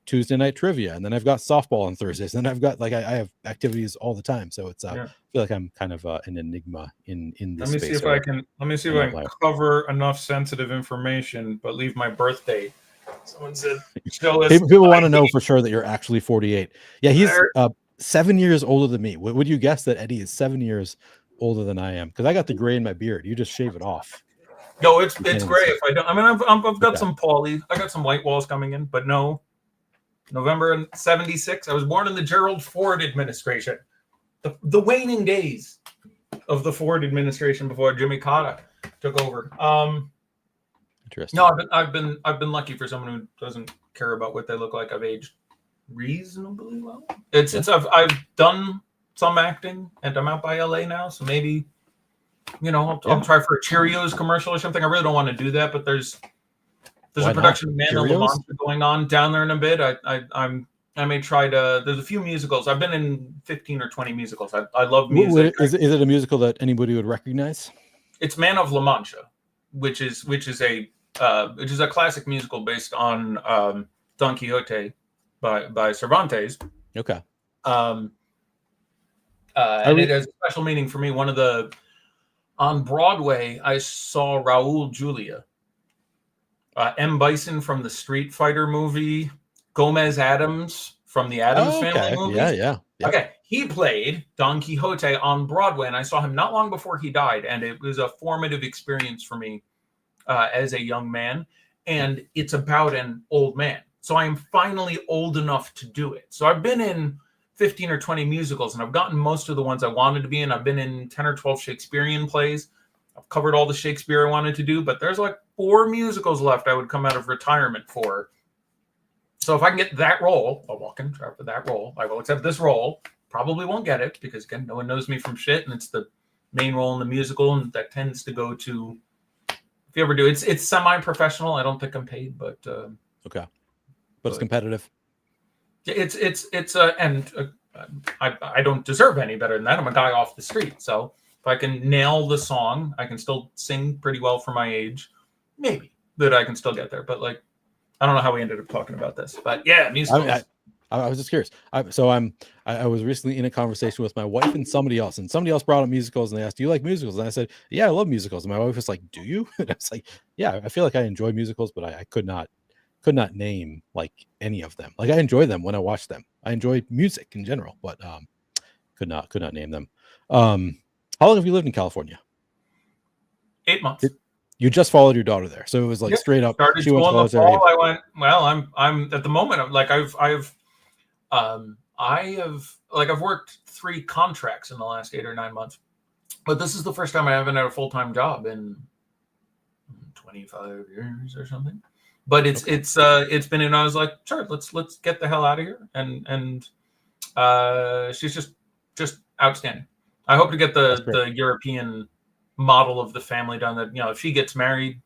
[SPEAKER 1] Tuesday night trivia, and then I've got softball on Thursdays, and then I've got like I have activities all the time. So it's I feel like I'm kind of an enigma in this
[SPEAKER 3] Let me
[SPEAKER 1] space.
[SPEAKER 3] Let me see if I can cover enough sensitive information, but leave my birth date. Someone said,
[SPEAKER 1] people want to know for sure that you're actually 48. Yeah, he's 7 years older than me. Would you guess that Eddie is 7 years older than I am? Because I got the gray in my beard. You just shave it off.
[SPEAKER 2] No, it's gray if I don't. I mean, I've got some poly. I got some white walls coming in, but no. November 76. I was born in the Gerald Ford administration, the waning days of the Ford administration before Jimmy Carter took over.
[SPEAKER 1] Interesting.
[SPEAKER 2] No, I've been lucky for someone who doesn't care about what they look like. I've aged reasonably well. I've done some acting, and I'm out by LA now, so maybe I'll try for a Cheerios commercial or something. I really don't want to do that, but there's a production of Man of La Mancha going on down there in a bit. I may try to. There's a few musicals. I've been in 15 or 20 musicals. I love music.
[SPEAKER 1] Is it a musical that anybody would recognize?
[SPEAKER 2] It's Man of La Mancha, which is a classic musical based on Don Quixote by Cervantes.
[SPEAKER 1] Okay.
[SPEAKER 2] And it has a special meaning for me. On Broadway, I saw Raul Julia. M. Bison from the Street Fighter movie, Gomez Addams from the Addams Family movie.
[SPEAKER 1] Yeah.
[SPEAKER 2] Okay, he played Don Quixote on Broadway, and I saw him not long before he died, and it was a formative experience for me as a young man. And it's about an old man, so I am finally old enough to do it. So I've been in 15 or 20 musicals, and I've gotten most of the ones I wanted to be in. I've been in 10 or 12 Shakespearean plays. I've covered all the Shakespeare I wanted to do, but there's like 4 musicals left I would come out of retirement for. So if I can get that role, I'll walk in, try for that role. I will accept this role. Probably won't get it because, again, no one knows me from shit, and it's the main role in the musical, and that tends to go to, if you ever do, it's semi-professional. I don't think I'm paid, but
[SPEAKER 1] okay, but it's competitive.
[SPEAKER 2] I don't deserve any better than that. I'm a guy off the street, so if I can nail the song, I can still sing pretty well for my age. Maybe that I can still get there, but like, I don't know how we ended up talking about this, but yeah, musicals.
[SPEAKER 1] I was just curious. I was recently in a conversation with my wife and somebody else brought up musicals, and they asked, "Do you like musicals?" And I said, "Yeah, I love musicals." And my wife was like, "Do you?" And I was like, "Yeah, I feel like I enjoy musicals, but I could not name like any of them. Like I enjoy them when I watch them. I enjoy music in general, but could not name them." How long have you lived in California?
[SPEAKER 2] 8 months.
[SPEAKER 1] You just followed your daughter there, so it was like straight up.
[SPEAKER 2] Started school in the fall. I went. Well, I'm at the moment. Like I've worked 3 contracts in the last 8 or 9 months, but this is the first time I haven't had a full-time job in 25 years or something. But it's been, and I was like, sure, let's get the hell out of here. And she's just outstanding. I hope to get the European model of the family done, that, you know, if she gets married,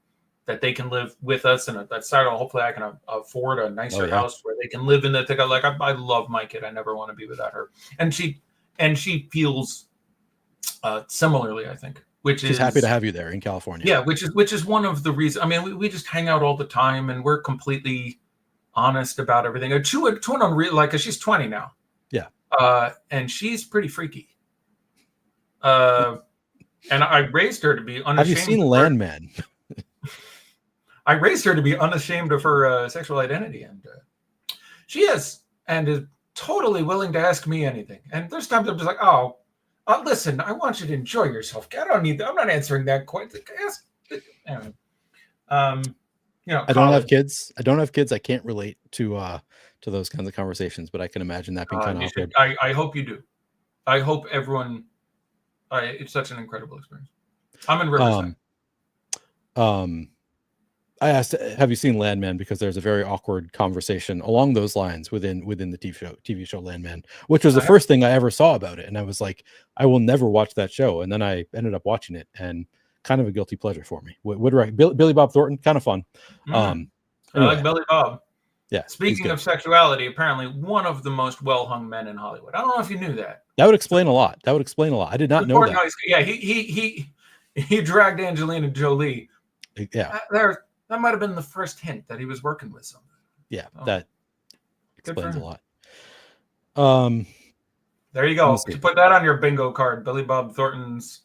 [SPEAKER 2] that they can live with us, and that side, hopefully I can afford a nicer house where they can live in that. Like, I love my kid. I never want to be without her. And she feels similarly, I think,
[SPEAKER 1] she's happy to have you there in California.
[SPEAKER 2] Yeah. Which is one of the reasons. I mean, we just hang out all the time, and we're completely honest about everything. To an unreal, like, 'cause she's 20 now.
[SPEAKER 1] Yeah.
[SPEAKER 2] And she's pretty freaky. And I raised her to be unashamed.
[SPEAKER 1] Have you seen Landman?
[SPEAKER 2] I raised her to be unashamed of her sexual identity, and she is totally willing to ask me anything. And there's times I'm just like, oh, listen, I want you to enjoy yourself. I don't need that. I'm not answering that question. Anyway, you know,
[SPEAKER 1] I don't have kids. I can't relate to those kinds of conversations, but I can imagine that being kind of awkward.
[SPEAKER 2] I hope you do. I hope everyone. It's such an incredible experience. I'm in Riverside.
[SPEAKER 1] I asked, have you seen Landman? Because there's a very awkward conversation along those lines within the TV show Landman, which was the first thing I ever saw about it. And I was like, I will never watch that show. And then I ended up watching it, and kind of a guilty pleasure for me. Billy Bob Thornton, kind of fun.
[SPEAKER 2] Anyway. I like Billy Bob.
[SPEAKER 1] Yeah.
[SPEAKER 2] Speaking of sexuality, apparently one of the most well-hung men in Hollywood. I don't know if you knew that.
[SPEAKER 1] That would explain a lot. I did not know that.
[SPEAKER 2] Yeah, he dragged Angelina Jolie.
[SPEAKER 1] Yeah.
[SPEAKER 2] That might have been the first hint that he was working with somebody.
[SPEAKER 1] Yeah, that explains a lot.
[SPEAKER 2] There you go. To put that on your bingo card, Billy Bob Thornton's.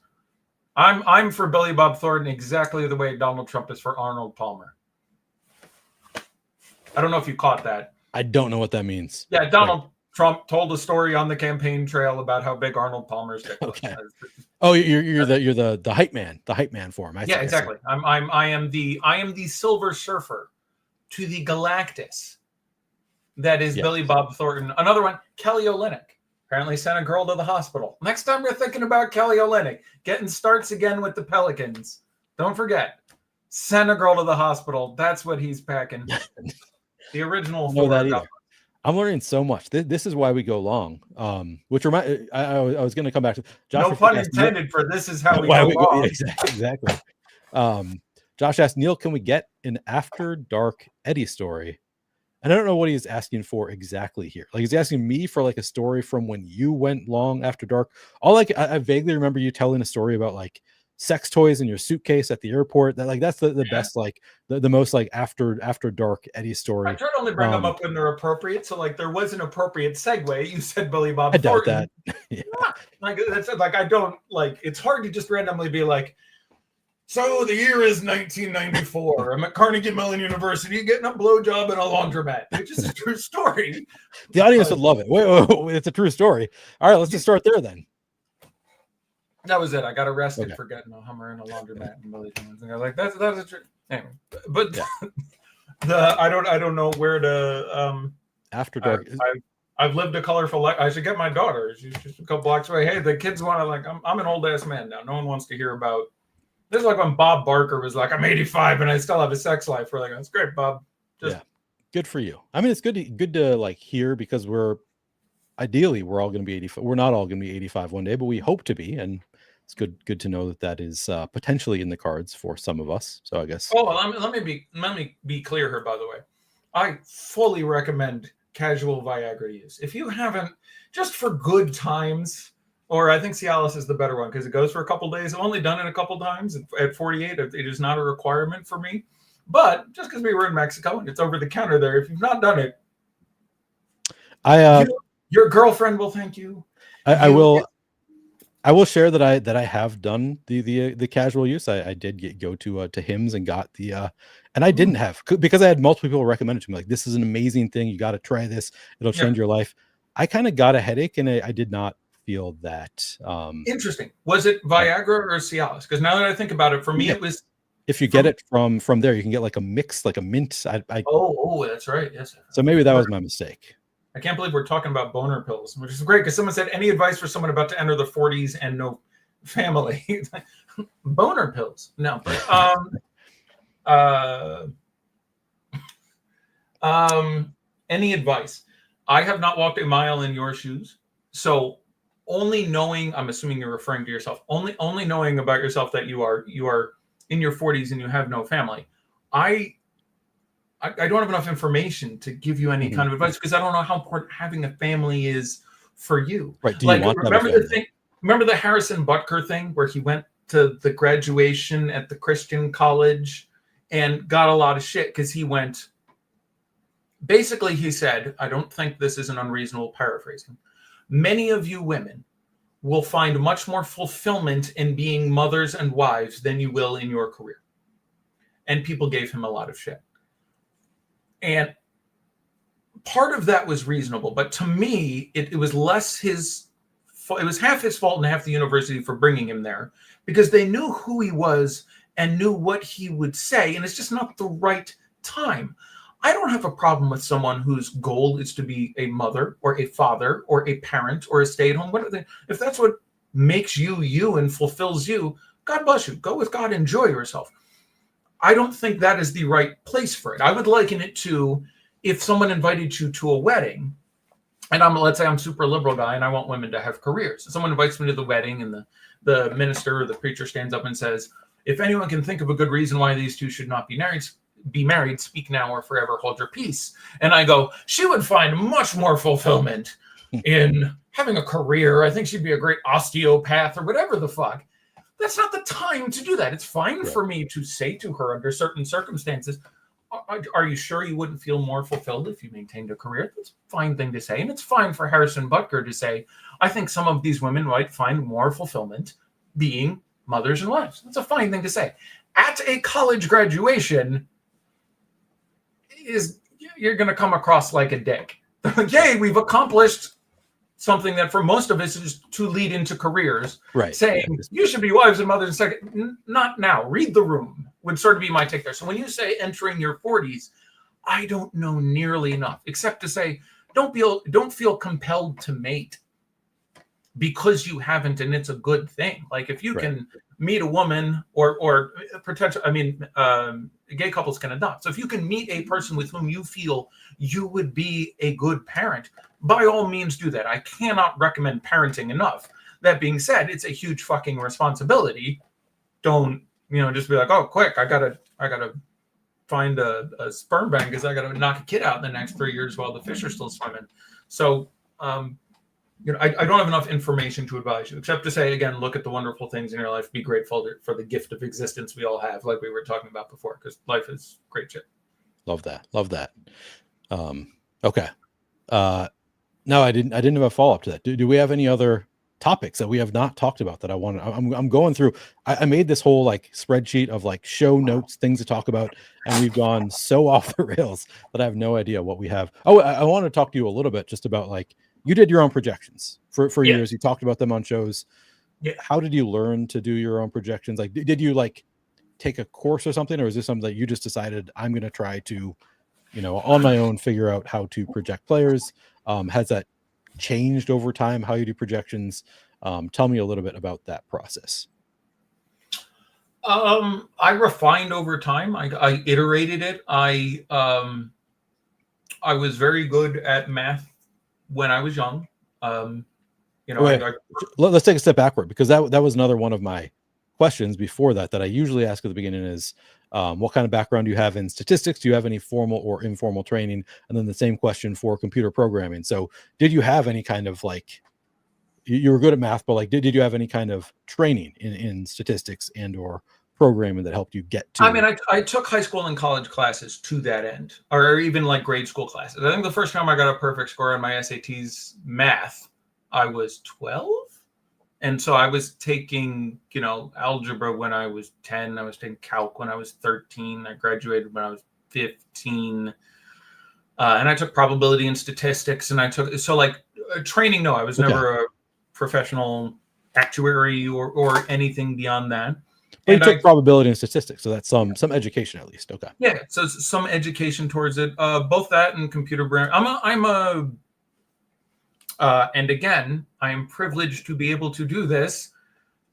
[SPEAKER 2] I'm for Billy Bob Thornton exactly the way Donald Trump is for Arnold Palmer. I don't know if you caught that.
[SPEAKER 1] I don't know what that means.
[SPEAKER 2] Yeah, Donald Trump told a story on the campaign trail about how big Arnold Palmer's dick was.
[SPEAKER 1] Okay. Oh, you're the hype man, for him.
[SPEAKER 2] Yeah, exactly. I am the Silver Surfer to the Galactus. That is Billy Bob Thornton. Another one, Kelly Olynyk. Apparently sent a girl to the hospital. Next time you're thinking about Kelly Olynyk getting starts again with the Pelicans, don't forget, send a girl to the hospital. That's what he's packing. The original.
[SPEAKER 1] I'm learning so much. This is why we go long. Which I was going to come back to. Josh,
[SPEAKER 2] no pun intended for this is how we go long.
[SPEAKER 1] Exactly. Josh asked, Neil, can we get an After Dark Eddie story? And I don't know what he's asking for exactly here. Like, he's asking me for like a story from when you went long after dark. I vaguely remember you telling a story about like sex toys in your suitcase at the airport. That's the best, like the most like after dark Eddie story.
[SPEAKER 2] I try to only bring them up when they're appropriate. So like there was an appropriate segue. You said Billy Bob.
[SPEAKER 1] I doubt that.
[SPEAKER 2] Yeah. Like that's like I don't like. It's hard to just randomly be like. So the year is 1994. I'm at Carnegie Mellon University getting a blowjob in a laundromat, which is a true story.
[SPEAKER 1] The audience would love it. Wait, it's a true story. All right, let's just start there then.
[SPEAKER 2] That was it. I got arrested for getting a Hummer in a laundromat and Billy Jones. And I was like, that's a true. Anyway, but I don't know where to.
[SPEAKER 1] After dark.
[SPEAKER 2] I've lived a colorful life. I should get my daughter. She's just a couple blocks away. Hey, the kids want to like. I'm an old ass man now. No one wants to hear about. This is like when Bob Barker was like, I'm 85 and I still have a sex life. We're like, that's great, Bob.
[SPEAKER 1] Good for you. I mean, it's good to like hear, because we're all going to be 85. We're not all going to be 85 one day, but we hope to be. And it's good to know that is potentially in the cards for some of us. So I guess.
[SPEAKER 2] Oh, let me be clear here, by the way. I fully recommend casual Viagra use. If you haven't, just for good times. Or I think Cialis is the better one because it goes for a couple days. I've only done it a couple times at 48. It is not a requirement for me. But just because we were in Mexico and it's over the counter there, if you've not done it, your girlfriend will thank you.
[SPEAKER 1] I will share that I have done the casual use. I did go to Hims and got the and I didn't have, because I had multiple people recommend it to me, like, this is an amazing thing. You got to try this. It'll change your life. I kind of got a headache and I did not feel that.
[SPEAKER 2] Interesting. Was it Viagra or Cialis? Because now that I think about it, for me it was.
[SPEAKER 1] If you get it from there, you can get like a mix, like a mint.
[SPEAKER 2] Oh, that's right. Yes.
[SPEAKER 1] So maybe that was my mistake.
[SPEAKER 2] I can't believe we're talking about boner pills, which is great because someone said, any advice for someone about to enter the 40s and no family? Boner pills. No. Any advice? I have not walked a mile in your shoes, so only knowing, I'm assuming you're referring to yourself, only knowing about yourself that you are in your 40s and you have no family. I don't have enough information to give you any kind of advice because I don't know how important having a family is for you.
[SPEAKER 1] Right? Do you want
[SPEAKER 2] remember the thing? Remember the Harrison Butker thing where he went to the graduation at the Christian college and got a lot of shit because he went. Basically, he said, I don't think this is an unreasonable paraphrasing. Many of you women will find much more fulfillment in being mothers and wives than you will in your career. And people gave him a lot of shit. And part of that was reasonable. But to me, it was less his fault. It was half his fault and half the university for bringing him there because they knew who he was and knew what he would say. And it's just not the right time. I don't have a problem with someone whose goal is to be a mother or a father or a parent or a stay-at-home. If that's what makes you you and fulfills you, God bless you. Go with God. Enjoy yourself. I don't think that is the right place for it. I would liken it to if someone invited you to a wedding, and let's say I'm a super liberal guy and I want women to have careers. So someone invites me to the wedding and the minister or the preacher stands up and says, if anyone can think of a good reason why these two should not be married, speak now or forever hold your peace. And I go, she would find much more fulfillment in having a career. I think she'd be a great osteopath or whatever the fuck. That's not the time to do that. It's fine for me to say to her under certain circumstances, are you sure you wouldn't feel more fulfilled if you maintained a career? That's a fine thing to say. And it's fine for Harrison Butker to say, I think some of these women might find more fulfillment being mothers and wives. That's a fine thing to say. At a college graduation, you're going to come across like a dick. Yay, we've accomplished something that for most of us is to lead into careers.
[SPEAKER 1] Right.
[SPEAKER 2] Saying you should be wives and mothers and second. Not now. Read the room would sort of be my take there. So when you say entering your 40s, I don't know nearly enough, except to say don't feel compelled to mate because you haven't, and it's a good thing. Like if you can meet a woman or potential, gay couples can adopt. So if you can meet a person with whom you feel you would be a good parent, by all means do that. I cannot recommend parenting enough. That being said, it's a huge fucking responsibility. Don't, just be like, oh, quick, I gotta find a sperm bank because I gotta knock a kid out in the next 3 years while the fish are still swimming. So, I don't have enough information to advise you, except to say, again, look at the wonderful things in your life. Be grateful for the gift of existence we all have, like we were talking about before, because life is great shit.
[SPEAKER 1] Love that. Okay. No, I didn't have a follow-up to that. Do we have any other topics that we have not talked about that I want to, I'm going through, I made this whole spreadsheet of show notes, things to talk about. And we've gone so off the rails that I have no idea what we have. Oh, I want to talk to you a little bit just about you did your own projections for years. You talked about them on shows.
[SPEAKER 2] Yeah.
[SPEAKER 1] How did you learn to do your own projections? Did you take a course or something, or is this something that you just decided I'm going to try to, on my own, figure out how to project players? Has that changed over time, how you do projections? Tell me a little bit about that process.
[SPEAKER 2] I refined over time. I iterated it. I was very good at math when I was young.
[SPEAKER 1] Let's take a step backward, because that was another one of my questions before that I usually ask at the beginning is, what kind of background do you have in statistics? Do you have any formal or informal training? And then the same question for computer programming. So did you have any kind of you were good at math, but did you have any kind of training in statistics and or programming that helped you get to?
[SPEAKER 2] I took high school and college classes to that end, or even grade school classes. I think the first time I got a perfect score on my SATs math, I was 12. And so I was taking, algebra when I was 10. I was taking calc when I was 13. I graduated when I was 15. And I took probability and statistics. And I took, training, no, I was never a professional actuary or anything beyond that.
[SPEAKER 1] But you took probability and statistics, so that's some education at least. Okay.
[SPEAKER 2] Yeah, so some education towards it. Both that and computer brain. And again, I am privileged to be able to do this.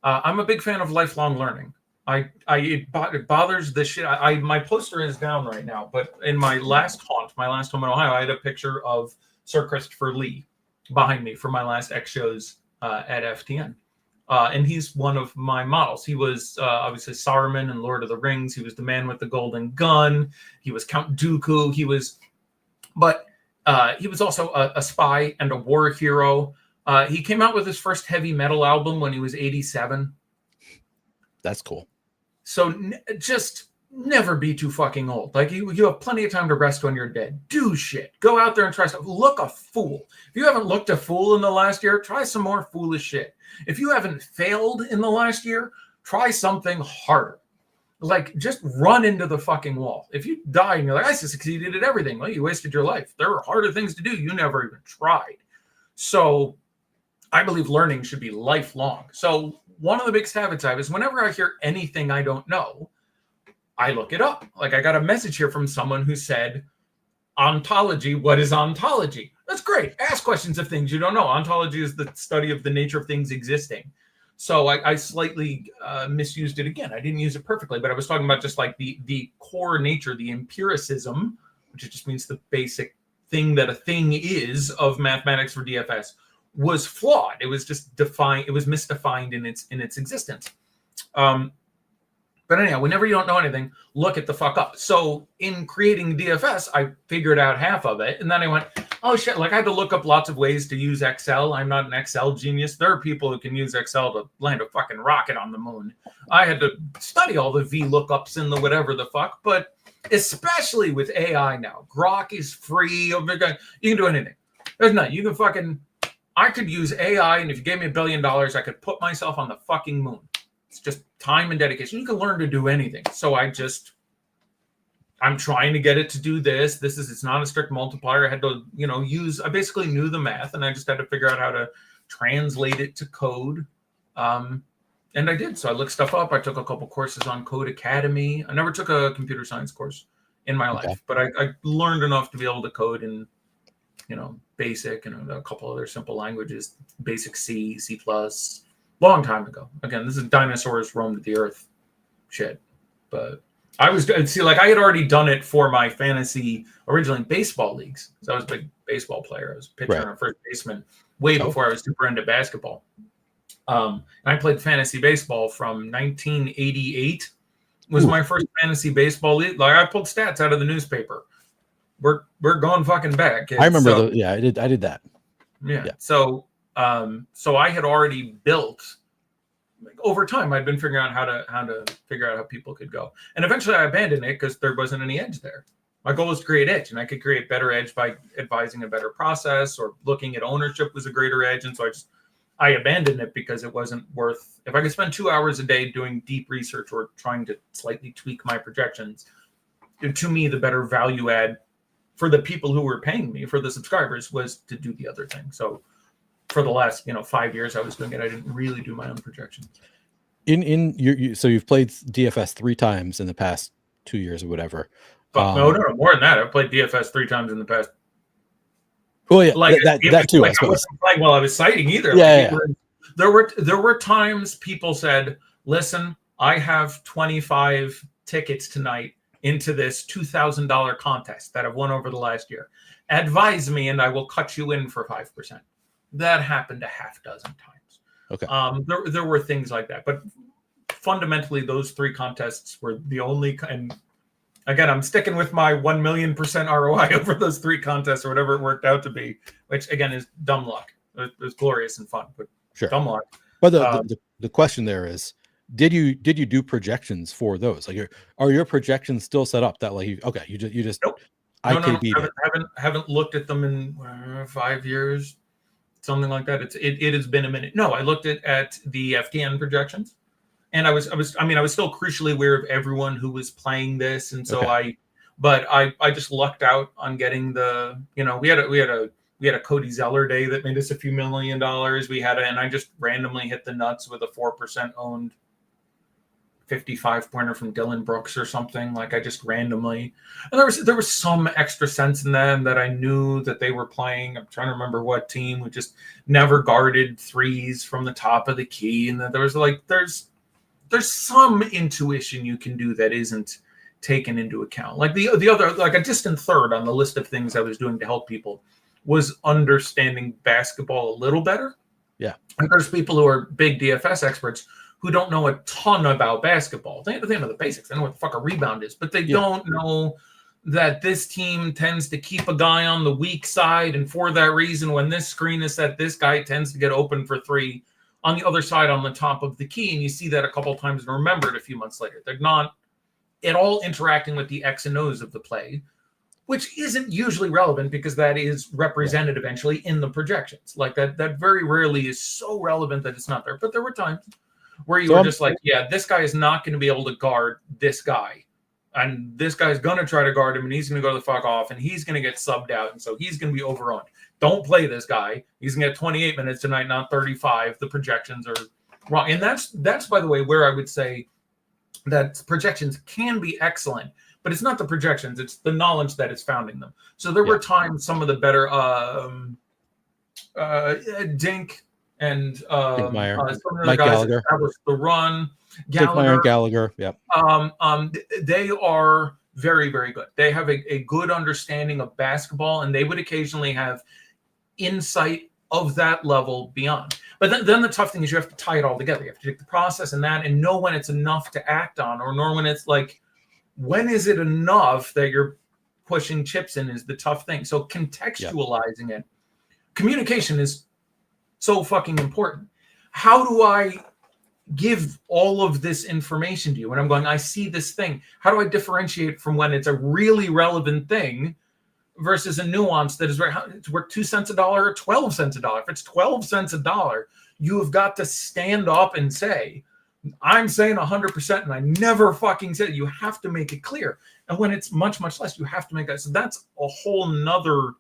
[SPEAKER 2] I'm a big fan of lifelong learning. It bothers the shit. My poster is down right now, but in my last home in Ohio, I had a picture of Sir Christopher Lee behind me for my last X shows at FTN. And he's one of my models. He was obviously Saruman in Lord of the Rings. He was the man with the golden gun. He was Count Dooku. He was also a spy and a war hero. He came out with his first heavy metal album when he was 87.
[SPEAKER 1] That's cool.
[SPEAKER 2] So just never be too fucking old. Like you have plenty of time to rest when you're dead. Do shit. Go out there and try stuff. Look a fool. If you haven't looked a fool in the last year, try some more foolish shit. If you haven't failed in the last year, try something harder. Like just run into the fucking wall. If you die and you're like, I succeeded at everything, well, you wasted your life. There are harder things to do. You never even tried. So I believe learning should be lifelong. So one of the big habits I have is whenever I hear anything I don't know, I look it up. Like I got a message here from someone who said, ontology, what is ontology? That's great. Ask questions of things you don't know. Ontology is the study of the nature of things existing. So I slightly misused it again. I didn't use it perfectly, but I was talking about just like the core nature, the empiricism, which just means the basic thing that a thing is of mathematics for DFS, was flawed. It was just defined. It was misdefined in its existence. But anyhow, whenever you don't know anything, look it the fuck up. So in creating DFS, I figured out half of it. And then I went, oh shit, like I had to look up lots of ways to use Excel. I'm not an Excel genius. There are people who can use Excel to land a fucking rocket on the moon. I had to study all the VLOOKUPs and the whatever the fuck. But especially with AI now, Grok is free. You can do anything. There's nothing. You can fucking, I could use AI, and if you gave me $1 billion, I could put myself on the fucking moon. It's just time and dedication. You can learn to do anything. So I'm trying to get it to do this. It's not a strict multiplier. I had to, I basically knew the math, and I just had to figure out how to translate it to code. And I did. So I looked stuff up. I took a couple courses on Code Academy. I never took a computer science course in my life, but I learned enough to be able to code in, BASIC and a couple other simple languages, basic C, C++. Long time ago. Again, this is dinosaurs roamed the earth shit. But I had already done it for my fantasy, originally baseball leagues. So I was a big baseball player. I was a pitcher and a first baseman way before I was super into basketball. And I played fantasy baseball from 1988 was my first fantasy baseball league. Like I pulled stats out of the newspaper. We're going fucking back.
[SPEAKER 1] I remember I did that.
[SPEAKER 2] Yeah. So I had already built, like, over time. I'd been figuring out how to figure out how people could go, and eventually I abandoned it because there wasn't any edge there. My goal was to create edge, and I could create better edge by advising a better process or looking at ownership was a greater edge. And so I abandoned it because it wasn't worth. If I could spend 2 hours a day doing deep research or trying to slightly tweak my projections, to me the better value add for the people who were paying me, for the subscribers, was to do the other thing. So for the last 5 years I was doing it. I didn't really do my own projections.
[SPEAKER 1] So you've played DFS 3 times in the past 2 years or whatever.
[SPEAKER 2] No, more than that. I've played DFS 3 times in the past.
[SPEAKER 1] Oh yeah, like that too.
[SPEAKER 2] Like I wasn't playing while I was citing either.
[SPEAKER 1] Yeah,
[SPEAKER 2] There were times people said, "Listen, I have 25 tickets tonight into this $2,000 contest that I've won over the last year. Advise me, and I will cut you in for 5%." That happened a half dozen times.
[SPEAKER 1] Okay.
[SPEAKER 2] There were things like that, but fundamentally, those 3 contests were the only. And again, I'm sticking with my 1,000,000% ROI over those 3 contests or whatever it worked out to be, which again is dumb luck. It was glorious and fun, but
[SPEAKER 1] sure,
[SPEAKER 2] dumb luck.
[SPEAKER 1] But the question there is, did you do projections for those? Like, are your projections still set up that like you just
[SPEAKER 2] nope. Haven't looked at them in 5 years. Something like that. It has been a minute. No, I looked at the FTN projections, and I was still crucially aware of everyone who was playing this, and so I just lucked out on getting the. We had a Cody Zeller day that made us a few $1 million. And I just randomly hit the nuts with a 4% owned 55 pointer from Dylan Brooks or something. Like I just randomly, and there was some extra sense in them that I knew that they were playing. I'm trying to remember what team who just never guarded threes from the top of the key. And then there's there's some intuition you can do that isn't taken into account. Like the other, like a distant third on the list of things I was doing to help people was understanding basketball a little better.
[SPEAKER 1] Yeah.
[SPEAKER 2] And there's people who are big DFS experts who don't know a ton about basketball. They know the basics. They know what the fuck a rebound is, but they don't know that this team tends to keep a guy on the weak side. And for that reason, when this screen is set, this guy tends to get open for three on the other side on the top of the key. And you see that a couple of times and remember it a few months later. They're not at all interacting with the X and O's of the play, which isn't usually relevant because that is represented eventually in the projections. Like that very rarely is so relevant that it's not there. But there were times where you were just like, yeah, this guy is not going to be able to guard this guy. And this guy's going to try to guard him, and he's going to go the fuck off, and he's going to get subbed out, and so he's going to be overrun. Don't play this guy. He's going to get 28 minutes tonight, not 35. The projections are wrong. And that's by the way, where I would say that projections can be excellent, but it's not the projections. It's the knowledge that is founding them. So there were times some of the better Dink and
[SPEAKER 1] Mike Gallagher
[SPEAKER 2] established the run.
[SPEAKER 1] Gallagher. Yep.
[SPEAKER 2] They are very, very good. They have a good understanding of basketball, and they would occasionally have insight of that level beyond. But then the tough thing is you have to tie it all together. You have to take the process and know when it's enough to act on, or nor when it's like, when is it enough that you're pushing chips in is the tough thing. So contextualizing it, communication is so fucking important. How do I give all of this information to you when I'm going, I see this thing? How do I differentiate from when it's a really relevant thing versus a nuance that is it's worth 2 cents a dollar or 12 cents a dollar? If it's 12 cents a dollar, you have got to stand up and say, I'm saying 100%, and I never fucking said it. You have to make it clear. And when it's much, much less, you have to make that. So that's a whole nother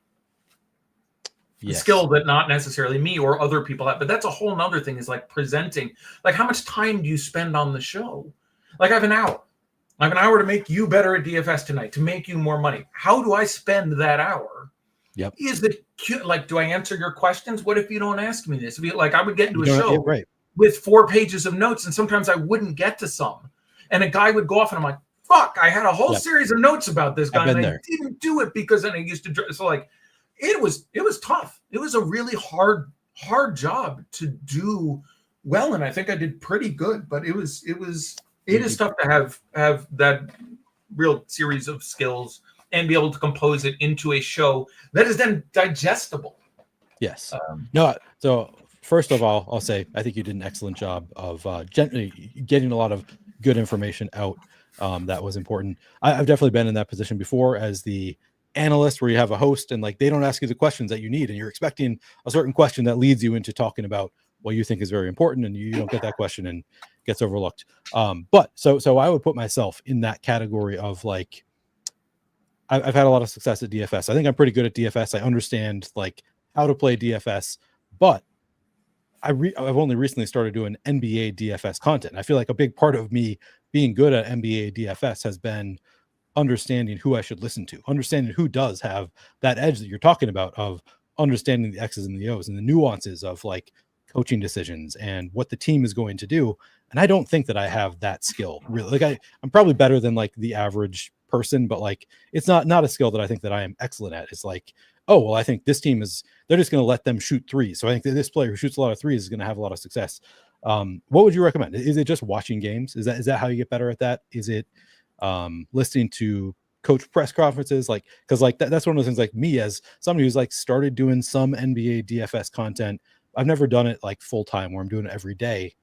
[SPEAKER 2] skill that not necessarily me or other people have, but that's a whole nother thing, is like presenting. Like, how much time do you spend on the show? Like, I have an hour. I have an hour to make you better at DFS tonight, to make you more money. How do I spend that hour?
[SPEAKER 1] Yep.
[SPEAKER 2] Is it like, do I answer your questions? What if you don't ask me this? Like, I would get into a show with 4 pages of notes, and sometimes I wouldn't get to some. And a guy would go off, and I'm like, fuck, I had a whole series of notes about this guy, and I didn't do it because then I used to. So like, it was tough. It was a really hard job to do well, and I think I did pretty good. But it is tough to have that real series of skills and be able to compose it into a show that is then digestible.
[SPEAKER 1] Yes. So first of all, I'll say I think you did an excellent job of gently getting a lot of good information out. That was important. I've definitely been in that position before as the analyst, where you have a host and like they don't ask you the questions that you need, and you're expecting a certain question that leads you into talking about what you think is very important, and you don't get that question and gets overlooked. But so I would put myself in that category of like, I've had a lot of success at DFS. I think I'm pretty good at DFS. I understand like how to play DFS, but I've only recently started doing NBA DFS content. I feel like a big part of me being good at NBA DFS has been understanding who I should listen to, understanding who does have that edge that you're talking about, of understanding the X's and the O's and the nuances of like coaching decisions and what the team is going to do. And I don't think that I have that skill really. Like I'm probably better than like the average person, but like it's not a skill that I think that I am excellent at. It's like, oh, well, I think this team they're just going to let them shoot threes. So I think that this player who shoots a lot of threes is going to have a lot of success. What would you recommend? Is it just watching games? Is that how you get better at that? Is it listening to coach press conferences? Like, because like that's one of those things, like me as somebody who's like started doing some NBA DFS content. I've never done it like full time where I'm doing it every day.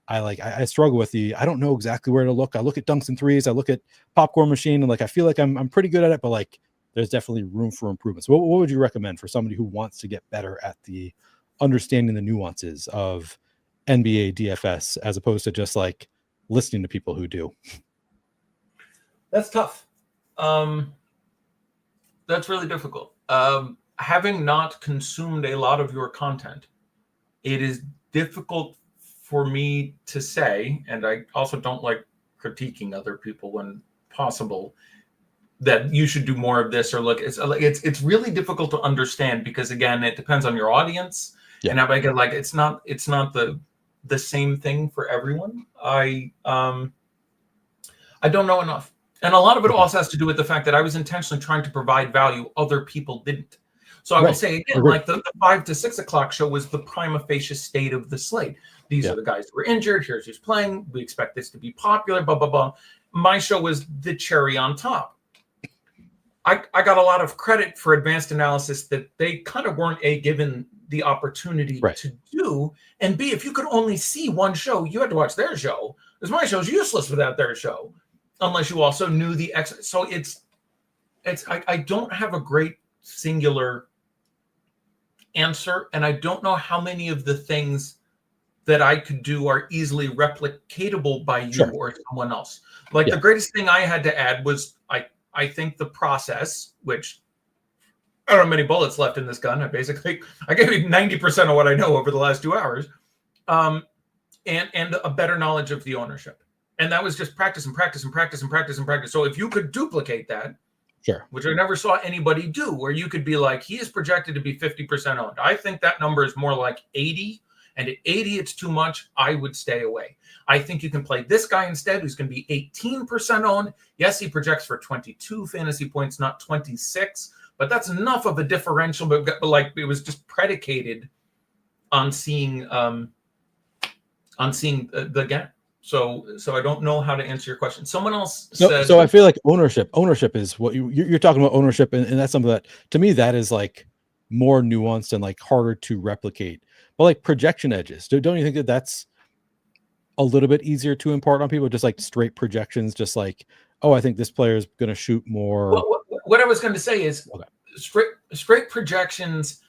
[SPEAKER 1] I struggle with I don't know exactly where to look. I look at dunks and threes. I look at popcorn machine, and like I feel like I'm pretty good at it, but like there's definitely room for improvement. So what would you recommend for somebody who wants to get better at the understanding the nuances of NBA DFS as opposed to just like listening to people who do?
[SPEAKER 2] That's tough. That's really difficult. Having not consumed a lot of your content, it is difficult for me to say, and I also don't like critiquing other people when possible, that you should do more of this, or look, it's really difficult to understand because again, it depends on your audience. Yeah. And I get like, it's not the the same thing for everyone. I don't know enough. And a lot of it also has to do with the fact that I was intentionally trying to provide value other people didn't. So I will say again, like the 5 to 6 o'clock show was the prima facie state of the slate. These are the guys who were injured. Here's who's playing. We expect this to be popular, blah, blah, blah. My show was the cherry on top. I got a lot of credit for advanced analysis that they kind of weren't given the opportunity to do. And B, if you could only see one show, you had to watch their show. Because my show's useless without their show, unless you also knew the So I don't have a great singular answer, and I don't know how many of the things that I could do are easily replicatable by you or someone else. Like the greatest thing I had to add was I think the process, which I don't have many bullets left in this gun. I gave you 90% of what I know over the last 2 hours, and a better knowledge of the ownership. And that was just practice and practice and practice and practice and practice. So if you could duplicate that, which I never saw anybody do, where you could be like, he is projected to be 50% owned. I think that number is more like 80. And at 80, it's too much. I would stay away. I think you can play this guy instead, who's going to be 18% owned. Yes, he projects for 22 fantasy points, not 26. But that's enough of a differential. But like it was just predicated on seeing the gap. So I don't know how to answer your question. Someone else said.
[SPEAKER 1] So I feel like ownership is what you're talking about ownership, and that's something that to me that is like more nuanced and like harder to replicate. But like projection edges, don't you think that that's a little bit easier to impart on people? Just like straight projections, just like, oh, I think this player is going to shoot more.
[SPEAKER 2] Well, what I was going to say is straight projections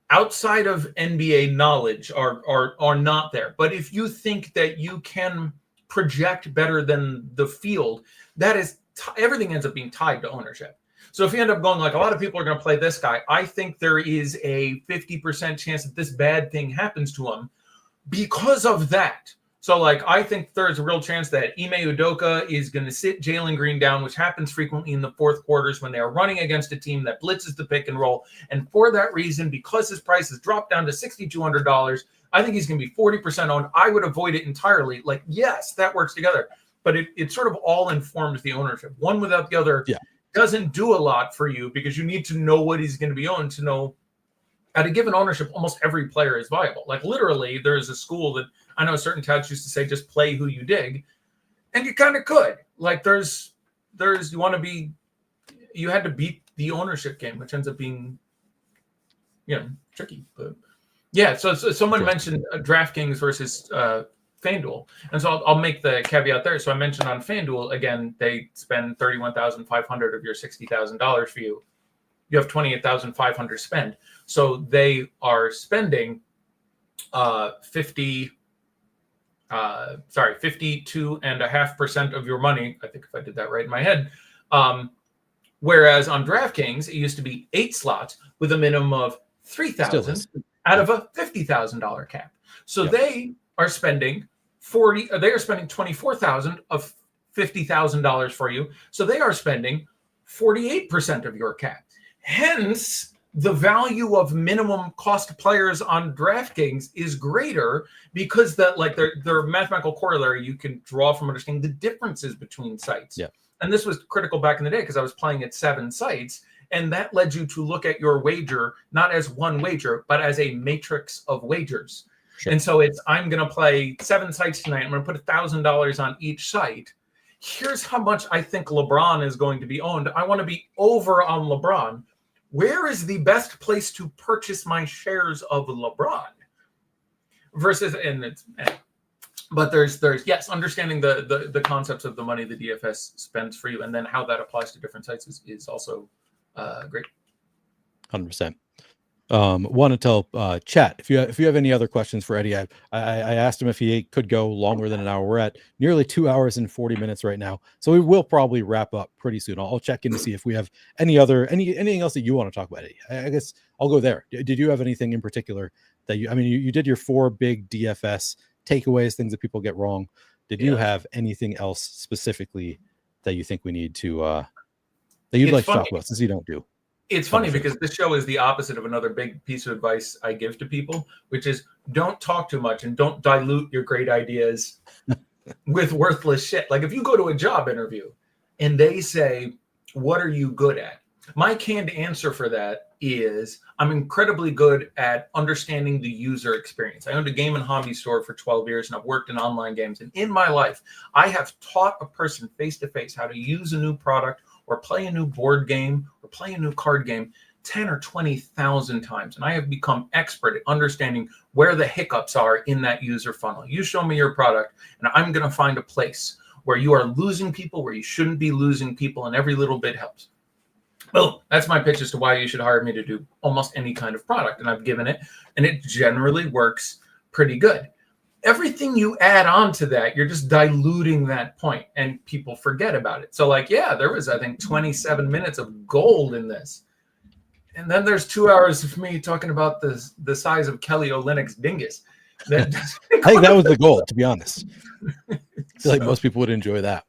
[SPEAKER 2] outside of NBA knowledge are not there. But if you think that you can project better than the field, that is everything ends up being tied to ownership. So if you end up going like a lot of people are going to play this guy, I think there is a 50% chance that this bad thing happens to him because of that. So like I think there's a real chance that Ime Udoka is going to sit Jalen Green down, which happens frequently in the fourth quarters when they are running against a team that blitzes the pick and roll. And for that reason, because his price has dropped down to $6,200, I think he's going to be 40% owned. I would avoid it entirely. Like, yes, that works together, but it sort of all informs the ownership. One without the other doesn't do a lot for you because you need to know what he's going to be owned to know at a given ownership, almost every player is viable. Like literally there is a school that I know certain touts used to say, just play who you dig. And you kind of could. Like there's you had to beat the ownership game, which ends up being, tricky. But yeah, so someone mentioned DraftKings versus FanDuel. And so I'll make the caveat there. So I mentioned on FanDuel, again, they spend $31,500 of your $60,000 for you. You have $28,500 spend. So they are spending 52.5% of your money. I think if I did that right in my head. Whereas on DraftKings, it used to be 8 slots with a minimum of $3,000 out of a $50,000 cap. So they are spending $24,000 of $50,000 for you. So they are spending 48% of your cap. Hence, the value of minimum cost players on DraftKings is greater because that like their mathematical corollary you can draw from understanding the differences between sites. Yeah. And this was critical back in the day because I was playing at 7 sites, and that led you to look at your wager not as one wager, but as a matrix of wagers. Sure. And so I'm going to play 7 sites tonight. I'm going to put $1,000 on each site. Here's how much I think LeBron is going to be owned. I want to be over on LeBron. Where is the best place to purchase my shares of LeBron? Versus, but there's understanding the concepts of the money the DFS spends for you, and then how that applies to different sites is also great.
[SPEAKER 1] 100%. Want to tell chat if you have any other questions for Eddie. I asked him if he could go longer than an hour. We're at nearly 2 hours and 40 minutes right now, so we will probably wrap up pretty soon. I'll check in to see if we have anything else that you want to talk about, Eddie. I guess I'll go there. Did you have anything in particular that you did your 4 big DFS takeaways, things that people get wrong? Did you have anything else specifically that you think we need to that you'd like to talk about, since you don't do?
[SPEAKER 2] It's funny because this show is the opposite of another big piece of advice I give to people, which is don't talk too much and don't dilute your great ideas with worthless shit. Like if you go to a job interview and they say, what are you good at? My canned answer for that is I'm incredibly good at understanding the user experience. I owned a game and hobby store for 12 years and I've worked in online games. And in my life, I have taught a person face-to-face how to use a new product or play a new board game or play a new card game 10 or 20,000 times. And I have become expert at understanding where the hiccups are in that user funnel. You show me your product and I'm going to find a place where you are losing people, where you shouldn't be losing people, and every little bit helps. Well, that's my pitch as to why you should hire me to do almost any kind of product. And I've given it, and it generally works pretty good. Everything you add on to that, you're just diluting that point and people forget about it. So like, yeah, there was, I think, 27 minutes of gold in this. And then there's 2 hours of me talking about the size of Kelly Olynyk's dingus.
[SPEAKER 1] I think that was the goal, to be honest. I feel like most people would enjoy that.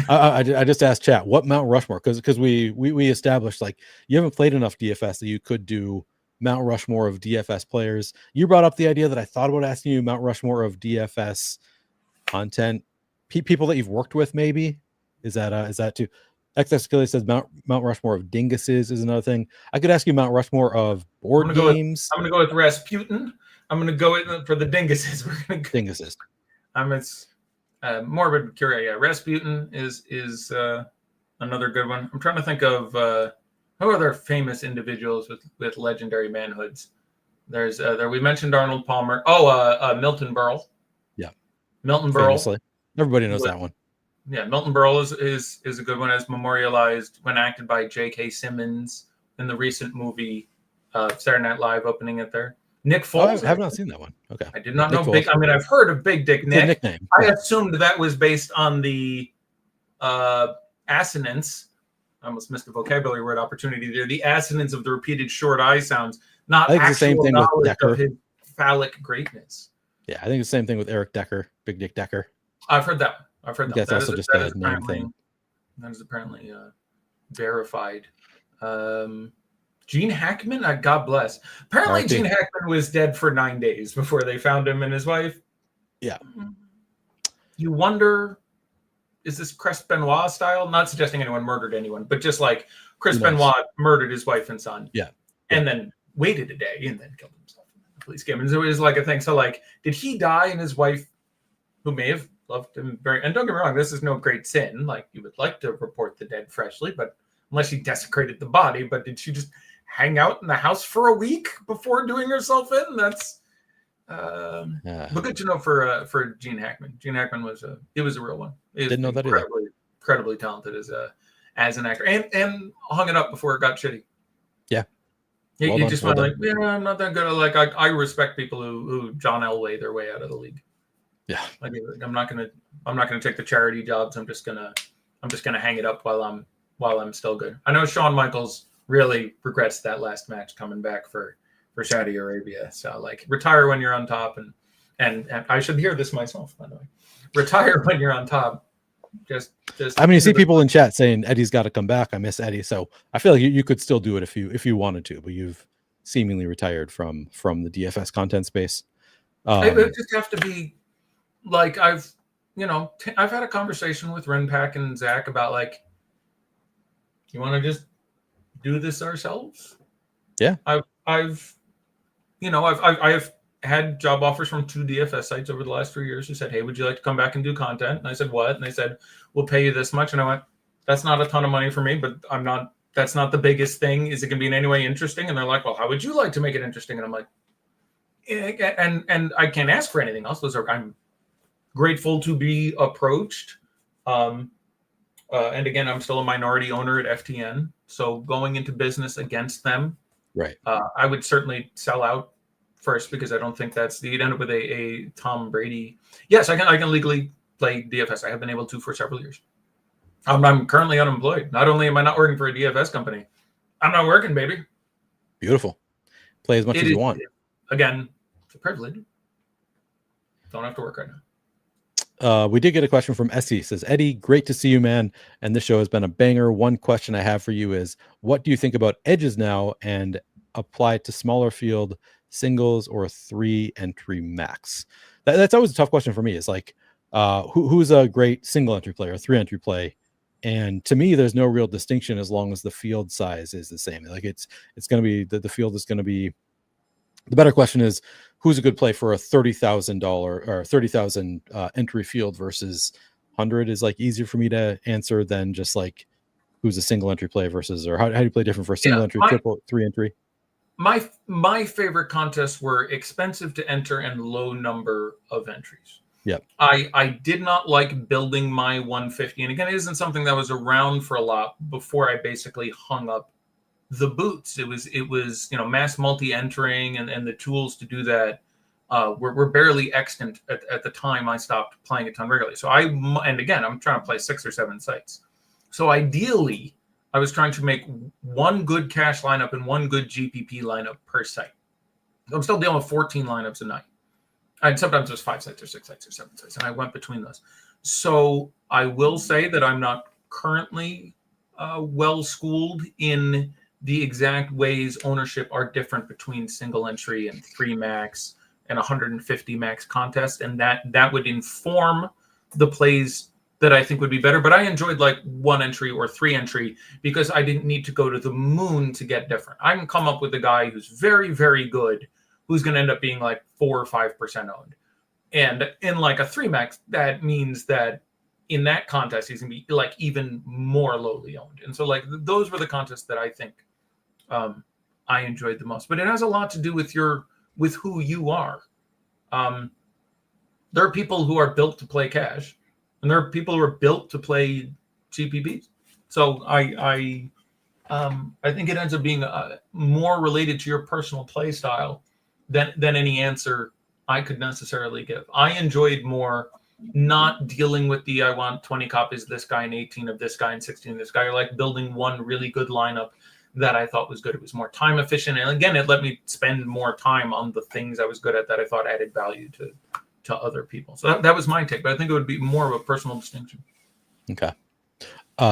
[SPEAKER 1] I just asked chat what Mount Rushmore, because we established like you haven't played enough DFS that you could do Mount Rushmore of DFS players. You brought up the idea that I thought about asking you Mount Rushmore of DFS content people that you've worked with. Maybe is that too? XS Achilles says Mount Rushmore of dinguses is another thing. I could ask you Mount Rushmore of board games.
[SPEAKER 2] I'm gonna go with Rasputin. I'm gonna go for the dinguses. We're gonna go.
[SPEAKER 1] Dinguses.
[SPEAKER 2] It's morbid curiosity. Yeah, Rasputin is another good one. I'm trying to think of who are there famous individuals with legendary manhoods. There's we mentioned Arnold Palmer. Milton Berle.
[SPEAKER 1] Yeah,
[SPEAKER 2] Milton Berle.
[SPEAKER 1] Famously. Everybody knows that one.
[SPEAKER 2] Yeah, Milton Berle is a good one, as memorialized when acted by J.K. Simmons in the recent movie Saturday Night Live, opening it there. Nick Foles.
[SPEAKER 1] I have not seen that one. Okay.
[SPEAKER 2] I did not
[SPEAKER 1] Nick
[SPEAKER 2] know
[SPEAKER 1] Foles.
[SPEAKER 2] I've heard of Big Dick Nick.
[SPEAKER 1] Nickname.
[SPEAKER 2] I assumed that was based on the assonance. I almost missed the vocabulary word opportunity there. The assonance of the repeated short I sounds, not
[SPEAKER 1] I think
[SPEAKER 2] actual
[SPEAKER 1] the same thing with Decker.
[SPEAKER 2] Of his phallic greatness.
[SPEAKER 1] Yeah, I think it's the same thing with Eric Decker, Big Dick Decker.
[SPEAKER 2] I've heard that. I've heard that.
[SPEAKER 1] That's also just a name thing.
[SPEAKER 2] That is apparently verified. Gene Hackman, God bless. Apparently, Gene Hackman was dead for 9 days before they found him and his wife.
[SPEAKER 1] Yeah.
[SPEAKER 2] You wonder, is this Chris Benoit style? Not suggesting anyone murdered anyone, but just like Chris Benoit murdered his wife and son.
[SPEAKER 1] Yeah.
[SPEAKER 2] And then waited a day and then killed himself. The police came. And so it was like a thing. So, like, did he die and his wife, who may have loved him very, and don't get me wrong, this is no great sin. Like, you would like to report the dead freshly, but unless she desecrated the body, but did she just hang out in the house for a week before doing herself in? That's but good to know for Gene Hackman. Gene Hackman was a real one.
[SPEAKER 1] Didn't know that either.
[SPEAKER 2] Incredibly talented as an actor, and hung it up before it got shitty.
[SPEAKER 1] Yeah.
[SPEAKER 2] You just went like, yeah, I'm not that good. Like I respect people who John Elway their way out of the league.
[SPEAKER 1] Yeah.
[SPEAKER 2] Like, I'm not gonna take the charity jobs. I'm just gonna hang it up while I'm still good. I know Shawn Michaels really regrets that last match coming back for Saudi Arabia. So like, retire when you're on top, and I should hear this myself, by the way. Retire when you're on top. Just
[SPEAKER 1] I mean, you see people in chat saying Eddie's got to come back. I miss Eddie. So I feel like you could still do it if you wanted to, but you've seemingly retired from the DFS content space.
[SPEAKER 2] It would just have to be like, I've had a conversation with Renpack and Zach about like, you want to just do this ourselves?
[SPEAKER 1] Yeah.
[SPEAKER 2] I've had job offers from 2 DFS sites over the last 3 years who said, hey, would you like to come back and do content? And I said, what? And they said, we'll pay you this much. And I went, that's not a ton of money for me, but that's not the biggest thing. Is it going to be in any way interesting? And they're like, well, how would you like to make it interesting? And I'm like, and I can't ask for anything else. I'm grateful to be approached. And again, I'm still a minority owner at FTN. So going into business against them,
[SPEAKER 1] right.
[SPEAKER 2] I would certainly sell out first, because I don't think you'd end up with a Tom Brady. Yes, I can legally play DFS. I have been able to for several years. I'm currently unemployed. Not only am I not working for a DFS company, I'm not working, baby.
[SPEAKER 1] Beautiful. Play as much as you want.
[SPEAKER 2] Again, it's a privilege. Don't have to work right
[SPEAKER 1] We did get a question from Essie. Says, Eddie, great to see you, man. And this show has been a banger. One question I have for you is, what do you think about edges now and apply it to smaller field singles or 3-entry max? That's always a tough question for me. It's like, who's a great single entry player, 3-entry play? And to me, there's no real distinction as long as the field size is the same. Like it's going to be the field is going to be. The better question is, who's a good play for a $30,000 or 30,000 entry field versus 100 is like easier for me to answer than just like who's a single entry play versus, or how do you play different for a single entry, triple, 3-entry?
[SPEAKER 2] My favorite contests were expensive to enter and low number of entries.
[SPEAKER 1] Yeah.
[SPEAKER 2] I did not like building my 150. And again, it isn't something that was around for a lot before I basically hung up the boots. It was mass multi-entering and the tools to do that were barely extant at the time I stopped playing a ton regularly. So and again, I'm trying to play 6 or 7 sites. So ideally, I was trying to make one good cash lineup and one good GPP lineup per site. I'm still dealing with 14 lineups a night. And sometimes it was 5 sites or 6 sites or 7 sites, and I went between those. So I will say that I'm not currently well schooled in the exact ways ownership are different between single entry and 3 max and 150 max contest, and that would inform the plays that I think would be better. But I enjoyed like 1 entry or 3 entry because I didn't need to go to the moon to get different. I can come up with a guy who's very, very good, who's going to end up being like 4 or 5% owned. And in like a 3 max, that means that in that contest, he's going to be like even more lowly owned. And so like those were the contests that I think I enjoyed the most. But it has a lot to do with who you are. There are people who are built to play cash, and there are people who are built to play GPPs. So I think it ends up being more related to your personal play style than any answer I could necessarily give. I enjoyed more not dealing with I want 20 copies of this guy and 18 of this guy and 16 of this guy. Or like building one really good lineup that I thought was good. It was more time efficient. And again, it let me spend more time on the things I was good at that I thought added value to other people. So that was my take, but I think it would be more of a personal distinction.
[SPEAKER 1] Okay.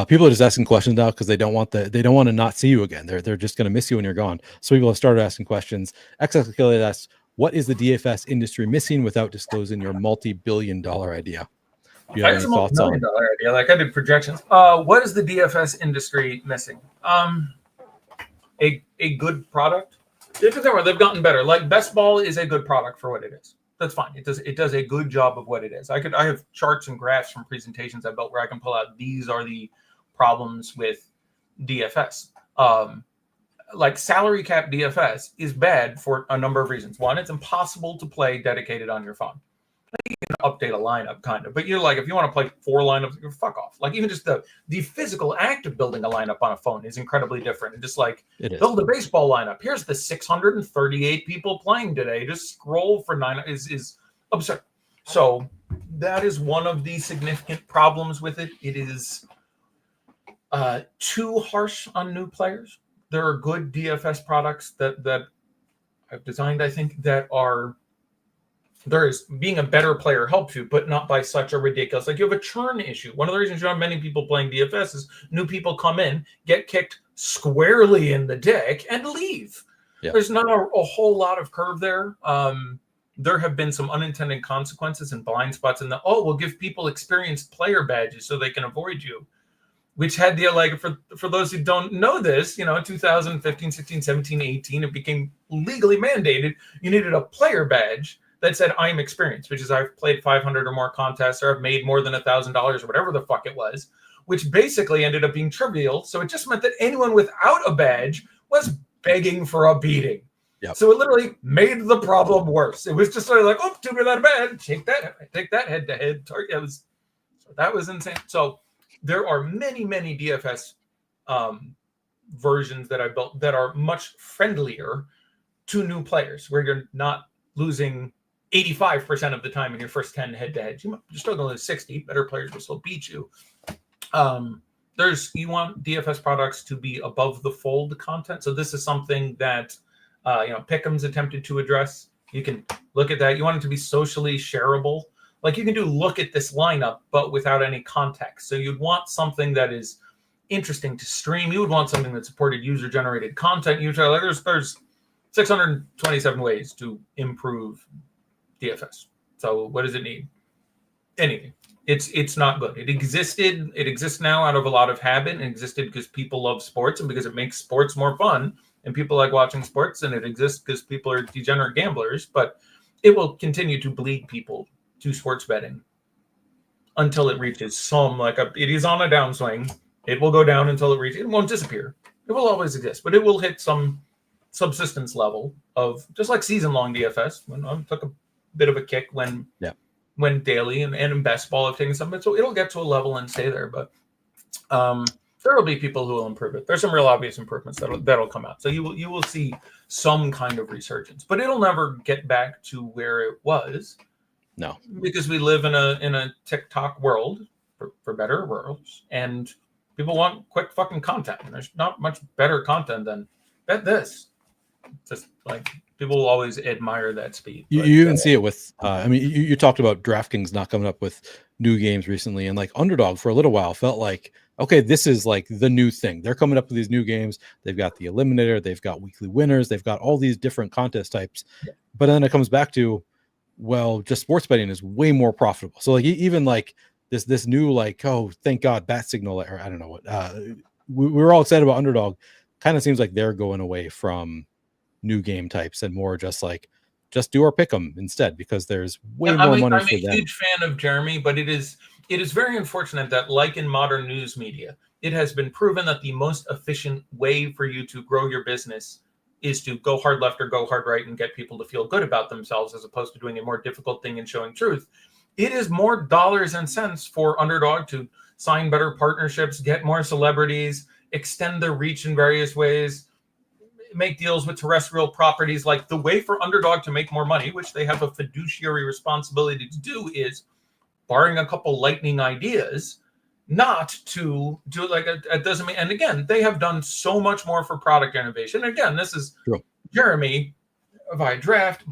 [SPEAKER 1] People are just asking questions now because they don't want to not see you again. They're just going to miss you when you're gone. So people have started asking questions. XX Affiliate asks, what is the DFS industry missing without disclosing your multi-billion-dollar idea? Do you have any thoughts on it?
[SPEAKER 2] Idea? Like I did projections. What is the DFS industry missing? A good product. They've gotten better. Like Best Ball is a good product for what it is. That's fine. It does a good job of what it is. I have charts and graphs from presentations I built where I can pull out these are the problems with DFS. Like salary cap DFS is bad for a number of reasons. One, it's impossible to play dedicated on your phone. You can update a lineup kind of, but you're like, if you want to play 4 lineups, fuck off. Like even just the physical act of building a lineup on a phone is incredibly different. And just like build a baseball lineup. Here's the 638 people playing today. Just scroll for 9 is absurd. So that is one of the significant problems with it. It is too harsh on new players. There are good DFS products that I've designed, I think, that are there is being a better player helps you, but not by such a ridiculous. Like you have a churn issue. One of the reasons you have many people playing DFS is new people come in, get kicked squarely in the dick, and leave. Yeah. There's not a whole lot of curve there. There have been some unintended consequences and blind spots in we'll give people experienced player badges so they can avoid you. Which had for those who don't know this, 2015, 16, 17, 18, it became legally mandated. You needed a player badge that said I'm experienced, which is I've played 500 or more contests or I've made more than $1,000 or whatever the fuck it was, which basically ended up being trivial. So it just meant that anyone without a badge was begging for a beating. Yep. So it literally made the problem worse. It was just sort of like, oh, too bad, bad. Take that head-to-head target. That was insane. So there are many, many DFS versions that I built that are much friendlier to new players, where you're not losing 85% of the time in your first 10 head-to-heads. You're still going to lose 60. Better players will still beat you. You want DFS products to be above the fold content. So this is something that Pick'em's attempted to address. You can look at that. You want it to be socially shareable. Like you can do look at this lineup, but without any context. So you'd want something that is interesting to stream. You would want something that supported user-generated content. Usually, like there's 627 ways to improve DFS. So what does it need? Anything. It's not good. It exists now out of a lot of habit. It existed because people love sports and because it makes sports more fun and people like watching sports, and it exists because people are degenerate gamblers, but it will continue to bleed people to sports betting until it reaches it is on a downswing. It will go down until it won't disappear. It will always exist, but it will hit some subsistence level of just like season-long DFS. When I took a bit of a kick when daily and in best ball have taken something, so it'll get to a level and stay there. But there will be people who will improve it. There's some real obvious improvements that'll come out. So you will see some kind of resurgence, but it'll never get back to where it was.
[SPEAKER 1] No,
[SPEAKER 2] because we live in a TikTok world, for better or worse, and people want quick fucking content. And there's not much better content than bet this. Just like people will always admire that speed.
[SPEAKER 1] You even see it with, you talked about DraftKings not coming up with new games recently, and like Underdog for a little while felt like, okay, this is like the new thing. They're coming up with these new games. They've got the Eliminator, they've got weekly winners, they've got all these different contest types. Yeah. But then it comes back to, well, just sports betting is way more profitable. So like even like this new like, oh, thank God, bat signal, or I don't know what. We were all excited about Underdog. Kind of seems like they're going away from new game types and more just do our pick 'em instead, because there's way more money for them. I'm a
[SPEAKER 2] huge fan of Jeremy, but it is very unfortunate that, like in modern news media, it has been proven that the most efficient way for you to grow your business is to go hard left or go hard right and get people to feel good about themselves, as opposed to doing a more difficult thing and showing truth. It is more dollars and cents for Underdog to sign better partnerships, get more celebrities, extend their reach in various ways, make deals with terrestrial properties. Like the way for Underdog to make more money, which they have a fiduciary responsibility to do, is, barring a couple lightning ideas, not to do it like it doesn't mean. And again, they have done so much more for product innovation. Again, this is
[SPEAKER 1] True.
[SPEAKER 2] Jeremy via Draft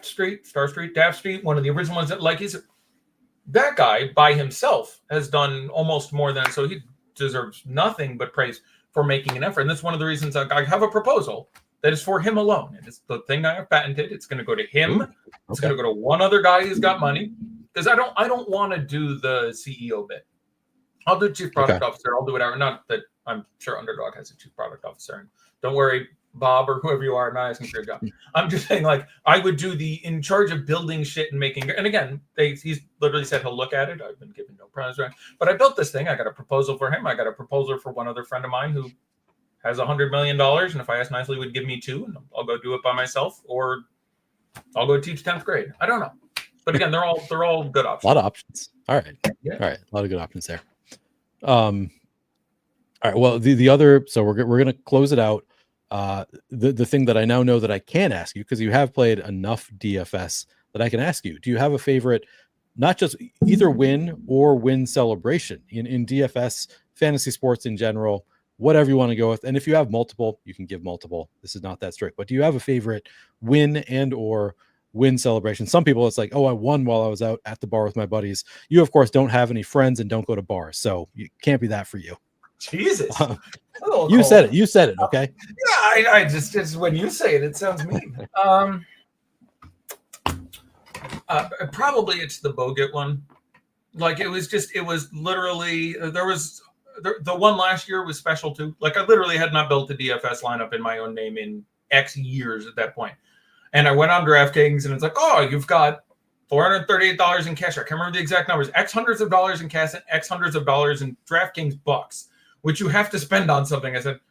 [SPEAKER 2] Street, Star Street, Daft Street, one of the original ones that guy by himself has done almost more than, so he deserves nothing but praise for making an effort. And that's one of the reasons I have a proposal that is for him alone. And it's the thing I have patented. It's going to go to him. Okay. It's going to go to one other guy who's got money. Because I don't want to do the CEO bit. I'll do chief product officer. I'll do whatever. Not that I'm sure Underdog has a chief product officer. And don't worry, Bob, or whoever you are, I'm not asking for your job. I'm just saying, like, I would do the in charge of building shit and making. And again, he's literally said he'll look at it. I've been given no promise, but I built this thing. I got a proposal for him. I got a proposal for one other friend of mine who has $100 million, and if I ask nicely, would give me 2, and I'll go do it by myself, or I'll go teach 10th grade. I don't know. But again, they're all good options.
[SPEAKER 1] A lot of options. All right. Yeah. All right. A lot of good options there. All right. Well, the other, so we're going to close it out. The thing that I now know that I can ask you, because you have played enough DFS that I can ask you, do you have a favorite, not just either win or win celebration in DFS, fantasy sports in general, whatever you want to go with? And if you have multiple, you can give multiple. This is not that strict, but do you have a favorite win and or win celebration? Some people, it's like, oh, I won while I was out at the bar with my buddies. You, of course, don't have any friends and don't go to bars, so it can't be that for you.
[SPEAKER 2] Jesus.
[SPEAKER 1] You said it. Okay.
[SPEAKER 2] Yeah, I just when you say it, it sounds mean. Probably it's the Bogut one. Like it was literally, there was the one last year was special too. Like I literally had not built a DFS lineup in my own name in X years at that point. And I went on DraftKings and it's like, oh, you've got $438 in cash. I can't remember the exact numbers. X hundreds of dollars in cash and X hundreds of dollars in DraftKings bucks, which you have to spend on something. I said,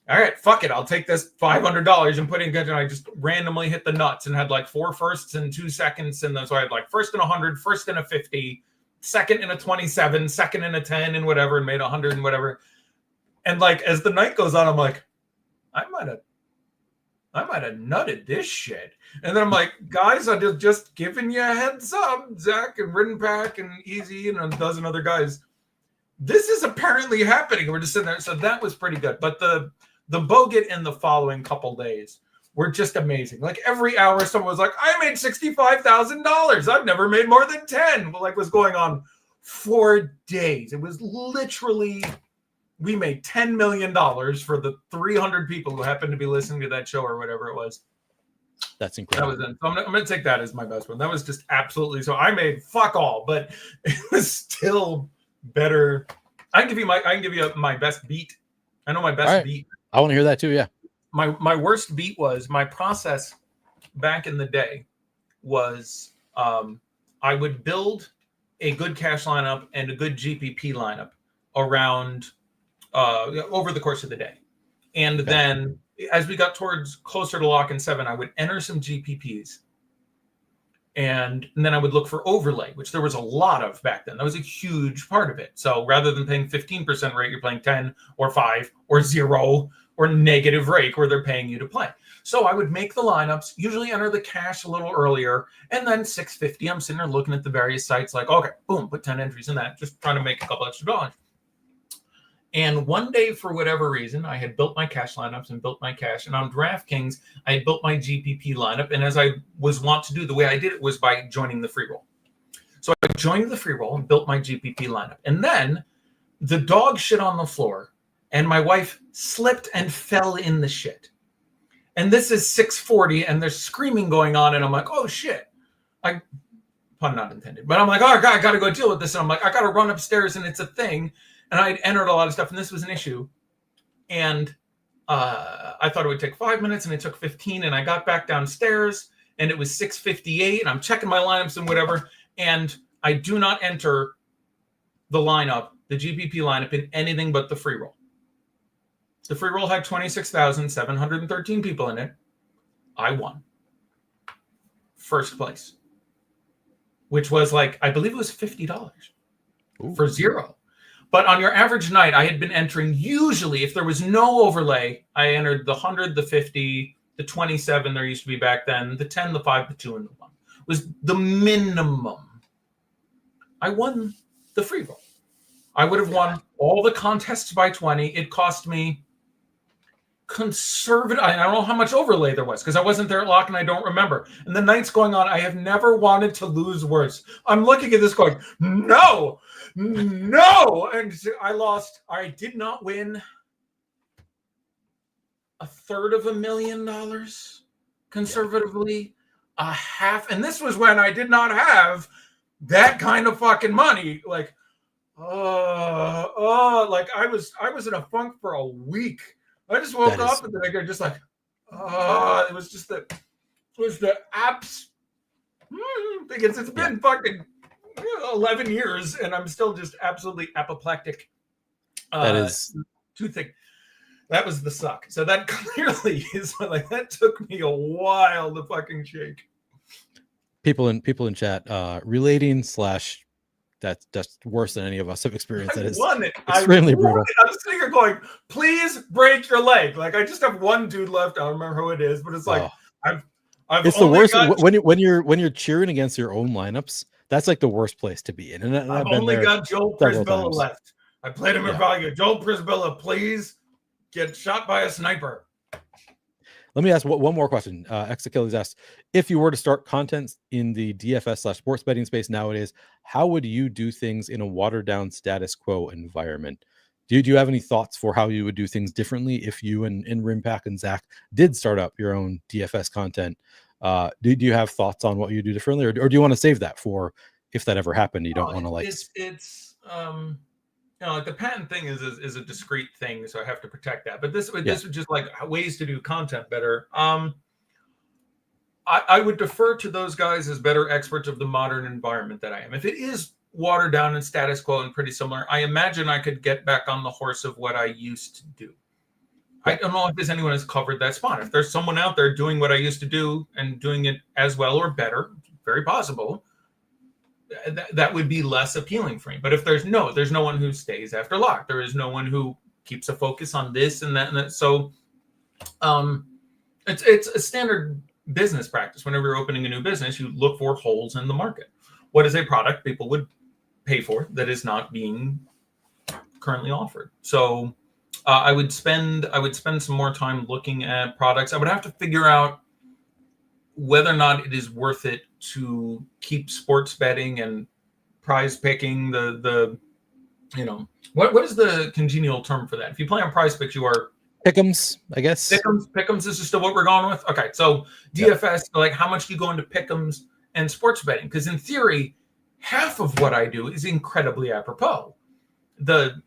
[SPEAKER 2] all right, fuck it. I'll take this $500 and put it in. And I just randomly hit the nuts and had like 4 firsts and 2 seconds. And so I had like first in 100, first in a 50, second in a 27, second in a 10 and whatever, and made 100 and whatever. And like, as the night goes on, I'm like, I might have nutted this shit. And then I'm like, guys, I'm just giving you a heads up, Zach and Ridden Pack and Easy and a dozen other guys. This is apparently happening. We're just sitting there. So that was pretty good. But the Bogut in the following couple days were just amazing. Like every hour, someone was like, I made $65,000. I've never made more than 10. Like was going on for days. It was literally, we made $10 million for the 300 people who happened to be listening to that show or whatever it was.
[SPEAKER 1] That's incredible.
[SPEAKER 2] That was it. So I'm going to take that as my best one. That was just absolutely, so I made fuck all, but it was still better. I can give you my best beat. I know my best beat.
[SPEAKER 1] I want to hear that too. Yeah.
[SPEAKER 2] My worst beat was my process back in the day was I would build a good cash lineup and a good GPP lineup around over the course of the day. And then as we got towards closer to lock in 7, I would enter some GPPs. And then I would look for overlay, which there was a lot of back then. That was a huge part of it. So rather than paying 15% rate, you're playing 10 or 5 or 0 or negative rate where they're paying you to play. So I would make the lineups, usually enter the cash a little earlier, and then 650, I'm sitting there looking at the various sites like, okay, boom, put 10 entries in that, just trying to make a couple extra dollars. And one day, for whatever reason, I had built my cash lineups and built my cash. And on DraftKings, I had built my GPP lineup. And as I was wont to do, the way I did it was by joining the free roll. So I joined the free roll and built my GPP lineup. And then the dog shit on the floor, and my wife slipped and fell in the shit. And this is 6:40, and there's screaming going on. And I'm like, oh, shit. Pun not intended. But I'm like, oh, God, I got to go deal with this. And I'm like, I got to run upstairs, and it's a thing. And I'd entered a lot of stuff, and this was an issue. And I thought it would take 5 minutes, and it took 15. And I got back downstairs, and it was 6:58, and I'm checking my lineups and whatever. And I do not enter the lineup, the GPP lineup, in anything but the free roll. The free roll had 26,713 people in it. I won. First place. Which was like, I believe it was $50 for 0. But on your average night, I had been entering, usually, if there was no overlay, I entered the 100, the 50, the 27 there used to be back then, the 10, the 5, the 2, and the 1. Was the minimum. I won the free roll. I would have won all the contests by 20. It cost me conservative. I don't know how much overlay there was because I wasn't there at lock and I don't remember. And the night's going on. I have never wanted to lose worse. I'm looking at this going, no. And I lost. I did not win $350,000 conservatively. A half. And this was when I did not have that kind of fucking money. Like, like I was in a funk for a week. I just woke up and then I got just like, it was the apps. Because it's been fucking 11 years and I'm still just absolutely apoplectic.
[SPEAKER 1] That is
[SPEAKER 2] too thick. That was the suck. So that clearly is like, that took me a while to fucking shake.
[SPEAKER 1] People in chat relating / that's worse than any of us have experienced. That is extremely brutal.
[SPEAKER 2] I'm sitting here going, please break your leg. Like I just have one dude left. I don't remember who it is, but it's like
[SPEAKER 1] it's the worst when you're cheering against your own lineups. That's like the worst place to be in. And
[SPEAKER 2] I've only got Joel Prisbilla left. I played him in value. Joel Prisbilla, please get shot by a sniper.
[SPEAKER 1] Let me ask one more question. X Achilles asked, if you were to start content in the DFS / sports betting space nowadays, how would you do things in a watered down status quo environment? Do you have any thoughts for how you would do things differently if you and Rimpack and Zach did start up your own DFS content? Do you have thoughts on what you do differently, or do you want to save that for if that ever happened? You don't want to like
[SPEAKER 2] it's like the patent thing is a discrete thing, so I have to protect that. But this was just like ways to do content better. I would defer to those guys as better experts of the modern environment that I am. If it is watered down and status quo and pretty similar, I imagine I could get back on the horse of what I used to do. I don't know if there's anyone who's covered that spot. If there's someone out there doing what I used to do and doing it as well or better, very possible, that would be less appealing for me. But if there's no one who stays after lock. There is no one who keeps a focus on this and that. And that. So it's a standard business practice. Whenever you're opening a new business, you look for holes in the market. What is a product people would pay for that is not being currently offered? So I would spend some more time looking at products. I would have to figure out whether or not it is worth it to keep sports betting and prize picking the what is the congenial term for that? If you play on Prize Picks, you are
[SPEAKER 1] Pick'ems, I guess.
[SPEAKER 2] Pick'ems is still what we're going with. Okay, so DFS, like how much do you go into Pick'ems and sports betting? Because in theory, half of what I do is incredibly apropos. The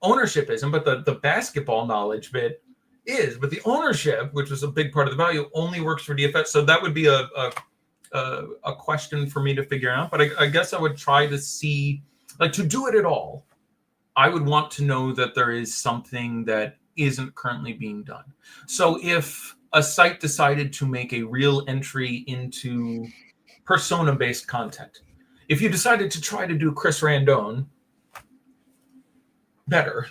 [SPEAKER 2] ownership isn't, but the basketball knowledge bit is. But the ownership, which was a big part of the value, only works for DFS. So that would be a question for me to figure out. But I guess I would try to see, like, to do it at all, I would want to know that there is something that isn't currently being done. So if a site decided to make a real entry into persona-based content, if you decided to try to do Chris Randone better,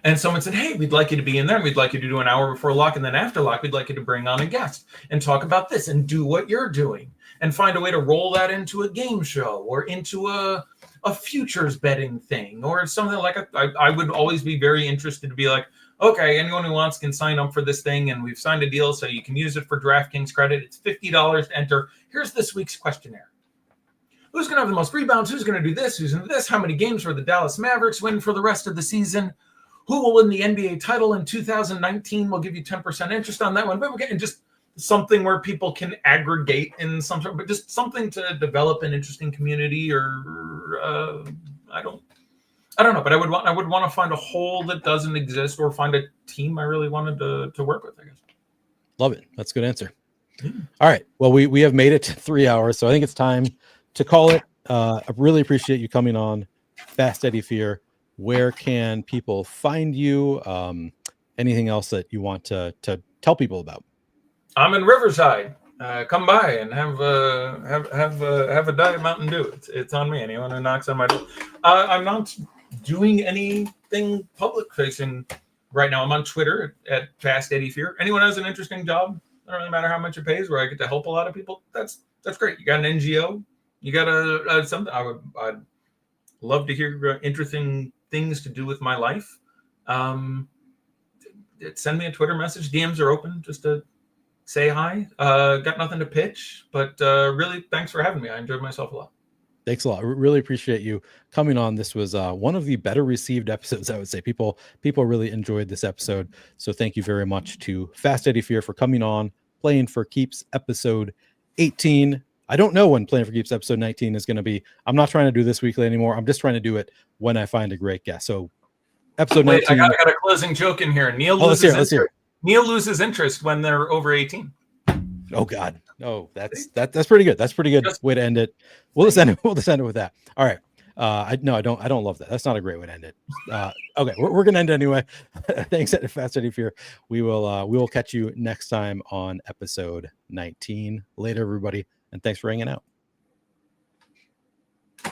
[SPEAKER 2] and someone said, hey, we'd like you to be in there, and we'd like you to do an hour before lock, and then after lock, we'd like you to bring on a guest and talk about this and do what you're doing and find a way to roll that into a game show or into a futures betting thing or something like I would always be very interested to be like, okay, anyone who wants can sign up for this thing, and we've signed a deal so you can use it for DraftKings credit. It's $50 to enter. Here's this week's questionnaire. Who's going to have the most rebounds? Who's going to do this? Who's going to do this? How many games will the Dallas Mavericks win for the rest of the season? Who will win the NBA title in 2019? We'll give you 10% interest on that one. But we're getting just something where people can aggregate in some sort, but just something to develop an interesting community or I don't know. But I would want to find a hole that doesn't exist or find a team I really wanted to work with, I guess.
[SPEAKER 1] Love it. That's a good answer. All right. Well, we have made it to 3 hours, so I think it's time to call it. I really appreciate you coming on Fast Eddie Fear. Where can people find you? Anything else that you want to tell people about?
[SPEAKER 2] I'm in Riverside. Come by and have a Diet Mountain Dew. It's on me. Anyone who knocks on my door. I'm not doing anything public facing right now. I'm on Twitter at Fast Eddie Fear. Anyone has an interesting job? Doesn't really matter how much it pays, where I get to help a lot of people. That's great. You got an NGO. You got something. I'd love to hear interesting things to do with my life. Send me a Twitter message. DMs are open. Just to say hi. Got nothing to pitch, but really, thanks for having me. I enjoyed myself a lot.
[SPEAKER 1] Thanks a lot. Really appreciate you coming on. This was one of the better received episodes, I would say. People really enjoyed this episode. So thank you very much to Fast Eddie Fear for coming on, Playing for Keeps episode 18. I don't know when Playing for Keeps episode 19 is going to be. I'm not trying to do this weekly anymore. I'm just trying to do it when I find a great guest. So episode 19.
[SPEAKER 2] I got a closing joke in here. Let's hear it. Neil loses interest when they're over 18.
[SPEAKER 1] Oh God. No, that's pretty good. That's pretty good way to end it. We'll just end it with that. All right. I don't love that. That's not a great way to end it. Okay, we're gonna end it anyway. Thanks, Fast Eddie Fear. We will catch you next time on episode 19. Later, everybody, and thanks for hanging out.